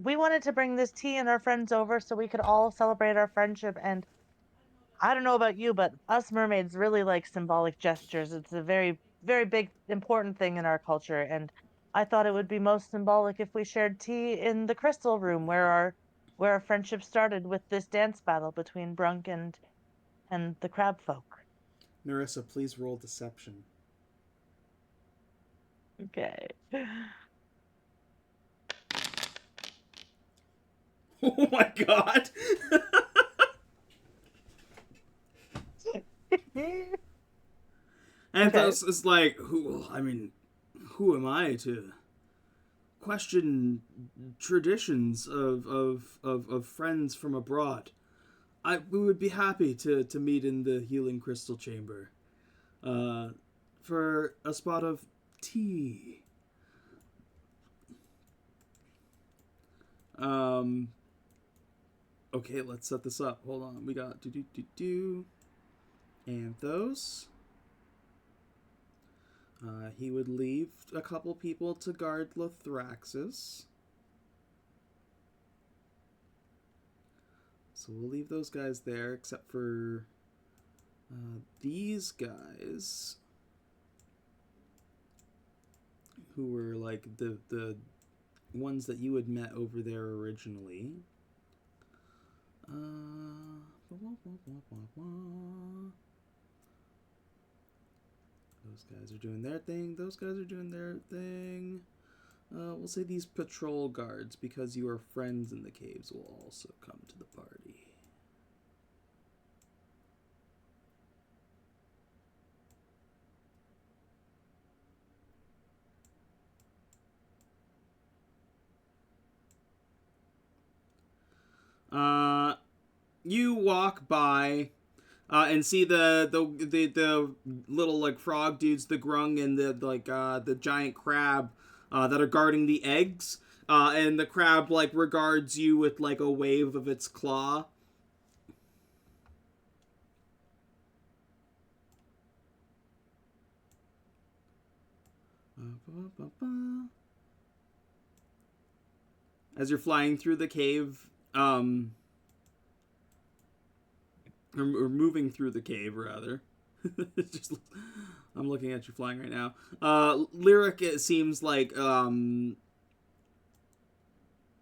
we wanted to bring this tea and our friends over so we could all celebrate our friendship. And I don't know about you, but us mermaids really like symbolic gestures. It's a very, very big, important thing in our culture. And I thought it would be most symbolic if we shared tea in the crystal room where our friendship started with this dance battle between Brunk and the crab folk. Nerissa, please roll deception. Okay. Oh my god! Anthos is like, who am I to question traditions of friends from abroad? We would be happy to meet in the healing crystal chamber. For a spot of tea. Okay, let's set this up. Hold on. We got Anthos. He would leave a couple people to guard Lothraxis. So we'll leave those guys there, except for these guys, who were like the ones that you had met over there originally. Those guys are doing their thing. Those guys are doing their thing. We'll say these patrol guards, because you are friends in the caves, will also come to the party. You walk by and see the little like frog dudes, the grung and the giant crab that are guarding the eggs. And the crab like regards you with like a wave of its claw. As you're flying through the cave, or moving through the cave, rather. Just, I'm looking at you flying right now. Lyric, it seems like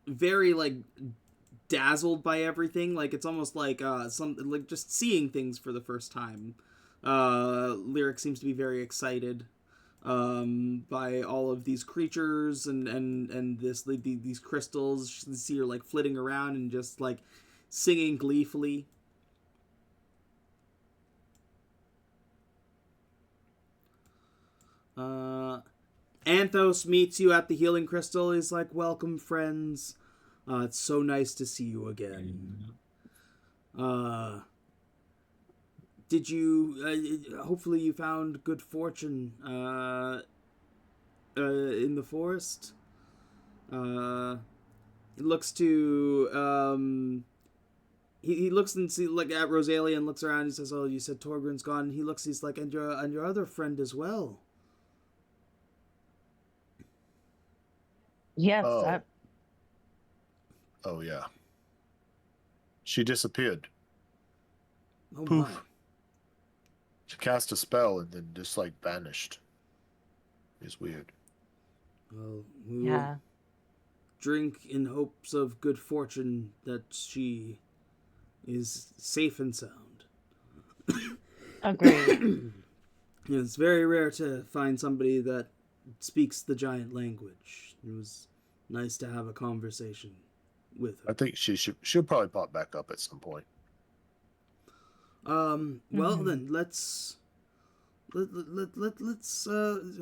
very like dazzled by everything. Like it's almost like some like just seeing things for the first time. Lyric seems to be very excited by all of these creatures and these crystals. You see her like flitting around and just like singing gleefully. Anthos meets you at the healing crystal. He's like, "Welcome, friends. It's so nice to see you again. Did you? Hopefully, you found good fortune in the forest." He looks to he looks and see like at Roselia and looks around. He says, "Oh, you said Torgrun's gone." And he looks. He's like, "And your other friend as well." Yes. Oh. Oh, yeah. She disappeared. Oh Poof. my! She cast a spell and then just, like, vanished. It's weird. Well, we will Yeah. drink in hopes of good fortune that she is safe and sound. Agreed. It's very rare to find somebody that speaks the giant language. It was nice to have a conversation with her. I think she'll probably pop back up at some point. Well then, let's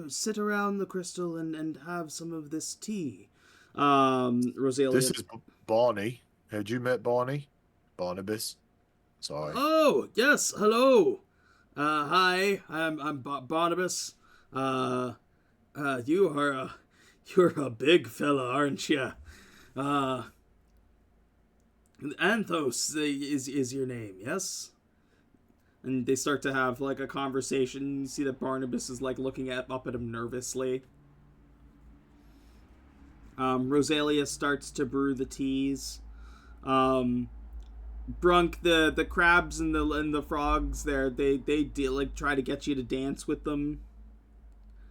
sit around the crystal and have some of this tea. Roselia. This is Barney. Had you met Barney? Barnabas? Sorry. Oh yes, hello. Hi, I'm Barnabas. You're a big fella, aren't you? Anthos is your name, yes? And they start to have like a conversation. You see that Barnabas is like looking up at him nervously. Roselia starts to brew the teas. Brunk, the crabs and the frogs there, they like try to get you to dance with them.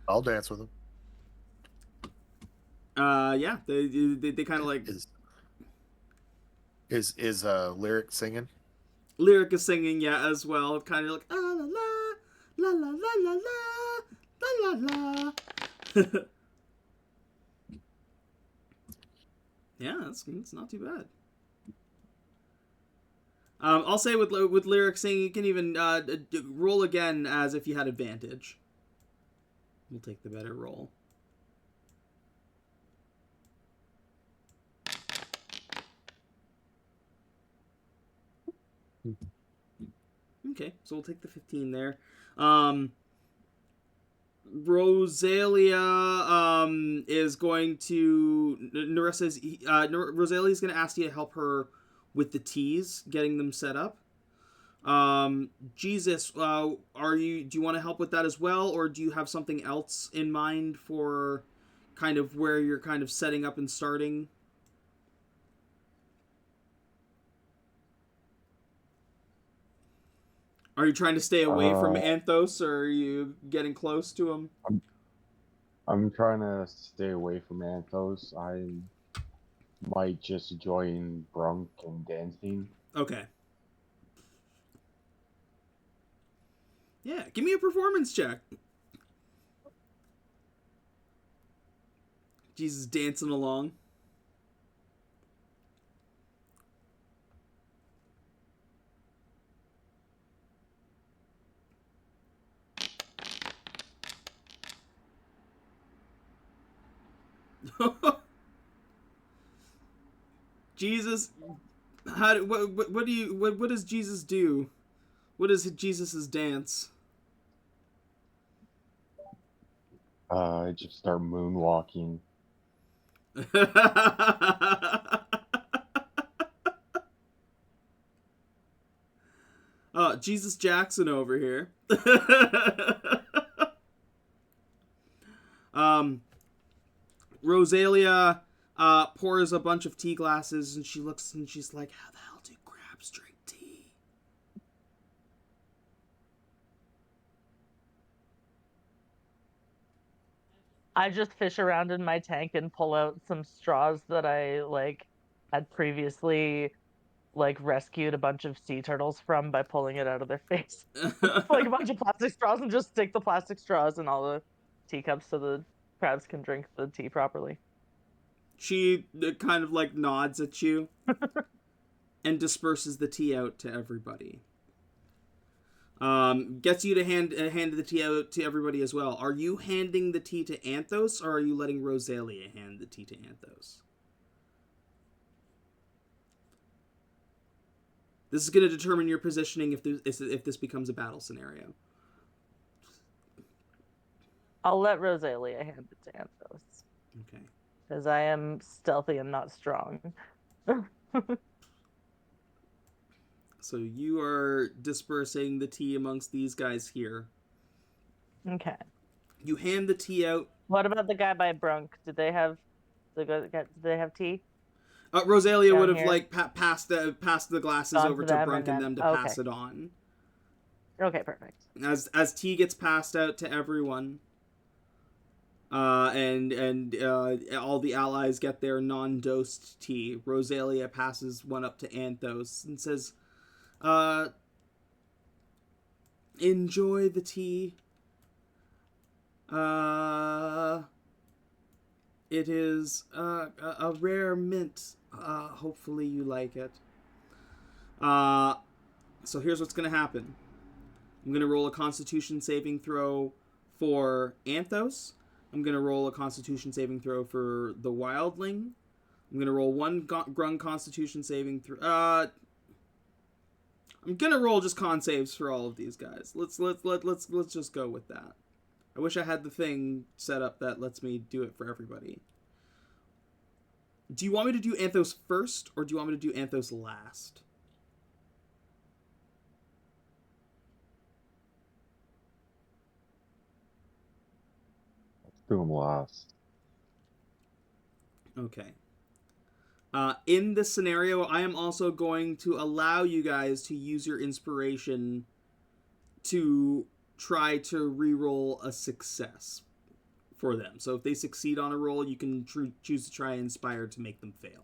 I'll dance with him. Yeah, they kind of like Is Lyric singing? Lyric is singing, yeah, as well. Kind of like ah la la la la la la la la la. Yeah, it's not too bad. I'll say with Lyric singing, you can even roll again as if you had advantage. We'll take the better roll. Okay, so we'll take the 15 there. Roselia is going to Nerissa's Roselia's going to ask you to help her with the teas, getting them set up. Jesus, do you want to help with that as well, or do you have something else in mind for kind of where you're kind of setting up and starting? Are you trying to stay away from Anthos, or are you getting close to him? I'm trying to stay away from Anthos. I might just join Brunk and dancing. Okay. Yeah, give me a performance check. Jesus dancing along. Jesus, what does Jesus do? What is Jesus's dance? I just start moonwalking. Jesus Jackson over here. Roselia pours a bunch of tea glasses, and she looks and she's like, "How the hell do crabs drink tea?" I just fish around in my tank and pull out some straws that I had previously rescued a bunch of sea turtles from by pulling it out of their face. Like a bunch of plastic straws, and just stick the plastic straws in all the teacups so the crabs can drink the tea properly. She kind of like nods at you and disperses the tea out to everybody. Gets you to hand the tea out to everybody as well. Are you handing the tea to Anthos, or are you letting Roselia hand the tea to Anthos? This is going to determine your positioning if this becomes a battle scenario. I'll let Roselia hand it to Anthos. Okay. Because I am stealthy and not strong. So you are dispersing the tea amongst these guys here. Okay. You hand the tea out. What about the guy by Brunk? Did they have tea? Roselia Down would have here? like passed the glasses Gone over to to them Brunk and and then- them to okay. pass it on. Okay, perfect. As tea gets passed out to everyone, and all the allies get their non-dosed tea, Roselia passes one up to Anthos and says, "Enjoy the tea. It is a rare mint. Hopefully you like it. So here's what's gonna happen. I'm gonna roll a Constitution saving throw for Anthos. I'm gonna roll a Constitution saving throw for the Wildling. I'm gonna roll one Grung Constitution saving throw. I'm gonna roll just con saves for all of these guys. Let's just go with that. I wish I had the thing set up that lets me do it for everybody. Do you want me to do Anthos first, or do you want me to do Anthos last? Let's do them last. Okay. In this scenario, I am also going to allow you guys to use your inspiration to try to reroll a success for them. So if they succeed on a roll, you can choose to try and inspire to make them fail.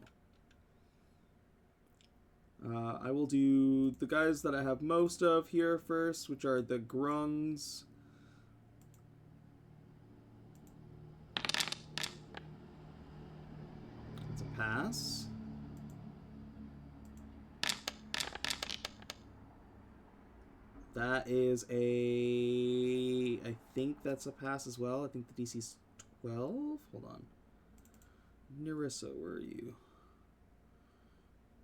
I will do the guys that I have most of here first, which are the Grungs. That's a pass. That is a... I think that's a pass as well. I think the DC's 12. Hold on. Nerissa, where are you?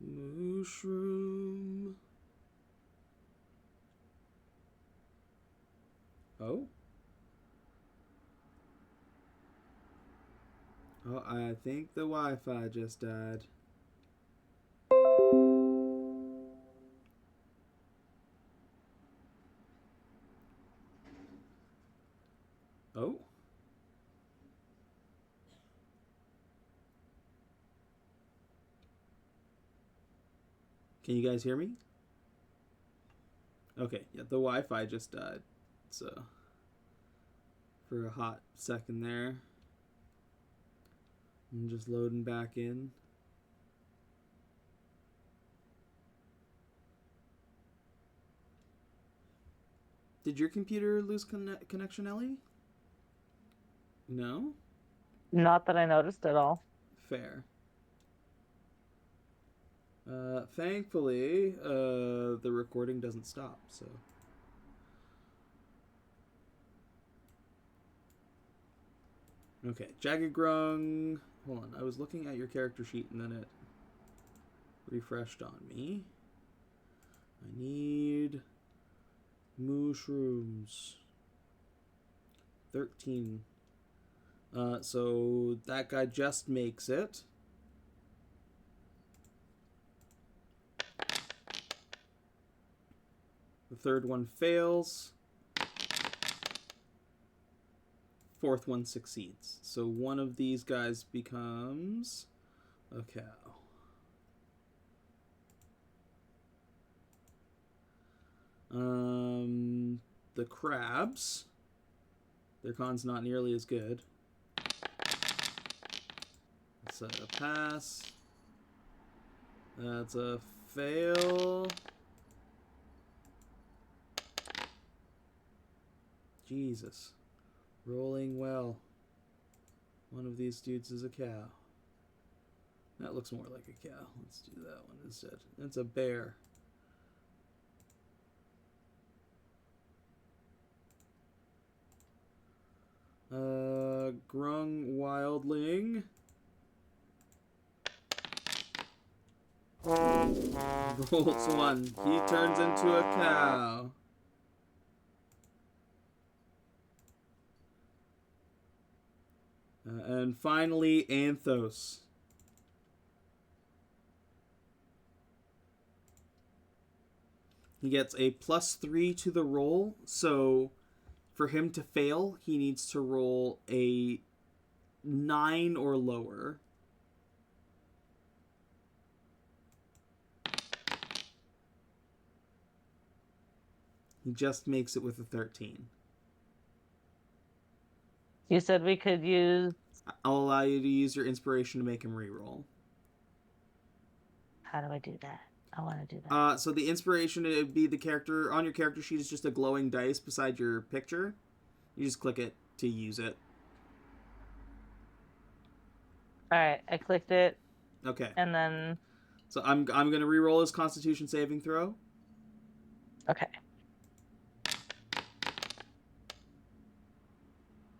Mushroom. Oh? Oh, I think the Wi-Fi just died. Oh? Can you guys hear me? Okay, yeah, the Wi-Fi just died. So, for a hot second there. I'm just loading back in. Did your computer lose connection, Ellie? No? Not that I noticed at all. Fair. Thankfully, the recording doesn't stop, so... Okay, Jagged Grung. Hold on, I was looking at your character sheet and then it refreshed on me. I need mushrooms. 13. So that guy just makes it. The third one fails. Fourth one succeeds. So one of these guys becomes a cow. The crabs. Their con's not nearly as good. That's a pass. That's a fail. Jesus. Rolling well. One of these dudes is a cow. That looks more like a cow. Let's do that one instead. It's a bear. Grung Wildling. Rolls one. He turns into a cow. And finally, Anthos. He gets a +3 to the roll, so for him to fail, he needs to roll a 9 or lower. He just makes it with a 13. You said we could use... I'll allow you to use your inspiration to make him reroll. How do I do that? I want to do that. So the inspiration, it would be the character... On your character sheet is just a glowing dice beside your picture. You just click it to use it. Alright, I clicked it. Okay. And then... So I'm going to reroll his Constitution saving throw. Okay.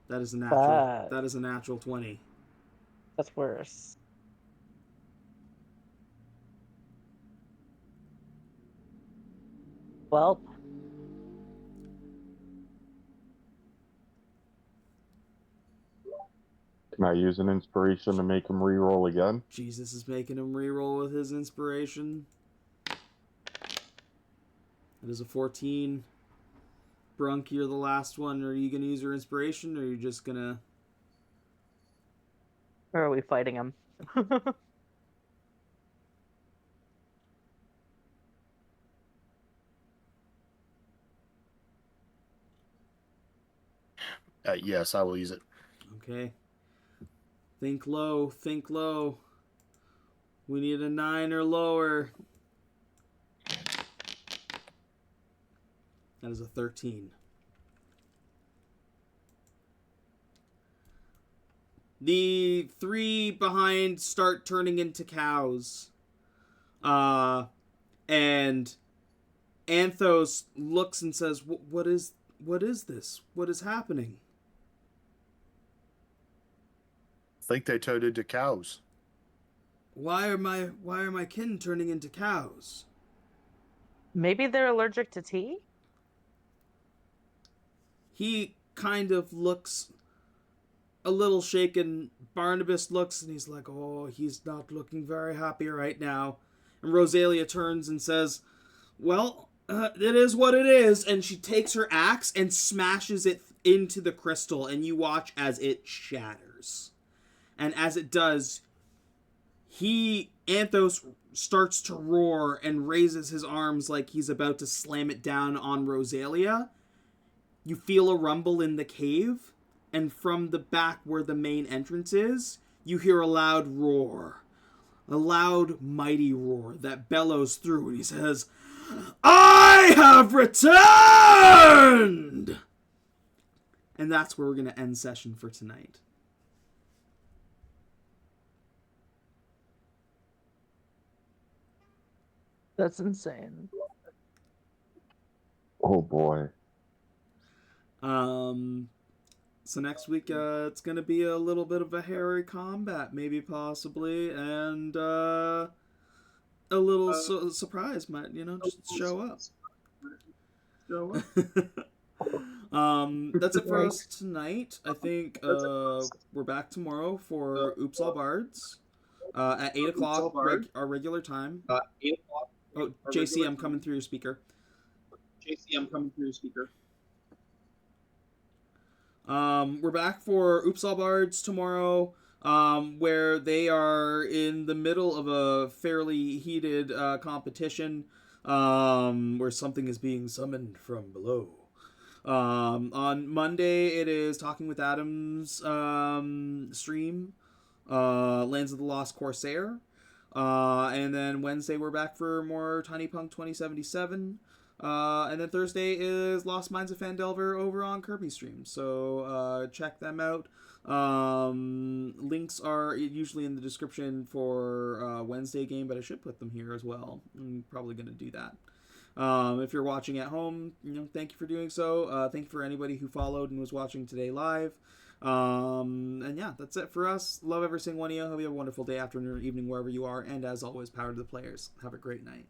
That is a natural. That is a natural 20. That's worse. Well. Can I use an inspiration to make him reroll again? Jesus is making him reroll with his inspiration. That is a 14. Brunk, you're the last one. Are you going to use your inspiration, or are you just going to... Or are we fighting him? Yes, I will use it. Okay. Think low. Think low. We need a 9 or lower. That is a 13. The 3 behind start turning into cows. And Anthos looks and says, what is this? What is happening? I think they turned into cows. Why are my kin turning into cows? Maybe they're allergic to tea? He kind of looks a little shaken. Barnabas looks and he's like, oh, he's not looking very happy right now. And Roselia turns and says, well, it is what it is. And she takes her axe and smashes it into the crystal, and you watch as it shatters. And as it does, Anthos starts to roar and raises his arms like he's about to slam it down on Roselia. You feel a rumble in the cave, and from the back where the main entrance is, you hear a loud roar. A loud, mighty roar that bellows through, and he says, I have returned! And that's where we're going to end session for tonight. That's insane. Oh boy. So next week, it's gonna be a little bit of a hairy combat, maybe possibly, and a little surprise might, just show up. That's it for us tonight. I think we're back tomorrow for Oops All Bards at 8 o'clock, our regular time. 8 o'clock. Oh, JC, I'm coming through your speaker. We're back for Oops All Bards tomorrow, where they are in the middle of a fairly heated competition, where something is being summoned from below. On Monday, it is Talking with Adam's stream, Lands of the Lost Corsair. And then Wednesday, we're back for more Tiny Punk 2077. And then Thursday is Lost Minds of Phandelver over on Kirby Stream. So check them out. Links are usually in the description for Wednesday game, but I should put them here as well. I'm probably going to do that. If you're watching at home, thank you for doing so. Thank you for anybody who followed and was watching today live. And yeah, that's it for us. Love every single one of you. Hope you have a wonderful day, afternoon, or evening, wherever you are. And as always, power to the players. Have a great night.